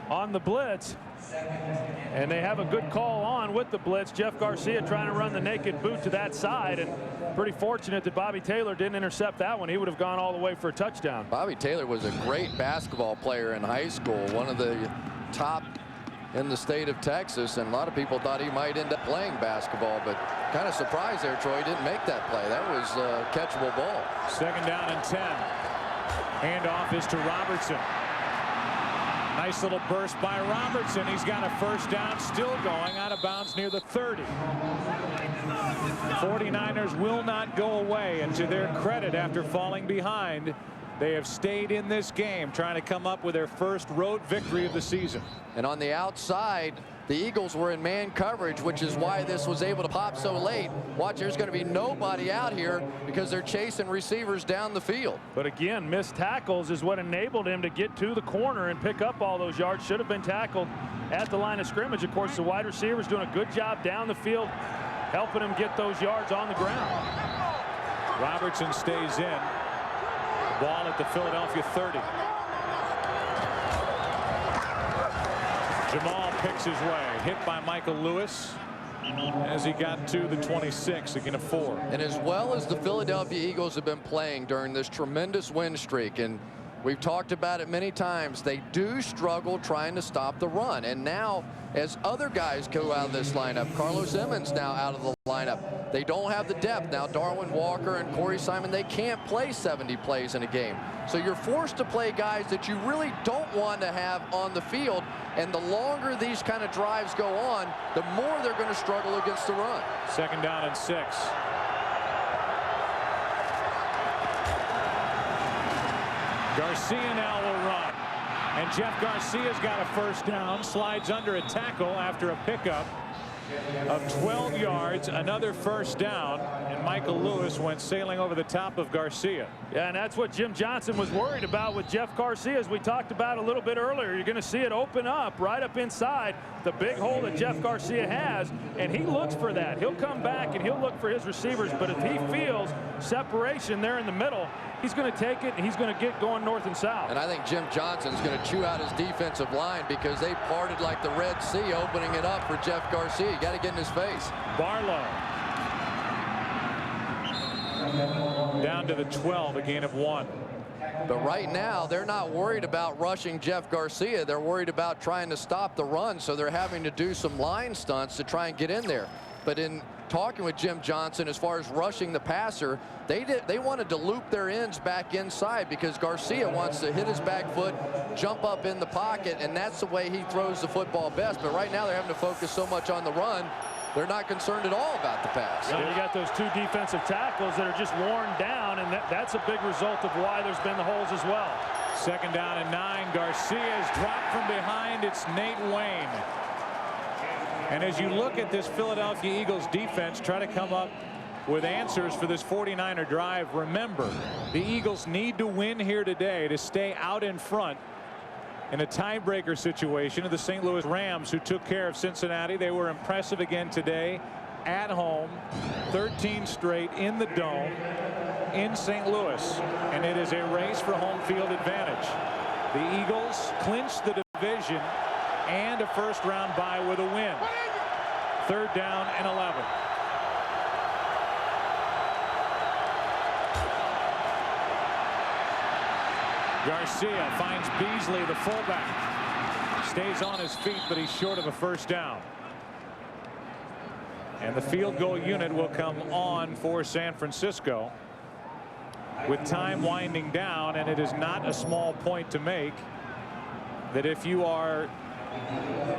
on the blitz. And they have a good call on with the blitz. Jeff Garcia trying to run the naked boot to that side, and pretty fortunate that Bobby Taylor didn't intercept that one. He would have gone all the way for a touchdown. Bobby Taylor was a great basketball player in high school, one of the top in the state of Texas, and a lot of people thought he might end up playing basketball, but kind of surprised there Troy didn't make that play. That was a catchable ball. Second down and 10. Handoff is to Robertson. Nice little burst by Robertson. He's got a first down, still going out of bounds near the 30. 49ers will not go away, and to their credit, after falling behind, they have stayed in this game, trying to come up with their first road victory of the season. And on the outside, the Eagles were in man coverage, which is why this was able to pop so late. Watch, there's going to be nobody out here because they're chasing receivers down the field. But again, missed tackles is what enabled him to get to the corner and pick up all those yards. Should have been tackled at the line of scrimmage. Of course, the wide receivers doing a good job down the field, helping him get those yards on the ground. Robertson stays in. Ball at the Philadelphia 30. Jamal picks his way, hit by Michael Lewis as he got to the 26, again a 4. And as well as the Philadelphia Eagles have been playing during this tremendous win streak, and we've talked about it many times, they do struggle trying to stop the run. And now, as other guys go out of this lineup, Carlos Emmons now out of the lineup, they don't have the depth. Now Darwin Walker and Corey Simon, they can't play 70 plays in a game. So you're forced to play guys that you really don't want to have on the field. And the longer these kind of drives go on, the more they're going to struggle against the run. Second down and 6. Garcia now will run. And Jeff Garcia's got a first down, slides under a tackle after a pickup of 12 yards, another first down, and Michael Lewis went sailing over the top of Garcia. Yeah, and that's what Jim Johnson was worried about with Jeff Garcia, as we talked about a little bit earlier. You're going to see it open up right up inside the big hole that Jeff Garcia has, and he looks for that. He'll come back and he'll look for his receivers, but if he feels separation there in the middle, he's going to take it and he's going to get going north and south. And I think Jim Johnson's going to chew out his defensive line because they parted like the Red Sea, opening it up for Jeff Garcia. You got to get in his face. Barlow down to the 12, a gain of 1. But right now, they're not worried about rushing Jeff Garcia. They're worried about trying to stop the run, so they're having to do some line stunts to try and get in there. But in talking with Jim Johnson, as far as rushing the passer, they wanted to loop their ends back inside because Garcia wants to hit his back foot, jump up in the pocket, and that's the way he throws the football best. But right now they're having to focus so much on the run, they're not concerned at all about the pass. Well, you got those 2 defensive tackles that are just worn down, and that's a big result of why there's been the holes as well. Second down and 9. Garcia's dropped from behind. It's Nate Wayne. And as you look at this Philadelphia Eagles defense try to come up with answers for this 49er drive, remember, the Eagles need to win here today to stay out in front in a tiebreaker situation of the St. Louis Rams, who took care of Cincinnati. They were impressive again today at home, 13 straight in the Dome in St. Louis, and it is a race for home field advantage. The Eagles clinched the division and a first-round bye with a win. 3rd down and 11. Garcia finds Beasley, the fullback. Stays on his feet, but he's short of a 1st down. And the field goal unit will come on for San Francisco with time winding down, and it is not a small point to make that if you are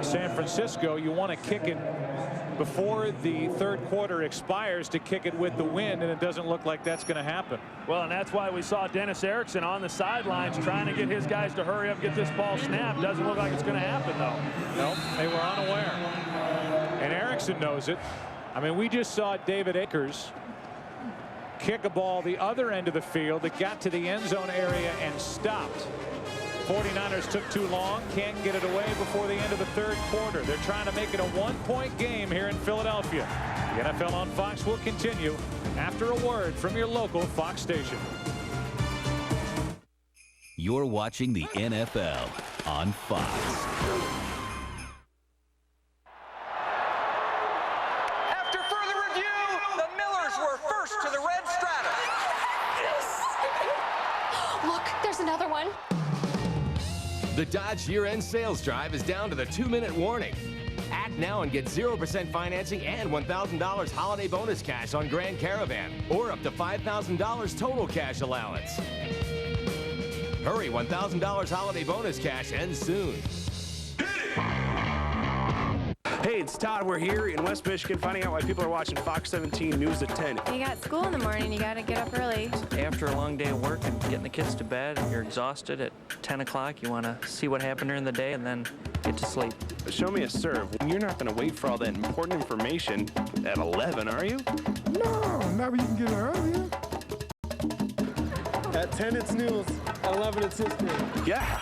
San Francisco, you want to kick it before the 3rd quarter expires to kick it with the win, and it doesn't look like that's going to happen. Well, and that's why we saw Dennis Erickson on the sidelines trying to get his guys to hurry up, get this ball snapped. Doesn't look like it's going to happen, though. Nope, they were unaware. And Erickson knows it. I mean, we just saw David Akers kick a ball the other end of the field that got to the end zone area and stopped. 49ers took too long, can't get it away before the end of the 3rd quarter. They're trying to make it a 1-point game here in Philadelphia. The NFL on Fox will continue after a word from your local Fox station. You're watching the NFL on Fox. After further review, the Millers were first to the red stratus. Yes! Look, there's another one. The Dodge year-end sales drive is down to the 2-minute warning. Act now and get 0% financing and $1,000 holiday bonus cash on Grand Caravan, or up to $5,000 total cash allowance. Hurry, $1,000 holiday bonus cash ends soon. Hey, it's Todd. We're here in West Michigan finding out why people are watching Fox 17 News at 10. You got school in the morning, you gotta get up early. After a long day of work and getting the kids to bed, and you're exhausted at 10 o'clock, you want to see what happened during the day and then get to sleep. Show me a serve. You're not going to wait for all that important information at 11, are you? No, not when you can get it earlier. At 10, it's news. At 11, it's history. Yeah.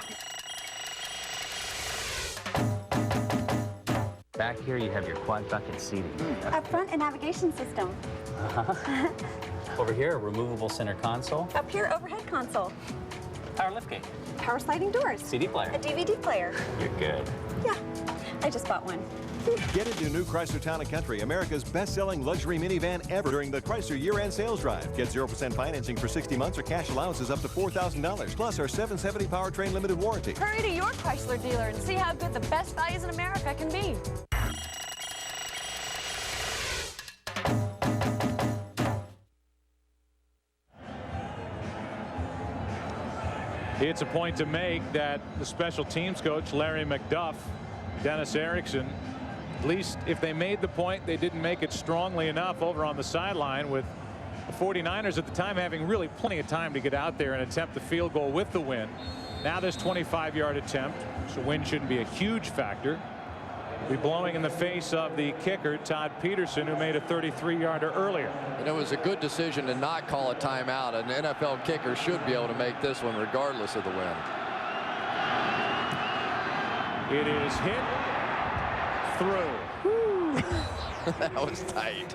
Back here, you have your quad bucket seating. Up front, a navigation system. Over here, a removable center console. Up here, overhead console. Power liftgate. Power sliding doors. CD player. A DVD player. You're good. Yeah, I just bought one. Get into new Chrysler Town & Country, America's best-selling luxury minivan ever during the Chrysler year-end sales drive. Get 0% financing for 60 months or cash allowances up to $4,000, plus our 770 powertrain limited warranty. Hurry to your Chrysler dealer and see how good the best values in America can be. It's a point to make that the special teams coach, Larry McDuff, Dennis Erickson, at least if they made the point, they didn't make it strongly enough over on the sideline, with the 49ers at the time having really plenty of time to get out there and attempt the field goal with the win. Now this 25-yard attempt, so win shouldn't be a huge factor. Be blowing in the face of the kicker, Todd Peterson, who made a 33-yarder earlier. And it was a good decision to not call a timeout. An NFL kicker should be able to make this one regardless of the win. It is hit through. That was tight.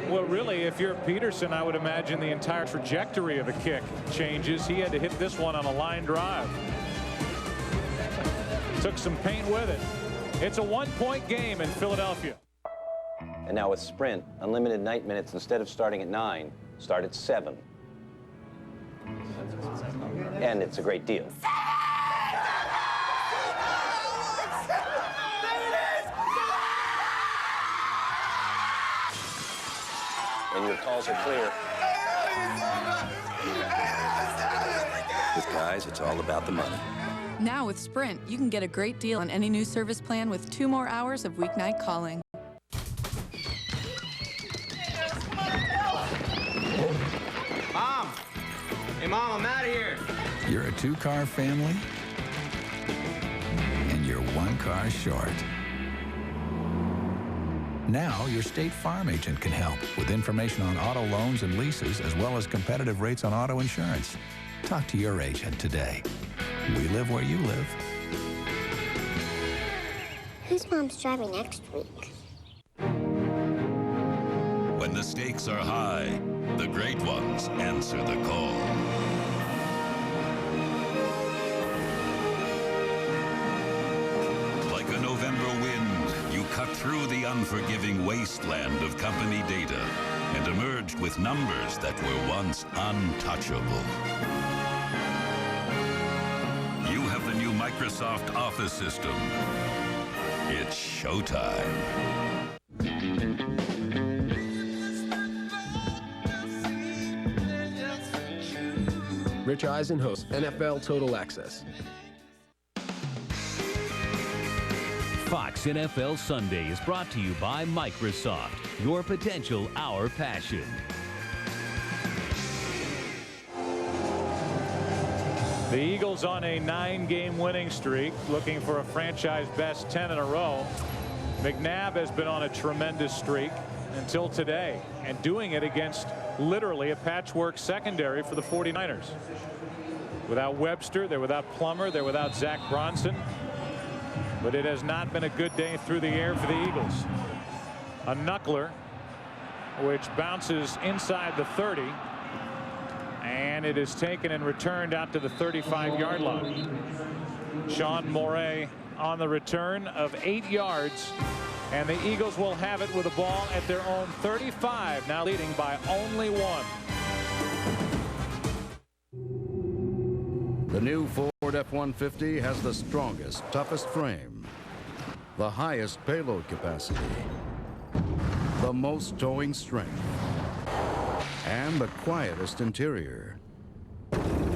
Well, really, if you're Peterson, I would imagine the entire trajectory of a kick changes. He had to hit this one on a line drive. Took some paint with it. It's a 1-point game in Philadelphia. And now with Sprint, unlimited night minutes, instead of starting at 9, start at 7. And it's a great deal. And your calls are clear. With guys, it's all about the money. Now with Sprint, you can get a great deal on any new service plan with 2 more hours of weeknight calling. Mom! Hey, Mom, I'm out of here. You're a 2-car family, and you're 1 car short. Now, your State Farm agent can help with information on auto loans and leases, as well as competitive rates on auto insurance. Talk to your agent today. We live where you live. Whose mom's driving next week? When the stakes are high, the great ones answer the call. Like a November wind, you cut cut through the unforgiving wasteland of company data and emerged with numbers that were once untouchable. You have the new Microsoft Office system. It's showtime. Rich Eisen hosts NFL Total Access. Fox NFL Sunday is brought to you by Microsoft. Your potential, our passion. The Eagles on a 9-game winning streak, looking for a franchise best 10 in a row. Mcnabb has been on a tremendous streak until today, and doing it against literally a patchwork secondary for the 49ers. Without Webster, they're without Plummer, they're without Zach Bronson. But it has not been a good day through the air for the Eagles. A knuckler, which bounces inside the 30. And it is taken and returned out to the 35-yard line. Sean Morey on the return of 8 yards. And the Eagles will have it with a ball at their own 35, now leading by only 1. The new Ford F-150 has the strongest, toughest frame, the highest payload capacity, the most towing strength, and the quietest interior.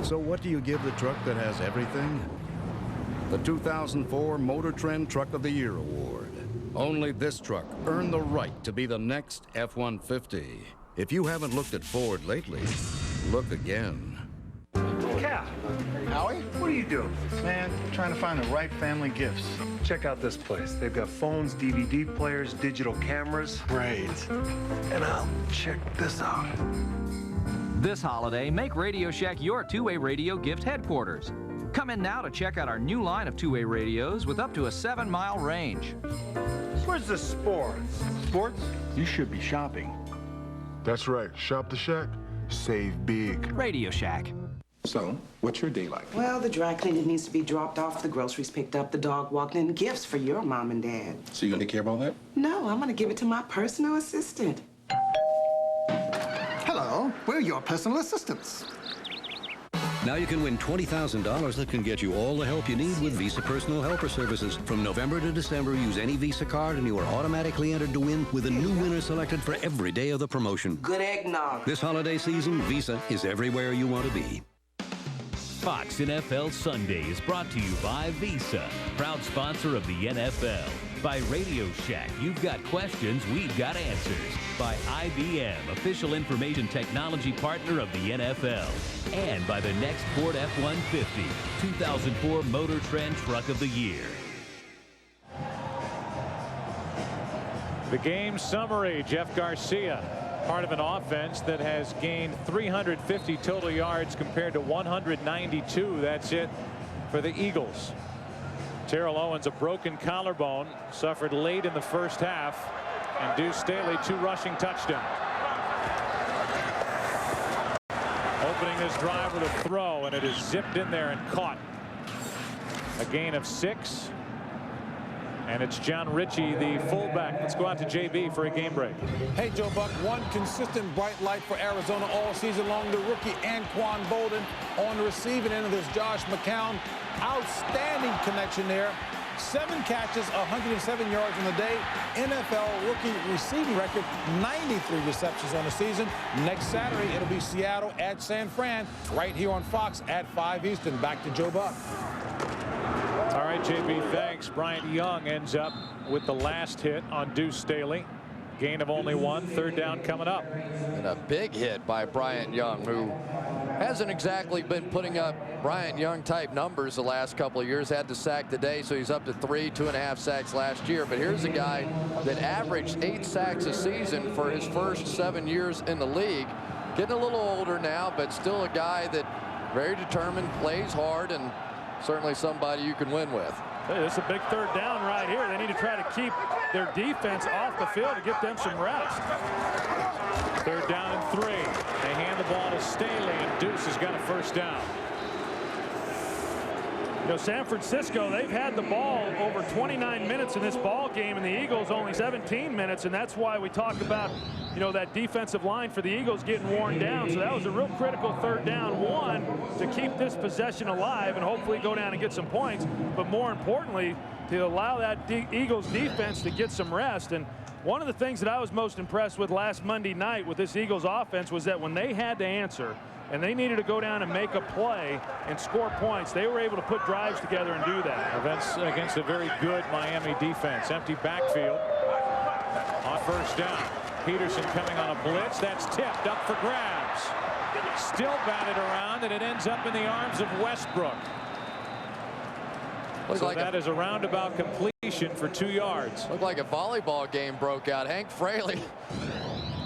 So what do you give the truck that has everything? The 2004 Motor Trend Truck of the Year Award. Only this truck earned the right to be the next F-150. If you haven't looked at Ford lately, look again. Cal. Howie, what are you doing? Man, trying to find the right family gifts. Check out this place. They've got phones, DVD players, digital cameras. Great. And I'll check this out. This holiday, make Radio Shack your two-way radio gift headquarters. Come in now to check out our new line of two-way radios with up to a 7-mile range. Where's the sports? Sports? You should be shopping. That's right. Shop the Shack, save big. Radio Shack. So, what's your day like? Well, the dry cleaning needs to be dropped off, the groceries picked up, the dog walked in, gifts for your mom and dad. So you gonna take care of all that? No, I'm gonna give it to my personal assistant. Hello, we're your personal assistants. Now you can win $20,000 that can get you all the help you need with Visa Personal Helper Services. From November to December, use any Visa card and you are automatically entered to win with a new winner selected for every day of the promotion. Good eggnog. This holiday season, Visa is everywhere you want to be. Fox NFL Sunday is brought to you by Visa, proud sponsor of the NFL. By Radio Shack, you've got questions, we've got answers. By IBM, official information technology partner of the NFL. And by the next Ford F-150, 2004 Motor Trend Truck of the Year. The game summary, Jeff Garcia, part of an offense that has gained 350 total yards compared to 192. That's it for the Eagles. Terrell Owens, a broken collarbone, suffered late in the first half, and Deuce Staley, 2 rushing touchdowns. Opening this drive with a throw, and it is zipped in there and caught. A gain of 6. And it's John Ritchie, the fullback. Let's go out to JB for a game break. Hey, Joe Buck, one consistent bright light for Arizona all season long. The rookie Anquan Bolden on the receiving end of this Josh McCown. Outstanding connection there. 7 catches, 107 yards on the day. NFL rookie receiving record, 93 receptions on the season. Next Saturday, it'll be Seattle at San Fran, right here on Fox at 5 Eastern. Back to Joe Buck. All right, JB, thanks. Bryant Young ends up with the last hit on Deuce Staley. Gain of only 1. 3rd down coming up. And a big hit by Bryant Young, who hasn't exactly been putting up Bryant Young type numbers the last couple of years. Had the sack today, so he's up to 3, 2.5 sacks last year. But here's a guy that averaged 8 sacks a season for his first 7 years in the league. Getting a little older now, but still a guy that very determined, plays hard, and certainly somebody you can win with. Hey, this is a big 3rd down right here. They need to try to keep their defense off the field to get them some rest. 3rd down and 3. They hand the ball to Staley, and Deuce has got a 1st down. You know, San Francisco, they've had the ball over 29 minutes in this ball game, and the Eagles only 17 minutes, and that's why we talk about, you know, that defensive line for the Eagles getting worn down. So that was a real critical third down, one, to keep this possession alive and hopefully go down and get some points, but more importantly, to allow that Eagles defense to get some rest. And one of the things that I was most impressed with last Monday night with this Eagles offense was that when they had to answer and they needed to go down and make a play and score points, they were able to put drives together and do that. Against a very good Miami defense. Empty backfield on first down. Peterson coming on a blitz. That's tipped up for grabs. Still batted around, and it ends up in the arms of Westbrook. So like that is a roundabout completion for 2 yards. Looked like a volleyball game broke out. Hank Fraley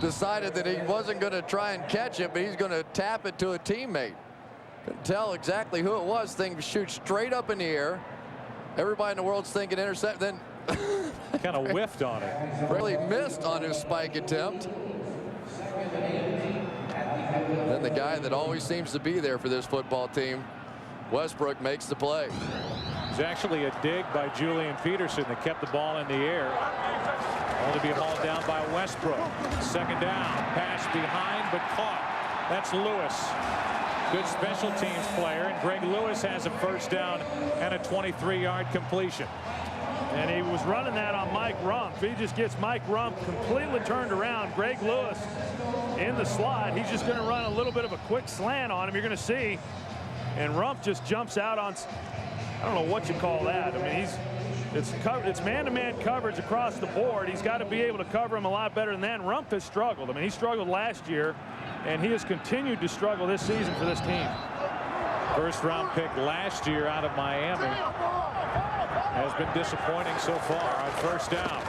decided that he wasn't going to try and catch it, but he's going to tap it to a teammate. Couldn't tell exactly who it was. Thing shoots straight up in the air. Everybody in the world's thinking intercept. Then kind of whiffed on it. Fraley missed on his spike attempt. Then the guy that always seems to be there for this football team, Westbrook, makes the play. It was actually a dig by Julian Peterson that kept the ball in the air. Only to be hauled down by Westbrook. Second down. Pass behind, but caught. That's Lewis. Good special teams player, and Greg Lewis has a first down and a 23-yard completion. And he was running that on Mike Rumpf. He just gets Mike Rumpf completely turned around. Greg Lewis in the slot. He's just going to run a little bit of a quick slant on him. You're going to see. And Rumpf just jumps out on, I don't know what you call that. I mean, it's man-to-man coverage across the board. He's got to be able to cover him a lot better than that. And Rumpf has struggled. I mean, he struggled last year, and he has continued to struggle this season for this team. First-round pick last year out of Miami has been disappointing so far on first down.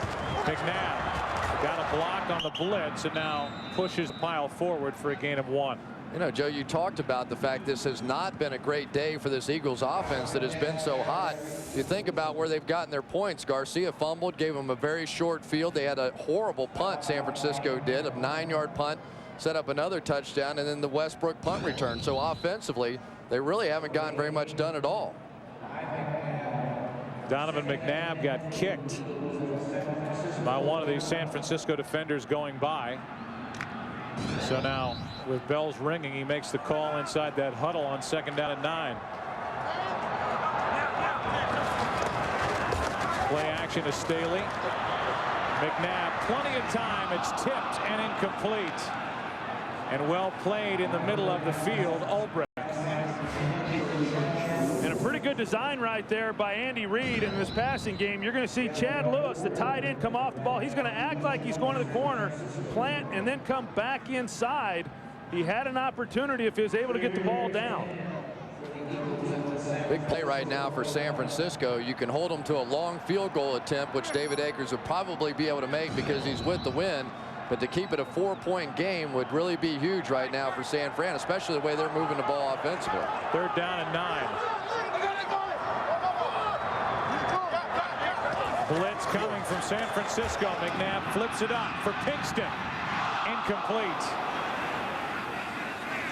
Mcnabb got a block on the blitz and now pushes pile forward for a gain of 1. You know, Joe, you talked about the fact this has not been a great day for this Eagles offense that has been so hot. You think about where they've gotten their points. Garcia fumbled, gave them a very short field. They had a horrible punt, San Francisco did, a 9-yard punt, set up another touchdown, and then the Westbrook punt return. So offensively, they really haven't gotten very much done at all. Donovan Mcnabb got kicked by one of these San Francisco defenders going by. So now, with bells ringing, he makes the call inside that huddle on second down and 9. Play action to Staley. Mcnabb, plenty of time. It's tipped and incomplete. And well played in the middle of the field, Ulbrich. And a pretty good design right there by Andy Reid in this passing game. You're going to see Chad Lewis, the tight end, come off the ball. He's going to act like he's going to the corner, plant, and then come back inside. He had an opportunity if he was able to get the ball down. Big play right now for San Francisco. You can hold them to a long field goal attempt, which David Akers would probably be able to make because he's with the win. But to keep it a 4-point game would really be huge right now for San Fran, especially the way they're moving the ball offensively. Third down and 9. Blitz coming from San Francisco. Mcnabb flips it up for Kingston. Incomplete.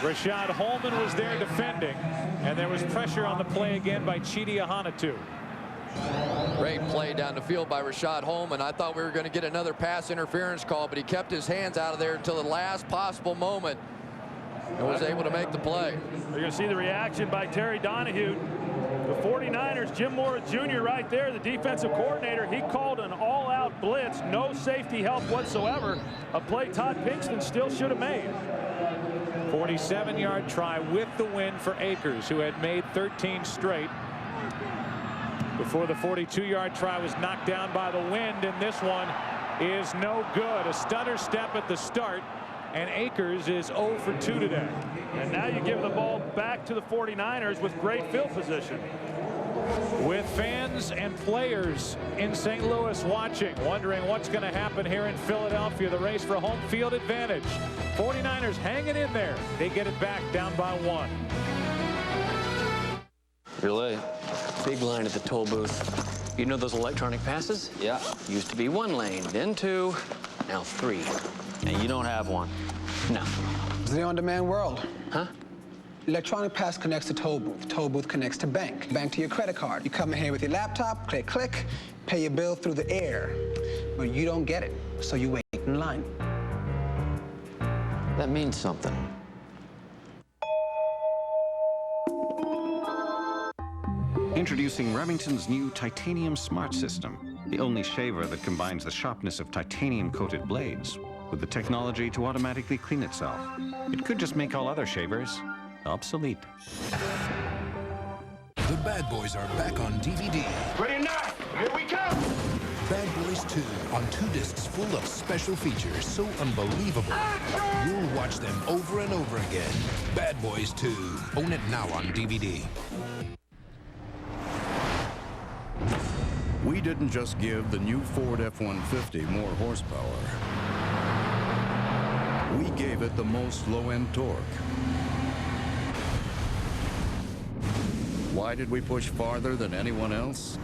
Rashad Holman was there defending, and there was pressure on the play again by Chidi Ahanatu. Great play down the field by Rashad Holman. I thought we were going to get another pass interference call, but he kept his hands out of there until the last possible moment and was able to make the play. You're going to see the reaction by Terry Donahue. The 49ers, Jim Morris Jr. right there, the defensive coordinator, he called an all-out blitz, no safety help whatsoever, a play Todd Pinkston still should have made. 47-yard try with the win for Akers, who had made 13 straight before the 42-yard try was knocked down by the wind, and this one is no good. A stutter step at the start, and Akers is 0 for 2 today. And now you give the ball back to the 49ers with great field position. With fans and players in St. Louis watching, wondering what's going to happen here in Philadelphia, the race for home field advantage. 49ers hanging in there. They get it back down by 1. You're late. Big line at the toll booth. You know those electronic passes? Yeah. Used to be 1 lane, then 2, now 3. And you don't have one? No. It's the on-demand world. Huh? Electronic pass connects to toll booth. Toll booth connects to bank. Bank to your credit card. You come in here with your laptop, click, click, pay your bill through the air. But you don't get it, so you wait in line. That means something. Introducing Remington's new Titanium Smart System, the only shaver that combines the sharpness of titanium-coated blades with the technology to automatically clean itself. It could just make all other shavers obsolete. The Bad Boys are back on DVD. Ready or not, here we come! Bad Boys 2 on 2 discs full of special features so unbelievable. You'll watch them over and over again. Bad Boys 2. Own it now on DVD. We didn't just give the new Ford F-150 more horsepower. We gave it the most low-end torque. Why did we push farther than anyone else?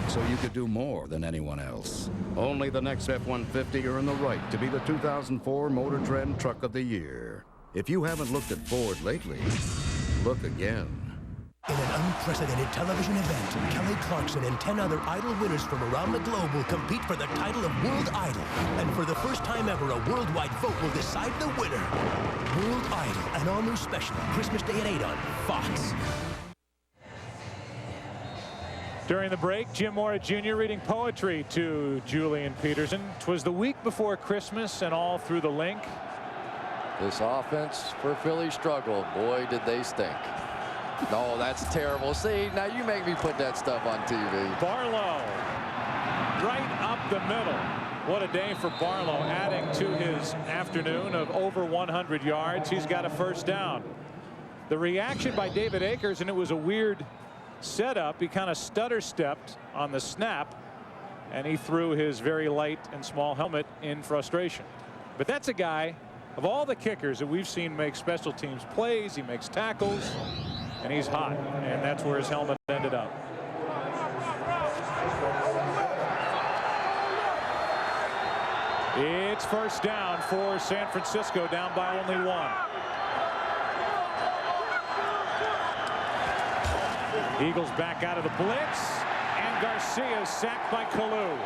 So you could do more than anyone else. Only the next F-150 earned the right to be the 2004 Motor Trend Truck of the Year. If you haven't looked at Ford lately, look again. In an unprecedented television event, Kelly Clarkson and 10 other Idol winners from around the globe will compete for the title of World Idol. And for the first time ever, a worldwide vote will decide the winner. World Idol, an all-new special, Christmas Day at 8 on Fox. During the break, Jim Mora Jr. reading poetry to Julian Peterson. 'Twas the week before Christmas and all through the link. This offense for Philly struggled. Boy, did they stink. No, that's terrible. See, now you make me put that stuff on TV. Barlow right up the middle. What a day for Barlow, adding to his afternoon of over 100 yards. He's got a first down. The reaction by David Akers, and it was a weird setup. He kind of stutter stepped on the snap, and he threw his very light and small helmet in frustration. But that's a guy, of all the kickers that we've seen make special teams plays, he makes tackles, and he's hot, and that's where his helmet ended up. It's first down for San Francisco, down by only 1. Eagles back out of the blitz, and Garcia sacked by Kalu.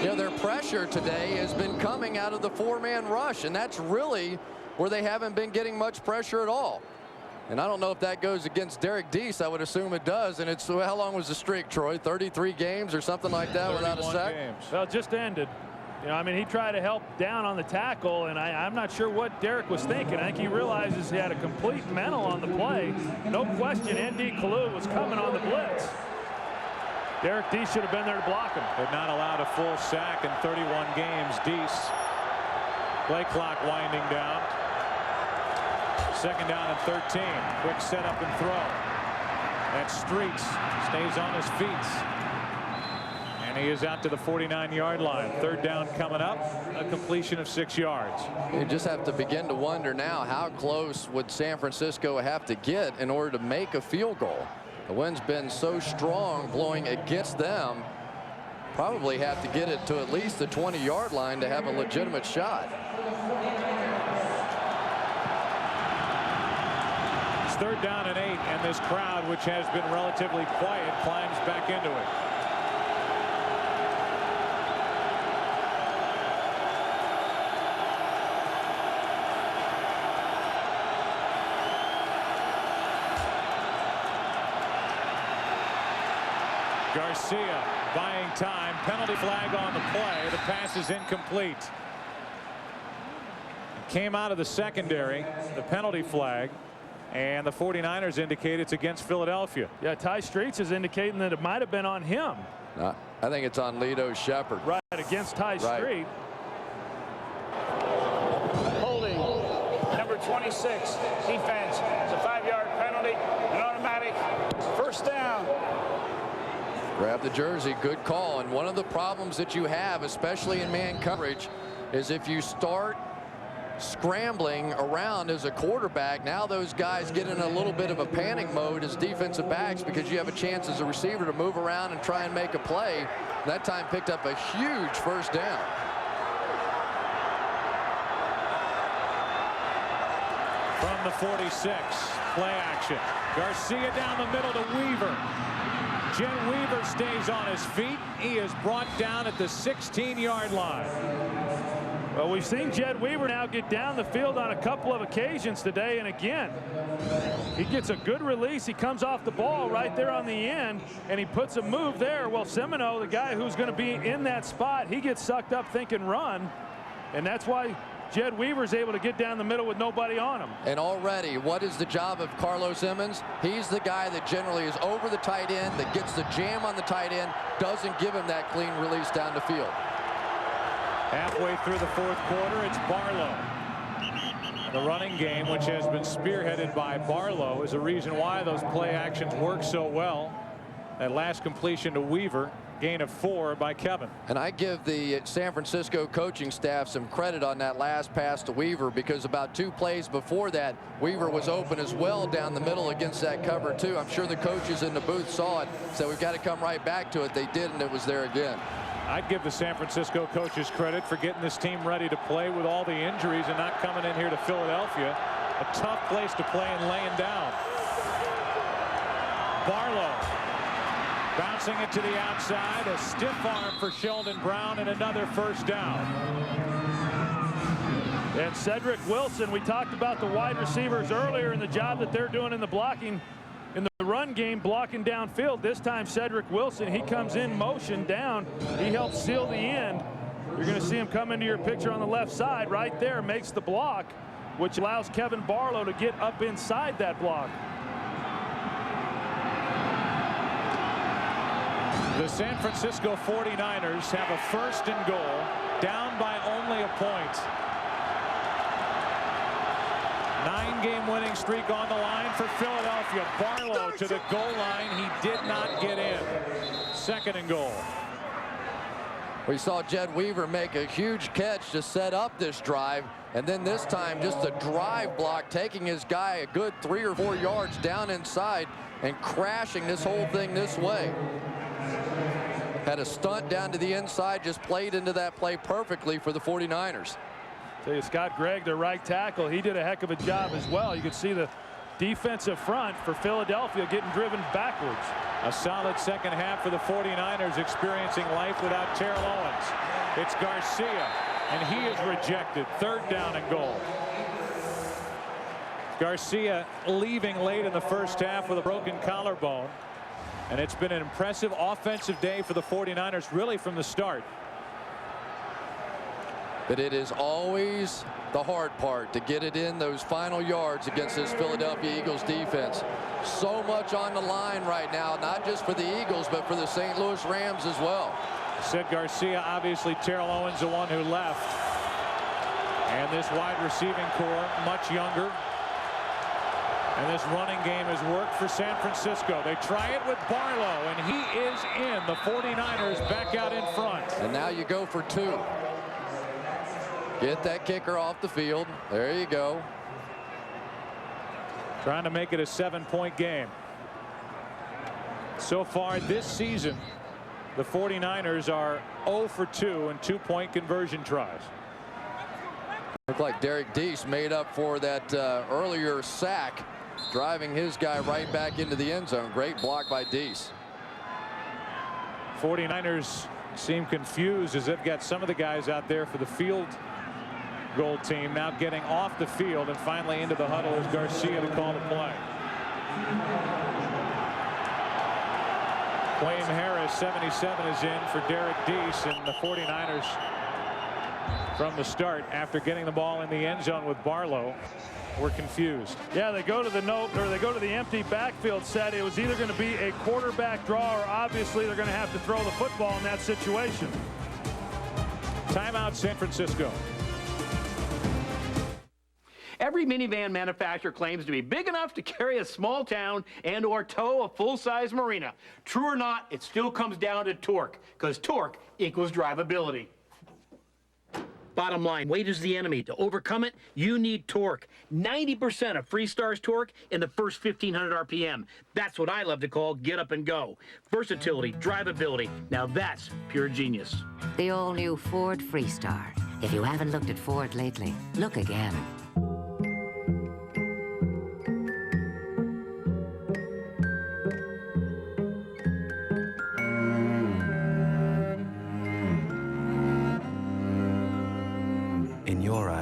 You know, their pressure today has been coming out of the 4-man rush, and that's really where they haven't been getting much pressure at all. And I don't know if that goes against Derek Deese. I would assume it does. And it's, how long was the streak, Troy? 33 games or something like that without a sack? Games. Well, it just ended. You know, I mean, he tried to help down on the tackle, and I'm not sure what Derek was thinking. I think he realizes he had a complete mental on the play. No question, N.D. Kalu was coming on the blitz. Derek Deese should have been there to block him. They've not allowed a full sack in 31 games. Deese. Play clock winding down. Second down and 13. Quick setup and throw. That's Streets. Stays on his feet. And he is out to the 49-yard line. Third down coming up. A completion of 6 yards. You just have to begin to wonder now, how close would San Francisco have to get in order to make a field goal? The wind's been so strong blowing against them. Probably have to get it to at least the 20-yard line to have a legitimate shot. It's third down and 8, and this crowd, which has been relatively quiet, climbs back into it. Garcia buying time. Penalty flag on the play. The pass is incomplete. It came out of the secondary, the penalty flag, and the 49ers indicate it's against Philadelphia. Yeah, Ty Streets is indicating that it might have been on him. I think it's on Lito Shepherd. Right, against Ty Street. Holding number 26 defense. It's a 5-yard penalty, an automatic first down. Grab the jersey. Good call. And one of the problems that you have, especially in man coverage, is if you start scrambling around as a quarterback, now those guys get in a little bit of a panic mode as defensive backs, because you have a chance as a receiver to move around and try and make a play. That time picked up a huge first down. From the 46, play action. Garcia down the middle to Weaver. Jed Weaver stays on his feet. He is brought down at the 16-yard line. Well, we've seen Jed Weaver now get down the field on a couple of occasions today, and again, he gets a good release. He comes off the ball right there on the end, and he puts a move there. Well, Semino, the guy who's going to be in that spot, he gets sucked up thinking run, and that's why Jed Weaver's able to get down the middle with nobody on him. And already, what is the job of Carlos Emmons? He's the guy that generally is over the tight end, that gets the jam on the tight end, doesn't give him that clean release down the field. Halfway through the fourth quarter, it's Barlow. The running game, which has been spearheaded by Barlow, is a reason why those play actions work so well. That last completion to Weaver, gain of 4 by Kevin. And I give the San Francisco coaching staff some credit on that last pass to Weaver, because about 2 plays before that, Weaver was open as well down the middle against that cover too. I'm sure the coaches in the booth saw it, so we've got to come right back to it. They did, and it was there again. I'd give the San Francisco coaches credit for getting this team ready to play with all the injuries and not coming in here to Philadelphia. A tough place to play and laying down. Barlow bouncing it to the outside. A stiff arm for Sheldon Brown, and another first down. And Cedric Wilson, we talked about the wide receivers earlier and the job that they're doing in the blocking, in the run game, blocking downfield. This time Cedric Wilson, he comes in motion down. He helps seal the end. You're going to see him come into your picture on the left side right there, makes the block, which allows Kevin Barlow to get up inside that block. The San Francisco 49ers have a 1st and goal, down by only a point. 9-game winning streak on the line for Philadelphia. Barlow to the goal line. He did not get in. 2nd and goal. We saw Jed Weaver make a huge catch to set up this drive, and then this time just a drive block, taking his guy a good 3 or 4 yards down inside and crashing this whole thing this way. Had a stunt down to the inside, just played into that play perfectly for the 49ers. Tell you, Scott Gregg, their right tackle, he did a heck of a job as well. You could see the defensive front for Philadelphia getting driven backwards. A solid second half for the 49ers, experiencing life without Terrell Owens. It's Garcia, and he is rejected. 3rd down and goal. Garcia leaving late in the first half with a broken collarbone. And it's been an impressive offensive day for the 49ers, really from the start. But it is always the hard part to get it in those final yards against this Philadelphia Eagles defense. So much on the line right now, not just for the Eagles, but for the St. Louis Rams as well. Said Garcia, obviously Terrell Owens the one who left. And this wide receiving core much younger. And this running game has worked for San Francisco. They try it with Barlow, and he is in. The 49ers back out in front. And now you go for 2. Get that kicker off the field. There you go. Trying to make it a 7-point game. So far this season, the 49ers are 0 for 2 in 2-point conversion tries. Looked like Derek Deese made up for that earlier sack, driving his guy right back into the end zone. Great block by Deese. 49ers seem confused as they've got some of the guys out there for the field goal team now getting off the field, and finally into the huddle is Garcia to call the play. Quayne Harris, 77, is in for Derek Deese, and the 49ers from the start, after getting the ball in the end zone with Barlow, were confused. Yeah, they go to the they go to the empty backfield set. It was either going to be a quarterback draw, or obviously they're going to have to throw the football in that situation. Timeout, San Francisco. Every minivan manufacturer claims to be big enough to carry a small town and or tow a full-size marina. True or not, it still comes down to torque, because torque equals drivability. Bottom line, weight is the enemy. To overcome it, you need torque. 90% of Freestar's torque in the first 1,500 RPM. That's what I love to call get up and go. Versatility, drivability. Now that's pure genius. The all-new Ford Freestar. If you haven't looked at Ford lately, look again.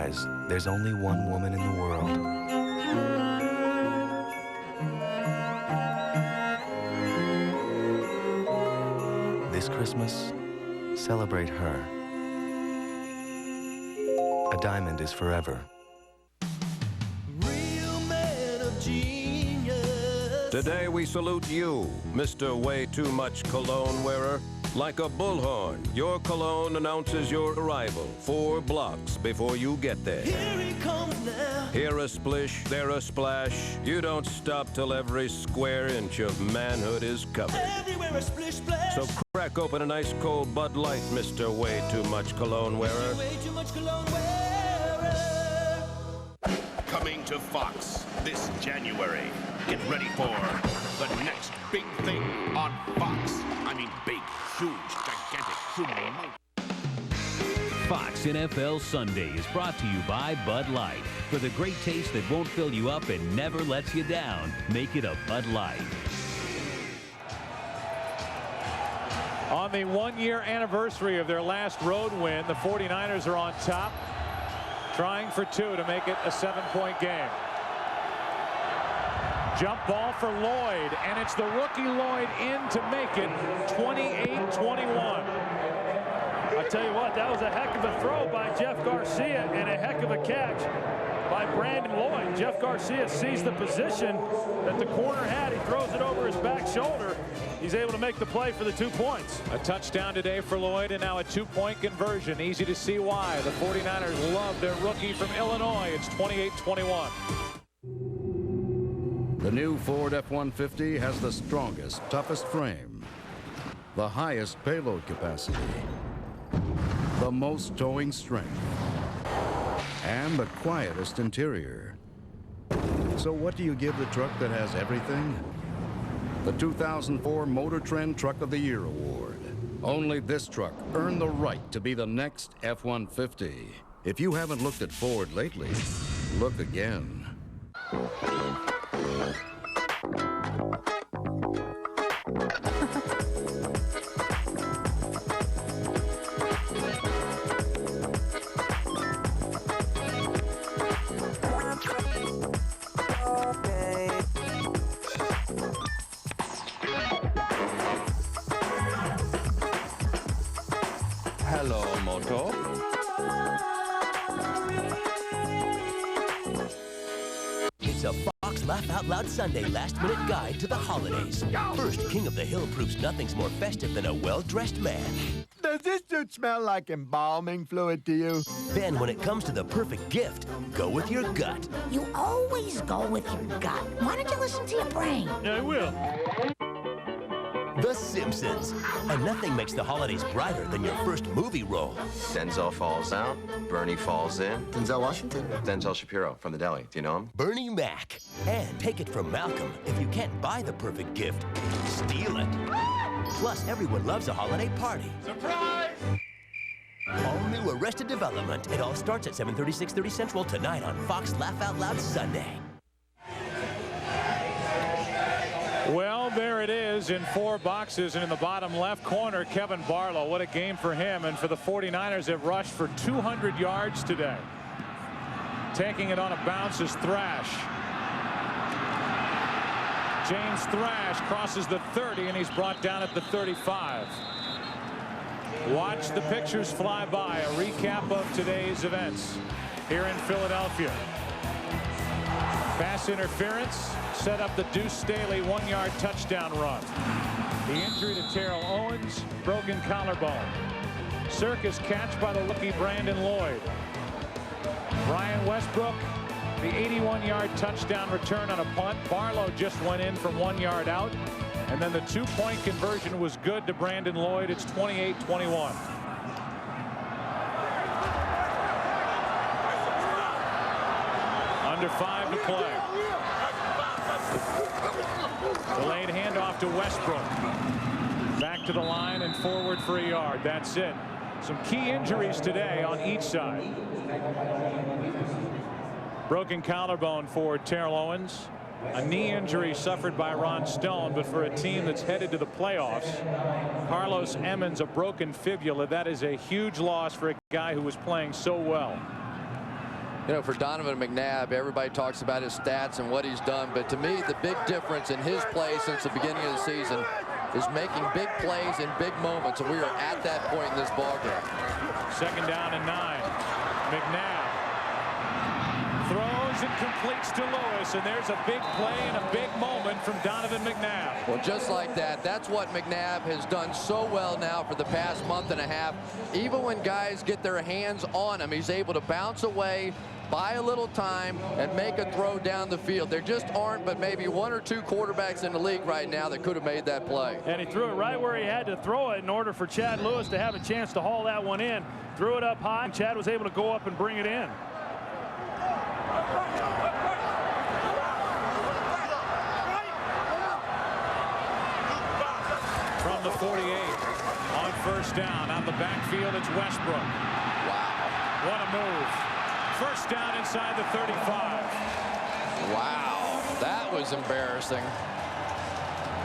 realize there's only one woman in the world. This Christmas, celebrate her. A diamond is forever. Today we salute you, Mr. Way Too Much cologne wearer. Like a bullhorn, your cologne announces your arrival 4 blocks before you get there. Here he comes now. Here a splish, there a splash. You don't stop till every square inch of manhood is covered. Everywhere a splish splash. So crack open an ice cold Bud Light, Mr. Way Too Much cologne wearer. Way too much cologne wearer. Coming to Fox this January. Get ready for the next big thing on Fox. I mean big, huge, gigantic, humongous. Fox NFL Sunday is brought to you by Bud Light. For the great taste that won't fill you up and never lets you down, make it a Bud Light. On the 1-year anniversary of their last road win, the 49ers are on top, trying for 2 to make it a 7-point game. Jump ball for Lloyd, and it's the rookie Lloyd in to make it 28-21. I tell you what, that was a heck of a throw by Jeff Garcia and a heck of a catch by Brandon Lloyd. Jeff Garcia sees the position that the corner had. He throws it over his back shoulder. He's able to make the play for the 2 points. A touchdown today for Lloyd, and now a 2-point conversion. Easy to see why. The 49ers love their rookie from Illinois. It's 28-21. The new Ford F-150 has the strongest, toughest frame, the highest payload capacity, the most towing strength, and the quietest interior. So what do you give the truck that has everything? The 2004 Motor Trend Truck of the Year Award. Only this truck earned the right to be the next F-150. If you haven't looked at Ford lately, look again. Hello, Moto. It's a Fox Laugh Out Loud Sunday last-minute guide to the holidays. First, King of the Hill proves nothing's more festive than a well-dressed man. Does this suit smell like embalming fluid to you? Then, when it comes to the perfect gift, go with your gut. You always go with your gut. Why don't you listen to your brain? Yeah, I will. The Simpsons. And nothing makes the holidays brighter than your first movie role. Denzel falls out, Bernie falls in. Denzel Washington? Denzel Shapiro from The Deli. Do you know him? Bernie Mac. And take it from Malcolm. If you can't buy the perfect gift, steal it. Plus, everyone loves a holiday party. Surprise! All new Arrested Development. It all starts at 7:30, 6:30 Central tonight on Fox Laugh Out Loud Sunday. Well, there it is in 4 boxes, and in the bottom left corner, Kevin Barlow. What a game for him, and for the 49ers have rushed for 200 yards today. Taking it on a bounce is Thrash. James Thrash crosses the 30, and he's brought down at the 35. Watch the pictures fly by. A recap of today's events here in Philadelphia. Pass interference set up the Deuce Staley 1-yard touchdown run. The injury to Terrell Owens, broken collarbone. Circus catch by the rookie Brandon Lloyd. Ryan Westbrook, the 81-yard touchdown return on a punt. Barlow just went in from 1 yard out. And then the 2-point conversion was good to Brandon Lloyd. It's 28-21. Under 5 to play. Delayed handoff to Westbrook. Back to the line and forward for a yard. That's it. Some key injuries today on each side. Broken collarbone for Terrell Owens. A knee injury suffered by Ron Stone, but for a team that's headed to the playoffs, Carlos Emmons, a broken fibula. That is a huge loss for a guy who was playing so well. You know, for Donovan Mcnabb, everybody talks about his stats and what he's done, but to me, the big difference in his play since the beginning of the season is making big plays in big moments, and we are at that point in this ballgame. 2nd down and 9. Mcnabb throws and completes to Lewis, and there's a big play and a big moment from Donovan Mcnabb. Well, just like that, that's what Mcnabb has done so well now for the past month and a half. Even when guys get their hands on him, he's able to bounce away, buy a little time, and make a throw down the field. There just aren't but maybe 1 or 2 quarterbacks in the league right now that could have made that play. And he threw it right where he had to throw it in order for Chad Lewis to have a chance to haul that one in. Threw it up high, and Chad was able to go up and bring it in. From the 48 on 1st down. On the backfield, it's Westbrook. Wow. What a move. 1st down inside the 35. Wow, that was embarrassing.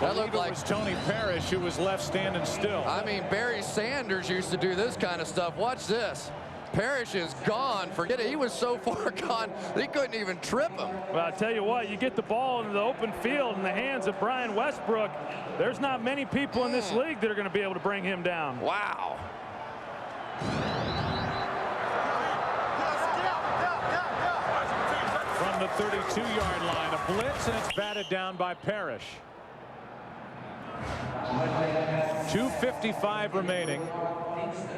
That looked like it was Tony Parrish who was left standing still. I mean, Barry Sanders used to do this kind of stuff. Watch this. Parrish is gone. Forget it. He was so far gone, he couldn't even trip him. Well, I tell you what, you get the ball into the open field in the hands of Brian Westbrook. There's not many people in this league that are going to be able to bring him down. Wow. From the 32-yard line, a blitz, and it's batted down by Parrish. 2:55 remaining.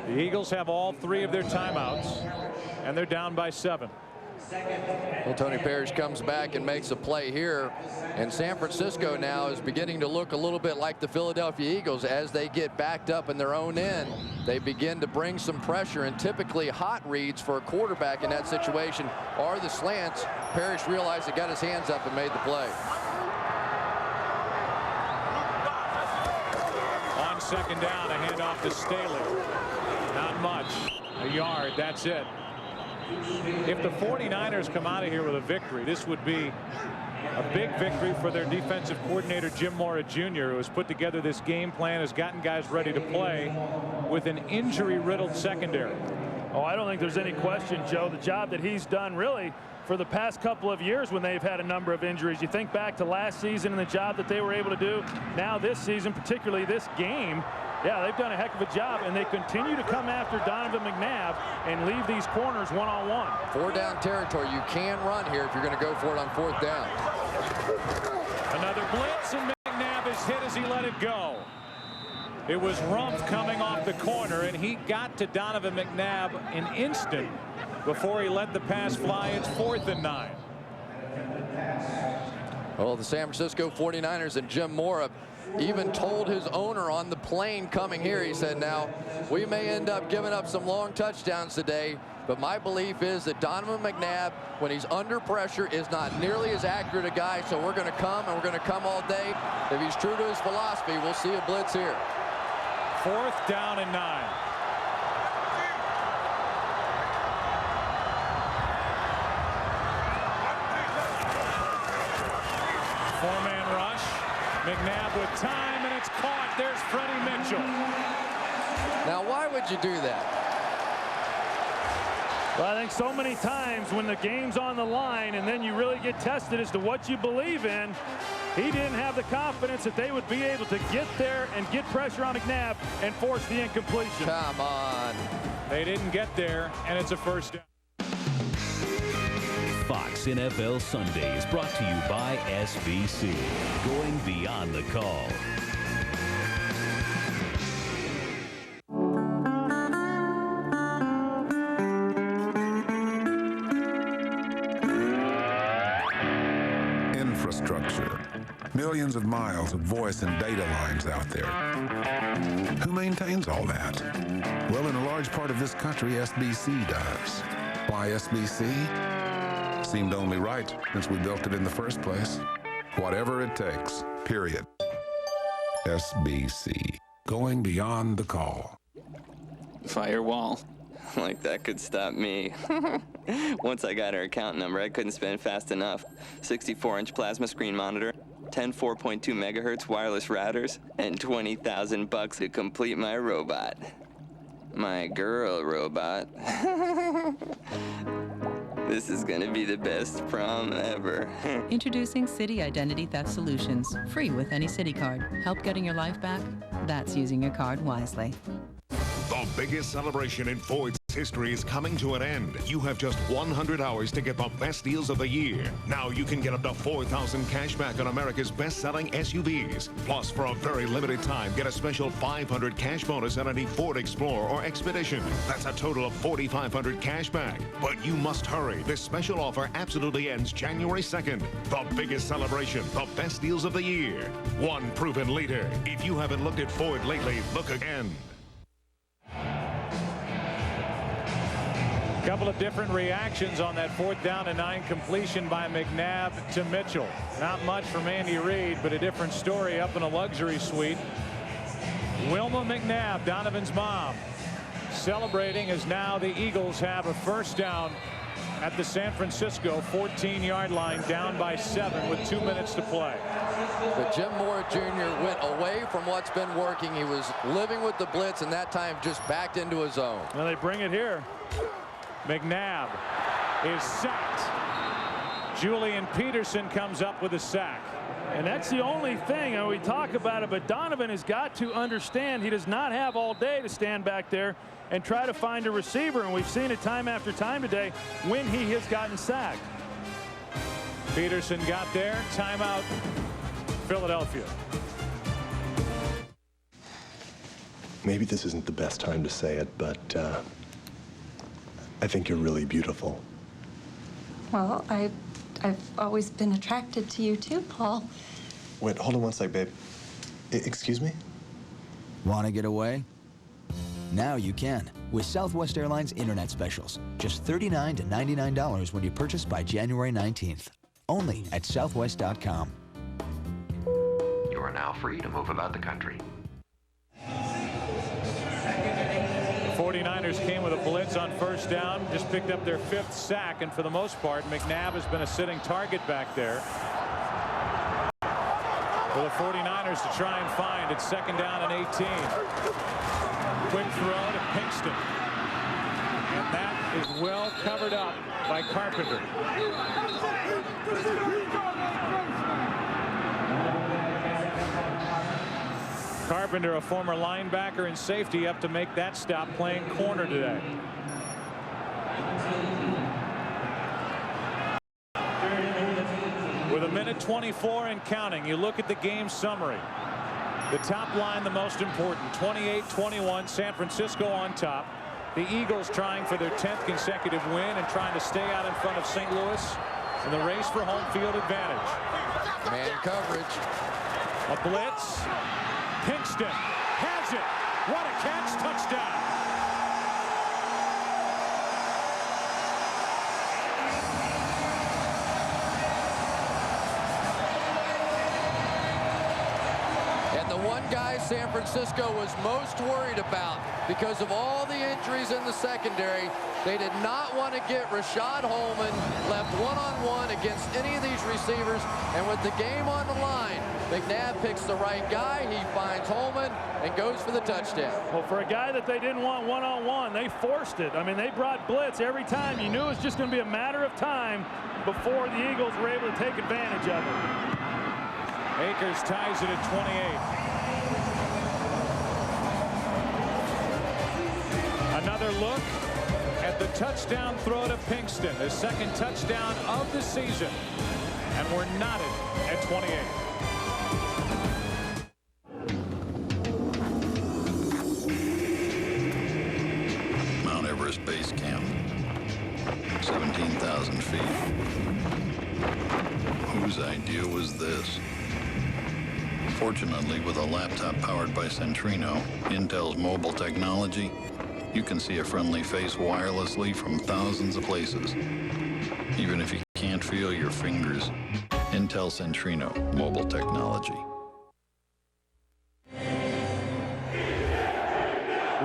The Eagles have all 3 of their timeouts, and they're down by 7. Well, Tony Parrish comes back and makes a play here, and San Francisco now is beginning to look a little bit like the Philadelphia Eagles. As they get backed up in their own end, they begin to bring some pressure, and typically hot reads for a quarterback in that situation are the slants. Parrish realized he got his hands up and made the play. On 2nd down, a handoff to Staley. Not much. A yard, that's it. If the 49ers come out of here with a victory, this would be a big victory for their defensive coordinator, Jim Mora Jr., who has put together this game plan, has gotten guys ready to play with an injury-riddled secondary. Oh, I don't think there's any question, Joe. The job that he's done really for the past couple of years when they've had a number of injuries. You think back to last season and the job that they were able to do. Now this season, particularly this game, yeah, they've done a heck of a job, and they continue to come after Donovan Mcnabb and leave these corners one-on-one. 4-down territory. You can run here if you're going to go for it on 4th down. Another blitz, and Mcnabb is hit as he let it go. It was Rumpf coming off the corner, and he got to Donovan Mcnabb an instant before he let the pass fly. It's 4th and 9. Well, the San Francisco 49ers and Jim Mora even told his owner on the plane coming here, he said, now, we may end up giving up some long touchdowns today, but my belief is that Donovan Mcnabb, when he's under pressure, is not nearly as accurate a guy, so we're going to come, and we're going to come all day. If he's true to his philosophy, we'll see a blitz here. 4th down and 9. Four-man rush. Mcnabb with time, and it's caught. There's Freddie Mitchell. Now, why would you do that? Well, I think so many times when the game's on the line and then you really get tested as to what you believe in, he didn't have the confidence that they would be able to get there and get pressure on McNabb and force the incompletion. Come on. They didn't get there, and it's a 1st down. Fox NFL Sunday is brought to you by SBC, going beyond the call. Infrastructure. Millions of miles of voice and data lines out there. Who maintains all that? Well, in a large part of this country, SBC does. Why SBC? Seemed only right since we built it in the first place. Whatever it takes, period. SBC, going beyond the call. Firewall. Like that could stop me. Once I got her account number, I couldn't spend fast enough. 64-inch plasma screen monitor, 10 4.2 megahertz wireless routers, and $20,000 to complete my robot. My girl robot. This is gonna be the best prom ever. Introducing City Identity Theft Solutions. Free with any City card. Help getting your life back? That's using your card wisely. The biggest celebration in Ford's history is coming to an end. You have just 100 hours to get the best deals of the year. Now you can get up to $4,000 cash back on America's best-selling SUVs. Plus, for a very limited time, get a special $500 cash bonus on any Ford Explorer or Expedition. That's a total of $4,500 cash back. But you must hurry. This special offer absolutely ends January 2nd. The biggest celebration, the best deals of the year. One proven leader. If you haven't looked at Ford lately, look again. Couple of different reactions on that 4th down and 9 completion by Mcnabb to Mitchell. Not much from Andy Reid, but a different story up in a luxury suite. Wilma Mcnabb, Donovan's mom, celebrating as now the Eagles have a first down at the San Francisco 14-yard line, down by 7 with 2 minutes to play. But Jim Moore Jr. went away from what's been working. He was living with the blitz, and that time just backed into his own. Well, they bring it here. Mcnabb is sacked. Julian Peterson comes up with a sack. And that's the only thing, and we talk about it, but Donovan has got to understand he does not have all day to stand back there and try to find a receiver, and we've seen it time after time today when he has gotten sacked. Peterson got there. Timeout, Philadelphia. Maybe this isn't the best time to say it, but I think you're really beautiful. Well, I've always been attracted to you too, Paul. Wait, hold on one sec, babe. Excuse me? Want to get away? Now you can with Southwest Airlines Internet Specials. Just $39 to $99 when you purchase by January 19th. Only at Southwest.com. You are now free to move about the country. 49ers came with a blitz on first down, just picked up their 5th sack, and for the most part, Mcnabb has been a sitting target back there for the 49ers to try and find. It's 2nd down and 18. Quick throw to Kingston, and that is well covered up by Carpenter. Carpenter, a former linebacker and safety, up to make that stop, playing corner today. With 1:24 and counting, you look at the game summary. The top line the most important, 28-21, San Francisco on top. The Eagles trying for their 10th consecutive win and trying to stay out in front of St. Louis in the race for home field advantage. Man coverage. A blitz. Kingston has it. What a catch. Touchdown. And the one guy San Francisco was most worried about because of all the injuries in the secondary, they did not want to get Rashad Holman left one-on-one against any of these receivers. And with the game on the line, Mcnabb picks the right guy. He finds Holman and goes for the touchdown. Well, for a guy that they didn't want one-on-one, they forced it. I mean, they brought blitz every time. You knew it was just going to be a matter of time before the Eagles were able to take advantage of it. Akers ties it at 28. Another look at the touchdown throw to Kingston, the 2nd touchdown of the season. And we're knotted at 28. Mount Everest Base Camp, 17,000 feet. Whose idea was this? Fortunately, with a laptop powered by Centrino, Intel's mobile technology, you can see a friendly face wirelessly from thousands of places. Even if you can't feel your fingers. Intel Centrino mobile technology.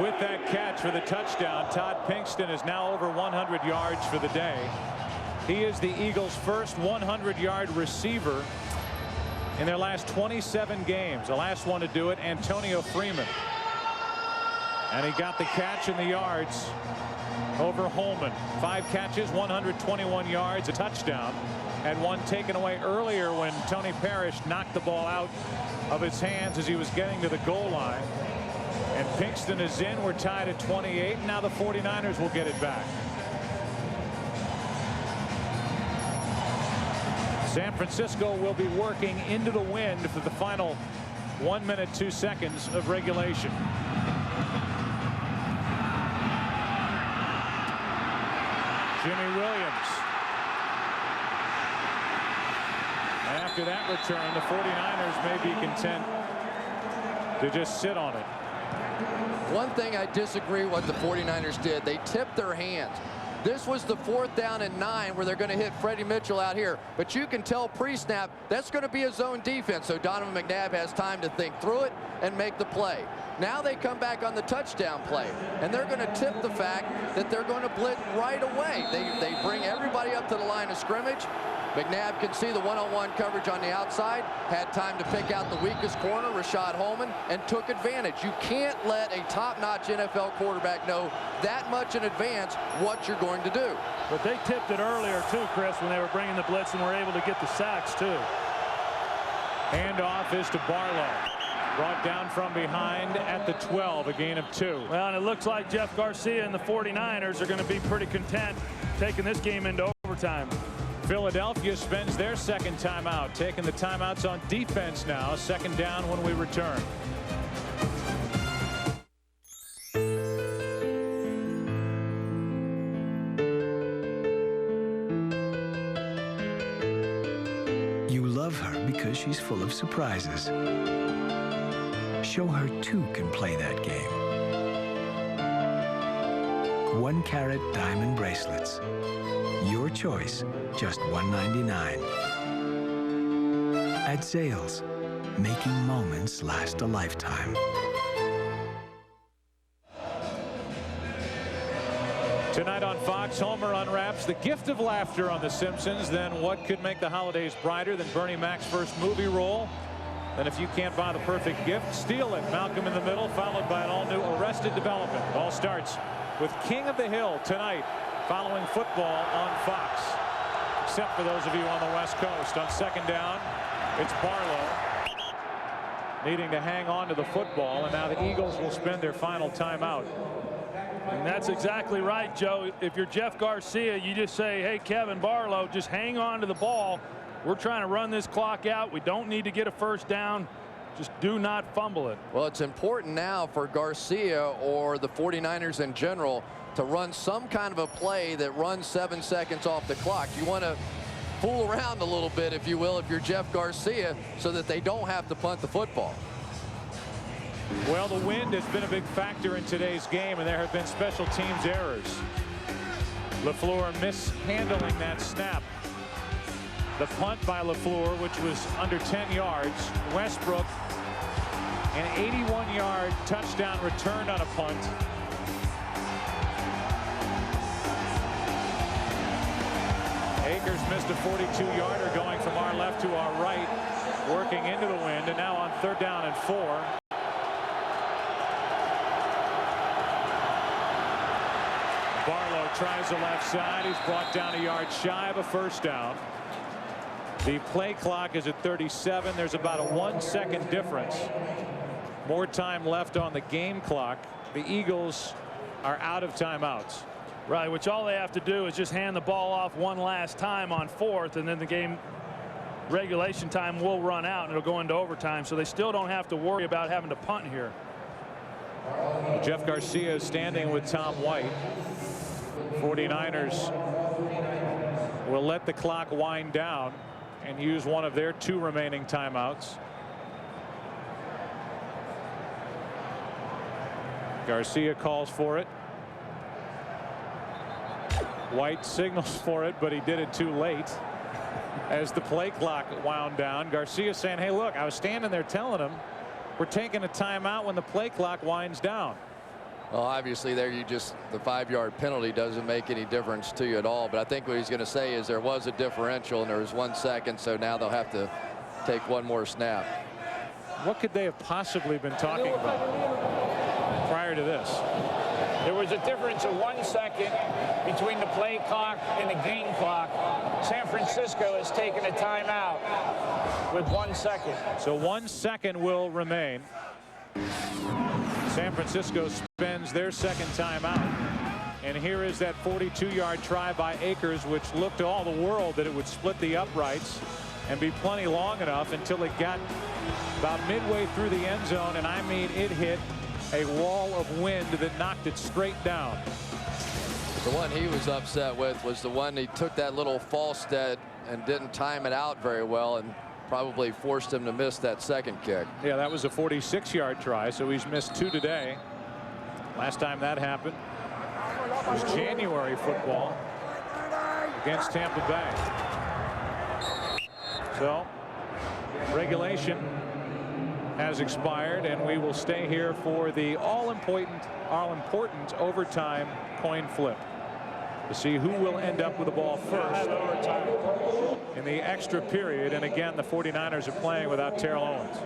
With that catch for the touchdown, Todd Kingston is now over 100 yards for the day. He is the Eagles' first 100-yard receiver in their last 27 games. The last one to do it, Antonio Freeman. And he got the catch and the yards over Holman. 5 catches, 121 yards, a touchdown. Had one taken away earlier when Tony Parrish knocked the ball out of his hands as he was getting to the goal line. And Kingston is in. We're tied at 28. Now the 49ers will get it back. San Francisco will be working into the wind for the final 1 minute 2 seconds of regulation. Jimmy Williams. After that return, the 49ers may be content to just sit on it. One thing I disagree with what the 49ers did, they tipped their hands. This was the 4th down and 9 where they're going to hit Freddie Mitchell out here. But you can tell pre-snap that's going to be a zone defense. So Donovan McNabb has time to think through it and make the play. Now they come back on the touchdown play, and they're going to tip the fact that they're going to blitz right away. They bring everybody up to the line of scrimmage. McNabb can see the one-on-one coverage on the outside, had time to pick out the weakest corner, Rashad Holman, and took advantage. You can't let a top-notch NFL quarterback know that much in advance what you're going to do. But they tipped it earlier too, Chris, when they were bringing the blitz and were able to get the sacks too. Handoff is to Barlow. Brought down from behind at the 12, a gain of 2. Well, and it looks like Jeff Garcia and the 49ers are going to be pretty content taking this game into overtime. Philadelphia spends their second timeout, taking the timeouts on defense now. 2nd down when we return. You love her because she's full of surprises. Show her 2 can play that game. 1-carat diamond bracelets. Your choice, just $1.99. At Zales, making moments last a lifetime. Tonight on Fox, Homer unwraps the gift of laughter on The Simpsons. Then what could make the holidays brighter than Bernie Mac's first movie role? Then if you can't buy the perfect gift, steal it. Malcolm in the Middle, followed by an all-new Arrested Development. All starts with King of the Hill tonight, following football on Fox. Except for those of you on the West Coast. On 2nd down, it's Barlow needing to hang on to the football, and now the Eagles will spend their final timeout. And that's exactly right, Joe. If you're Jeff Garcia, you just say, hey, Kevin Barlow, just hang on to the ball. We're trying to run this clock out. We don't need to get a first down. Just do not fumble it. Well, it's important now for Garcia or the 49ers in general to run some kind of a play that runs 7 seconds off the clock. You want to fool around a little bit, if you will, if you're Jeff Garcia, so that they don't have to punt the football. Well, the wind has been a big factor in today's game, and there have been special teams errors. LaFleur mishandling that snap. The punt by LaFleur, which was under 10 yards. Westbrook, an 81-yard touchdown return on a punt. Akers missed a 42-yarder going from our left to our right, working into the wind, and now on 3rd down and 4. Barlow tries the left side. He's brought down a yard shy of a first down. The play clock is at 37. There's about a 1-second difference. More time left on the game clock. The Eagles are out of timeouts. Right, which all they have to do is just hand the ball off one last time on 4th, and then the game regulation time will run out and it'll go into overtime. So they still don't have to worry about having to punt here. Jeff Garcia is standing with Tom White. 49ers will let the clock wind down and use one of their 2 remaining timeouts. Garcia calls for it. White signals for it, but he did it too late as the play clock wound down. Garcia saying, hey, look, I was standing there telling him we're taking a timeout when the play clock winds down. Well, obviously there the 5-yard penalty doesn't make any difference to you at all. But I think what he's going to say is there was a differential and there was 1 second. So now they'll have to take one more snap. What could they have possibly been talking about prior to this. There was a difference of 1 second between the play clock and the game clock. San Francisco has taken a timeout with 1 second. So 1 second will remain. San Francisco spends their second timeout. And here is that 42-yard try by Akers, which looked to all the world that it would split the uprights and be plenty long enough until it got about midway through the end zone. And I mean, it hit a wall of wind that knocked it straight down. The one he was upset with was the one he took that little false stead and didn't time it out very well and probably forced him to miss that second kick. Yeah, that was a 46-yard try, so he's missed 2 today. Last time that happened was January football against Tampa Bay. So regulation has expired, and we will stay here for the all-important overtime coin flip to see who will end up with the ball first in the extra period. And again, the 49ers are playing without Terrell Owens.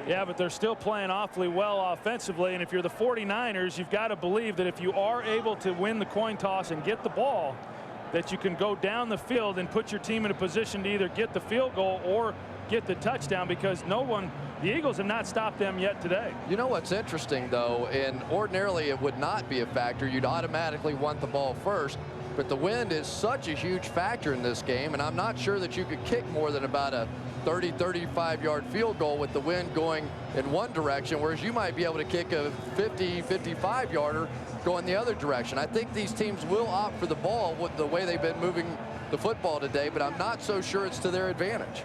Yeah, but they're still playing awfully well offensively. And if you're the 49ers, you've got to believe that if you are able to win the coin toss and get the ball, that you can go down the field and put your team in a position to either get the field goal or get the touchdown, because the Eagles have not stopped them yet today. You know what's interesting, though, and ordinarily it would not be a factor. You'd automatically want the ball first. But the wind is such a huge factor in this game, and I'm not sure that you could kick more than about a 30-35-yard field goal with the wind going in one direction, whereas you might be able to kick a 50-55-yarder going the other direction. I think these teams will opt for the ball with the way they've been moving the football today, but I'm not so sure it's to their advantage.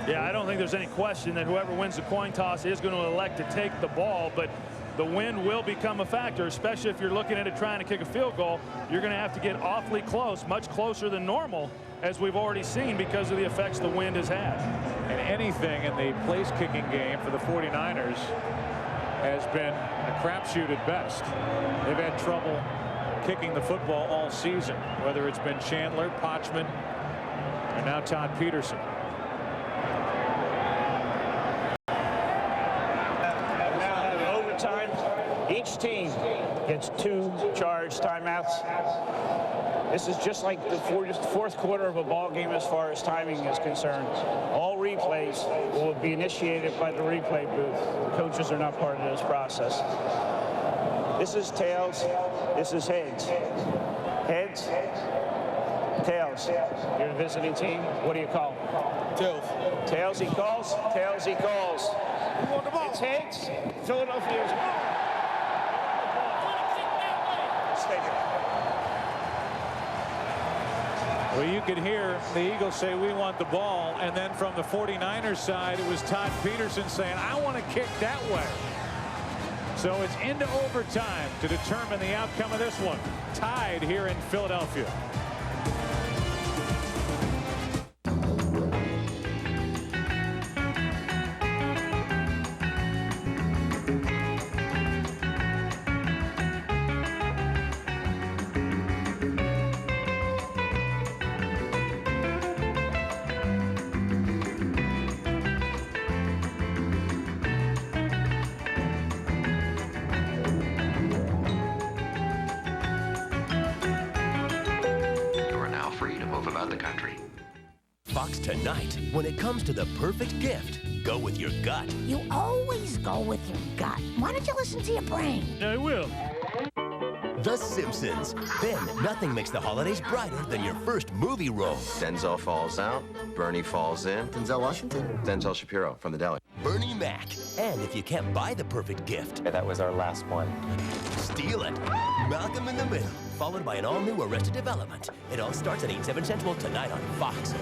Yeah, I don't think there's any question that whoever wins the coin toss is going to elect to take the ball, but the wind will become a factor, especially if you're looking at it trying to kick a field goal. You're going to have to get awfully close, much closer than normal, as we've already seen, because of the effects the wind has had. And anything in the place kicking game for the 49ers has been a crapshoot at best. They've had trouble kicking the football all season, whether it's been Chandler, Potchman, and now Todd Peterson. Each team gets 2 charged timeouts. This is just like the fourth quarter of a ball game as far as timing is concerned. All replays will be initiated by the replay booth. The coaches are not part of this process. This is tails. This is heads. Heads. Tails. You're the visiting team. What do you call? Tails. Tails he calls. Tails he calls. It's heads. Philadelphia's. Well, you could hear the Eagles say, we want the ball. And then from the 49ers side, it was Todd Peterson saying, I want to kick that way. So it's into overtime to determine the outcome of this one. Tied here in Philadelphia. Tonight, when it comes to the perfect gift, go with your gut. You always go with your gut. Why don't you listen to your brain? I will. The Simpsons. Then, nothing makes the holidays brighter than your first movie role. Denzel falls out, Bernie falls in. Denzel Washington? Denzel Shapiro from the Deli. Bernie Mac. And if you can't buy the perfect gift... Yeah, that was our last one. Steal it. Malcolm in the Middle, followed by an all-new Arrested Development. It all starts at 8/7 Central tonight on Fox.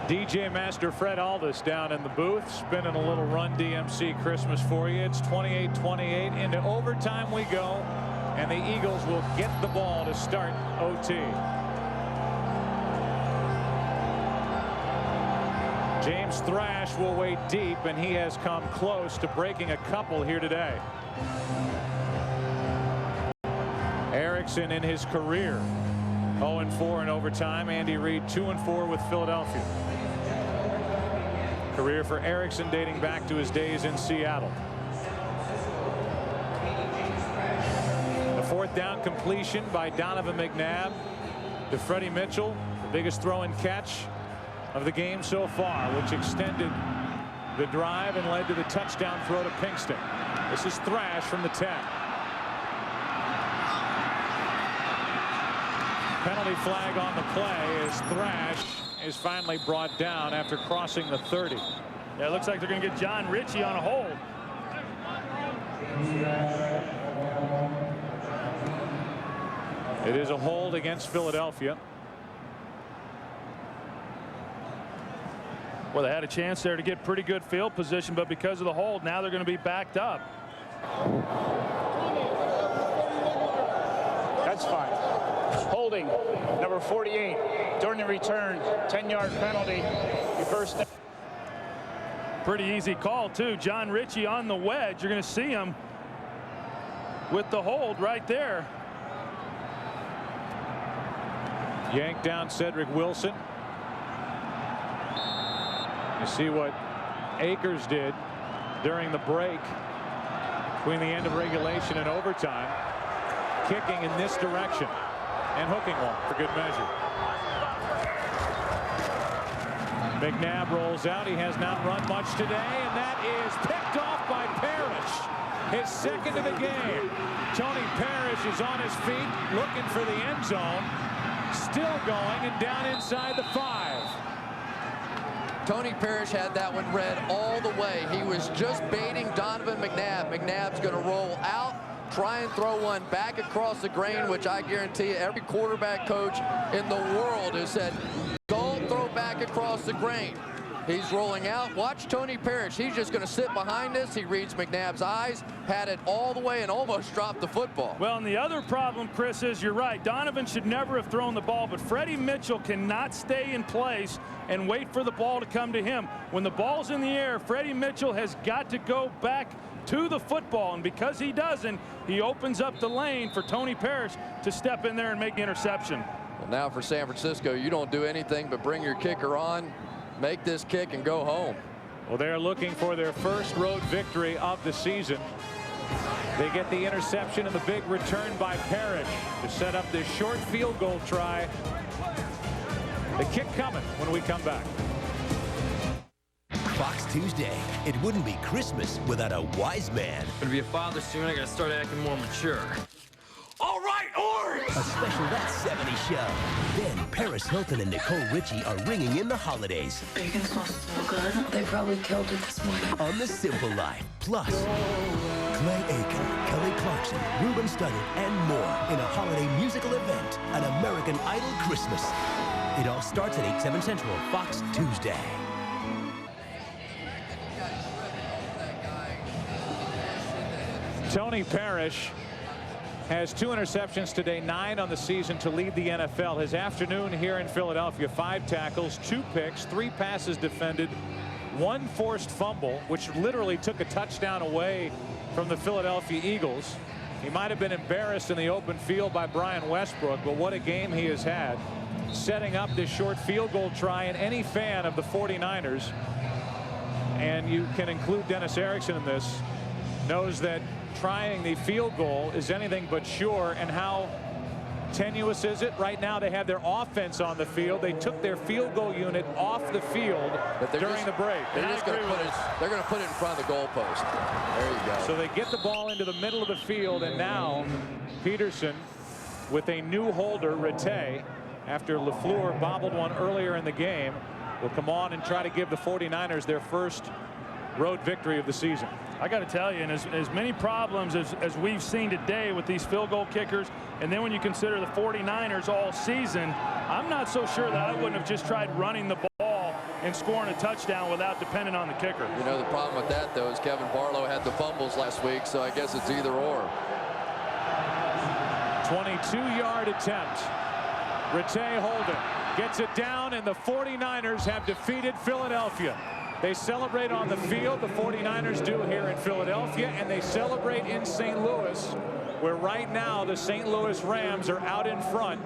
DJ Master Fred Aldis down in the booth, spinning a little Run DMC Christmas for you. It's 28-28. Into overtime we go. and the Eagles will get the ball to start OT. James Thrash will wait deep, and he has come close to breaking a couple here today. Erickson in his career 0-4 in overtime. Andy Reid 2-4 with Philadelphia. Career for Erickson dating back to his days in Seattle. The fourth down completion by Donovan McNabb to Freddie Mitchell, the biggest throw and catch of the game so far, which extended the drive and led to the touchdown throw to Kingston. This is Thrash from the 10. Penalty flag on the play as Thrash is finally brought down after crossing the 30. Yeah, it looks like they're going to get John Ritchie on a hold. It is a hold against Philadelphia. Well, they had a chance there to get pretty good field position, but because of the hold, now they're going to be backed up. That's fine. Holding number 48 during the return, 10-yard penalty. First. Pretty easy call too. John Ritchie on the wedge. You're going to see him with the hold right there. Yanked down Cedric Wilson. You see what Akers did during the break between the end of regulation and overtime, kicking in this direction and hooking one for good measure. Mcnabb rolls out. He has not run much today, and that is picked off by Parrish. His second of the game. Tony Parrish is on his feet looking for the end zone. Still going and down inside the 5. Tony Parrish had that one read all the way. He was just baiting Donovan McNabb. McNabb's going to roll out, try and throw one back across the grain, which I guarantee you every quarterback coach in the world has said, don't throw back across the grain. He's rolling out. Watch Tony Parrish. He's just going to sit behind this. He reads McNabb's eyes, had it all the way, and almost dropped the football. Well, and the other problem, Chris, is you're right. Donovan should never have thrown the ball, but Freddie Mitchell cannot stay in place and wait for the ball to come to him. When the ball's in the air, Freddie Mitchell has got to go back to the football, and because he doesn't, he opens up the lane for Tony Parrish to step in there and make the interception. Well, now for San Francisco, you don't do anything but bring your kicker on, make this kick, and go home. Well, they're looking for their first road victory of the season. They get the interception and the big return by Parrish to set up this short field goal try. The kick coming when we come back. Fox Tuesday. It wouldn't be Christmas without a wise man. I'm gonna be a father soon. I gotta start acting more mature. All right, Orange! A special That 70 show. Then Paris Hilton and Nicole Richie are ringing in the holidays. Bacon smells so good. They probably killed it this morning. On The Simple Life. Plus, Clay Aiken, Kelly Clarkson, Ruben Studdard, and more in a holiday musical event, an American Idol Christmas. It all starts at 8/7 Central, Fox Tuesday. Tony Parrish has 2 interceptions today, 9 on the season to lead the NFL. His afternoon here in Philadelphia, 5 tackles, 2 picks, 3 passes defended, 1 forced fumble, which literally took a touchdown away from the Philadelphia Eagles. He might have been embarrassed in the open field by Brian Westbrook, but what a game he has had, setting up this short field goal try. And any fan of the 49ers, and you can include Dennis Erickson in this, knows that trying the field goal is anything but sure. And how tenuous is it? Right now they have their offense on the field. They took their field goal unit off the field during the break. They're just going to put it. They're going to put it in front of the goalpost. There you go. So they get the ball into the middle of the field, and now Peterson with a new holder, Ried, after LaFleur bobbled one earlier in the game, will come on and try to give the 49ers their first road victory of the season. I got to tell you, and as many problems as we've seen today with these field goal kickers, and then when you consider the 49ers all season, I'm not so sure that I wouldn't have just tried running the ball and scoring a touchdown without depending on the kicker. You know, the problem with that, though, is Kevin Barlow had the fumbles last week, so I guess it's either or. 22-yard attempt. Ried holding. Gets it down, and the 49ers have defeated Philadelphia. They celebrate on the field, the 49ers do here in Philadelphia, and they celebrate in St. Louis, where right now the St. Louis Rams are out in front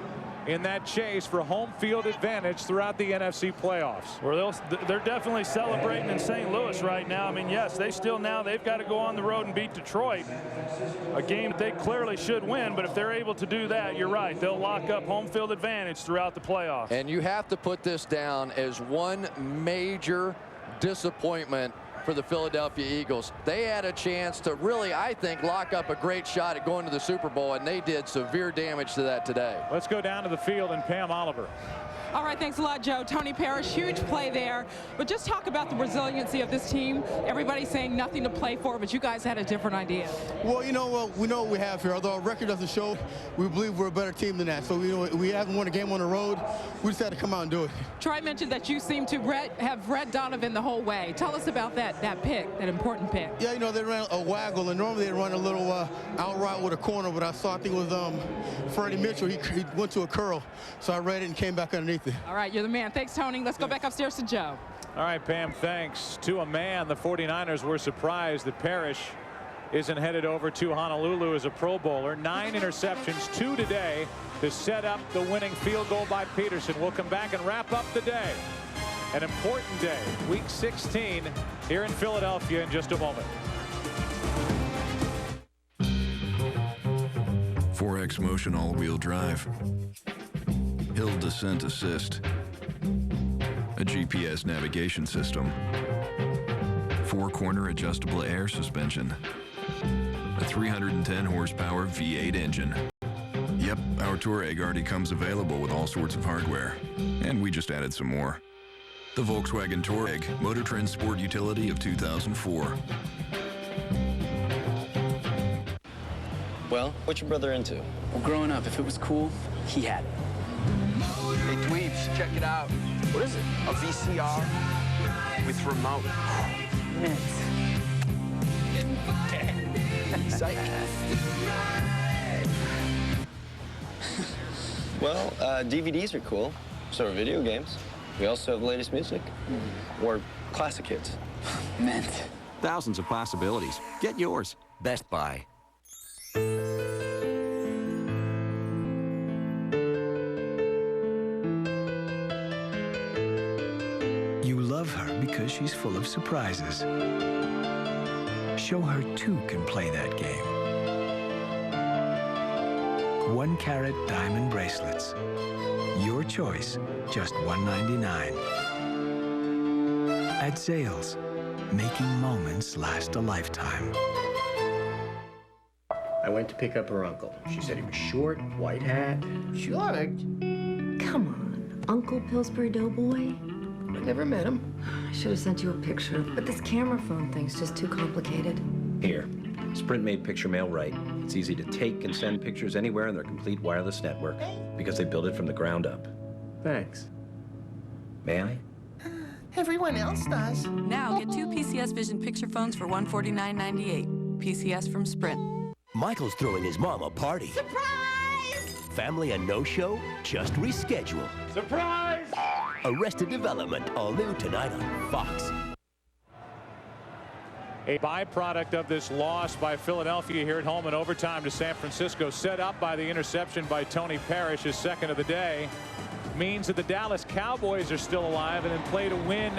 in that chase for home field advantage throughout the NFC playoffs. Well, they're definitely celebrating in St. Louis right now. I mean, yes, they've got to go on the road and beat Detroit, a game that they clearly should win. But if they're able to do that, you're right, they'll lock up home field advantage throughout the playoffs. And you have to put this down as one major disappointment for the Philadelphia Eagles. They had a chance to really, I think, lock up a great shot at going to the Super Bowl, and they did severe damage to that today. Let's go down to the field and Pam Oliver. All right, thanks a lot, Joe. Tony Parrish, huge play there. But just talk about the resiliency of this team. Everybody's saying nothing to play for, but you guys had a different idea. Well, you know what? We know what we have here. Although our record doesn't show, we believe we're a better team than that. So we haven't won a game on the road. We just had to come out and do it. Troy mentioned that you seem to have read Donovan the whole way. Tell us about that pick, that important pick. Yeah, you know, they ran a waggle, and normally they run a little out route with a corner, but I saw, I think it was Freddie Mitchell. He went to a curl, so I read it and came back underneath it. All right, you're the man. Thanks, Tony. Let's go back upstairs to Joe. All right, Pam, thanks. To a man, the 49ers were surprised that Parrish isn't headed over to Honolulu as a Pro Bowler. 9 interceptions, 2 today to set up the winning field goal by Peterson. We'll come back and wrap up the day. An important day, Week 16 here in Philadelphia in just a moment. 4X Motion all-wheel drive. Hill Descent Assist. A GPS navigation system. 4-corner adjustable air suspension. A 310 horsepower V8 engine. Yep, our Touareg already comes available with all sorts of hardware. And we just added some more. The Volkswagen Touareg, Motor Trend Sport Utility of 2004. Well, what's your brother into? Well, growing up, if it was cool, he had it. Hey, Dweebs, check it out. What is it? A VCR with remote. Psych. Well, DVDs are cool. So are video games. We also have the latest music. Or classic hits. Mint. Thousands of possibilities. Get yours. Best Buy. You love her because she's full of surprises. Show her two can play that game. 1-carat diamond bracelets. Your choice, just $1.99. At Zales, making moments last a lifetime. I went to pick up her uncle. She said he was short, white hat. Short? Come on, Uncle Pillsbury Doughboy. I never met him. I should have sent you a picture, but this camera phone thing's just too complicated. Here, Sprint made Picture Mail right. It's easy to take and send pictures anywhere in their complete wireless network because they built it from the ground up. Thanks. May I? Everyone else does. Now get 2 PCS Vision picture phones for $149.98. PCS from Sprint. Michael's throwing his mom a party. Surprise! Family and no-show? Just reschedule. Surprise! Arrested Development, all new tonight on Fox. A byproduct of this loss by Philadelphia here at home in overtime to San Francisco, set up by the interception by Tony Parrish, his second of the day, means that the Dallas Cowboys are still alive and in play to win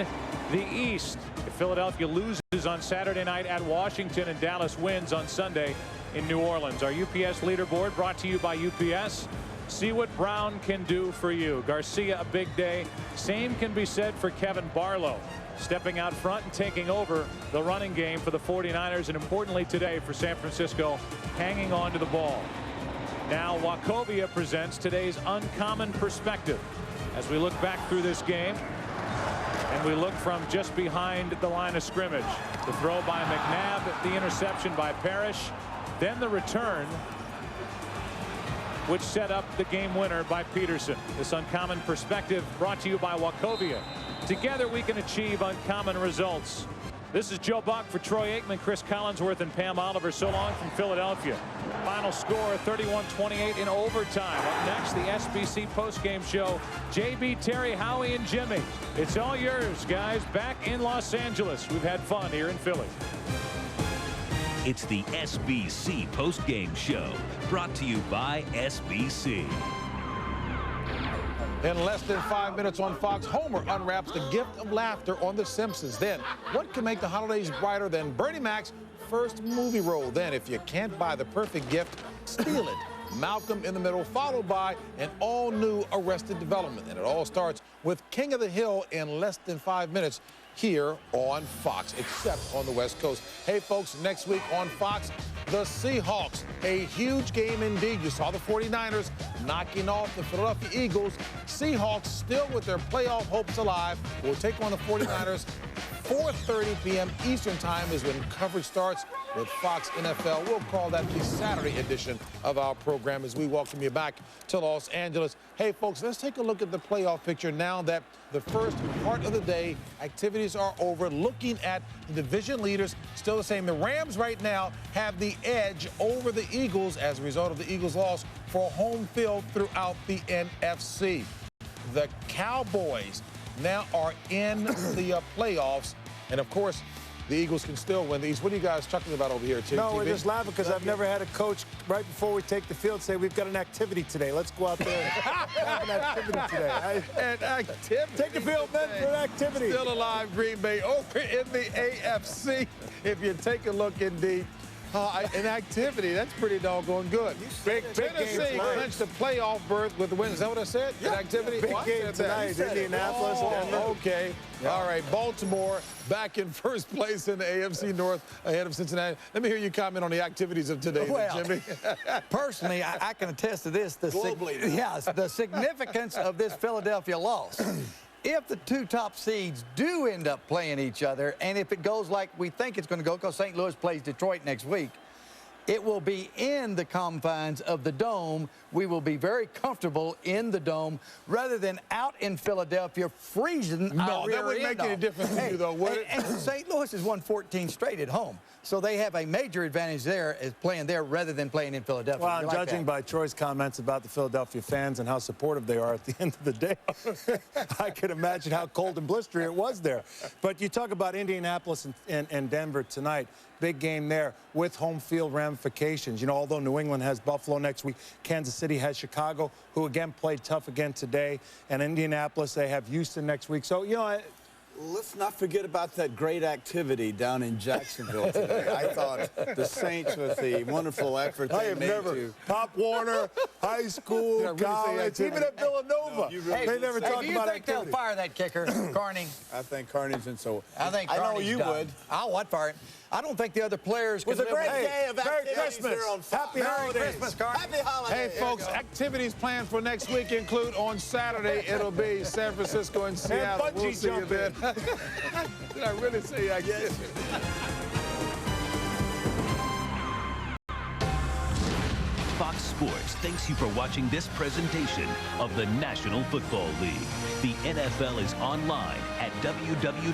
the East. If Philadelphia loses on Saturday night at Washington and Dallas wins on Sunday in New Orleans. Our UPS leaderboard brought to you by UPS. See what Brown can do for you. Garcia, a big day. Same can be said for Kevin Barlow, stepping out front and taking over the running game for the 49ers, and importantly today for San Francisco, hanging on to the ball. Now Wachovia presents today's Uncommon Perspective as we look back through this game, and we look from just behind the line of scrimmage. The throw by Mcnabb, the interception by Parrish, then the return, which set up the game winner by Peterson. This Uncommon Perspective brought to you by Wachovia. Together we can achieve uncommon results. This is Joe Buck for Troy Aikman, Chris Collinsworth, and Pam Oliver. So long from Philadelphia. Final score 31-28 in overtime. Up next, the SBC postgame show. JB, Terry, Howie, and Jimmy. It's all yours, guys. Back in Los Angeles. We've had fun here in Philly. It's the SBC postgame show, brought to you by SBC. In less than 5 minutes on Fox, Homer unwraps the gift of laughter on The Simpsons. Then, what can make the holidays brighter than Bernie Mac's first movie role? Then, if you can't buy the perfect gift, steal it. Malcolm in the Middle, followed by an all-new Arrested Development. And it all starts with King of the Hill in less than 5 minutes here on Fox, except on the West Coast. Hey, folks, next week on Fox, the Seahawks, a huge game indeed. You saw the 49ers knocking off the Philadelphia Eagles. Seahawks still with their playoff hopes alive will take on the 49ers. 4:30 p.m. Eastern Time is when coverage starts with Fox NFL. We'll call that the Saturday edition of our program as we welcome you back to Los Angeles. Hey, folks, let's take a look at the playoff picture now that the first part of the day activities are over. Looking at the division leaders, still the same. The Rams right now have the edge over the Eagles as a result of the Eagles' loss for home field throughout the NFC. The Cowboys now are in the playoffs, and of course, the Eagles can still win the East. What are you guys talking about over here, TV? No, we're just laughing because I've never had a coach right before we take the field say, we've got an activity today. Let's go out there and have an activity today. An activity. Take the field, men, for an activity. Still alive, Green Bay, over in the AFC. If you take a look, indeed, an activity. That's pretty doggone good. Big Tennessee clinched the playoff berth with the win. Is that what I said? Yeah. An activity? Big game tonight. Indianapolis, Denver. Okay. Yeah. All right. Baltimore back in first place in the AFC North ahead of Cincinnati. Let me hear you comment on the activities of today, Jimmy. Personally, I can attest to this. The significance of this Philadelphia loss. If the two top seeds do end up playing each other, and if it goes like we think it's going to go, because St. Louis plays Detroit next week, it will be in the confines of the Dome. We will be very comfortable in the Dome rather than out in Philadelphia freezing our rear that wouldn't end make any off. difference to you, though, would it? And St. Louis has won 14 straight at home. So they have a major advantage there as playing there rather than playing in Philadelphia. Well, judging by Troy's comments about the Philadelphia fans and how supportive they are at the end of the day, I could imagine how cold and blistery it was there. But you talk about Indianapolis and Denver tonight. Big game there with home field ramifications. You know, although New England has Buffalo next week, Kansas City has Chicago, who again played tough again today. And Indianapolis, they have Houston next week. So, you know, let's not forget about that great activity down in Jacksonville today. I thought the Saints, with the wonderful effort they made to Pop Warner, high school, college, even at Villanova. They never talk about activity. Do you think they'll fire that kicker, Carney? I think Carney's in so. I think I know Carney's you done. would. I'd fire it. I don't think the other players was can a great live with day of activities. Merry Christmas. Here on Fox. Happy holidays. Merry Christmas, Carney. Happy holidays. Hey, folks, activities planned for next week include on Saturday, it'll be San Francisco and Seattle. And We'll see you then. Did I really say activity? Fox Sports thanks you for watching this presentation of the National Football League. The NFL is online at www.nfl.com.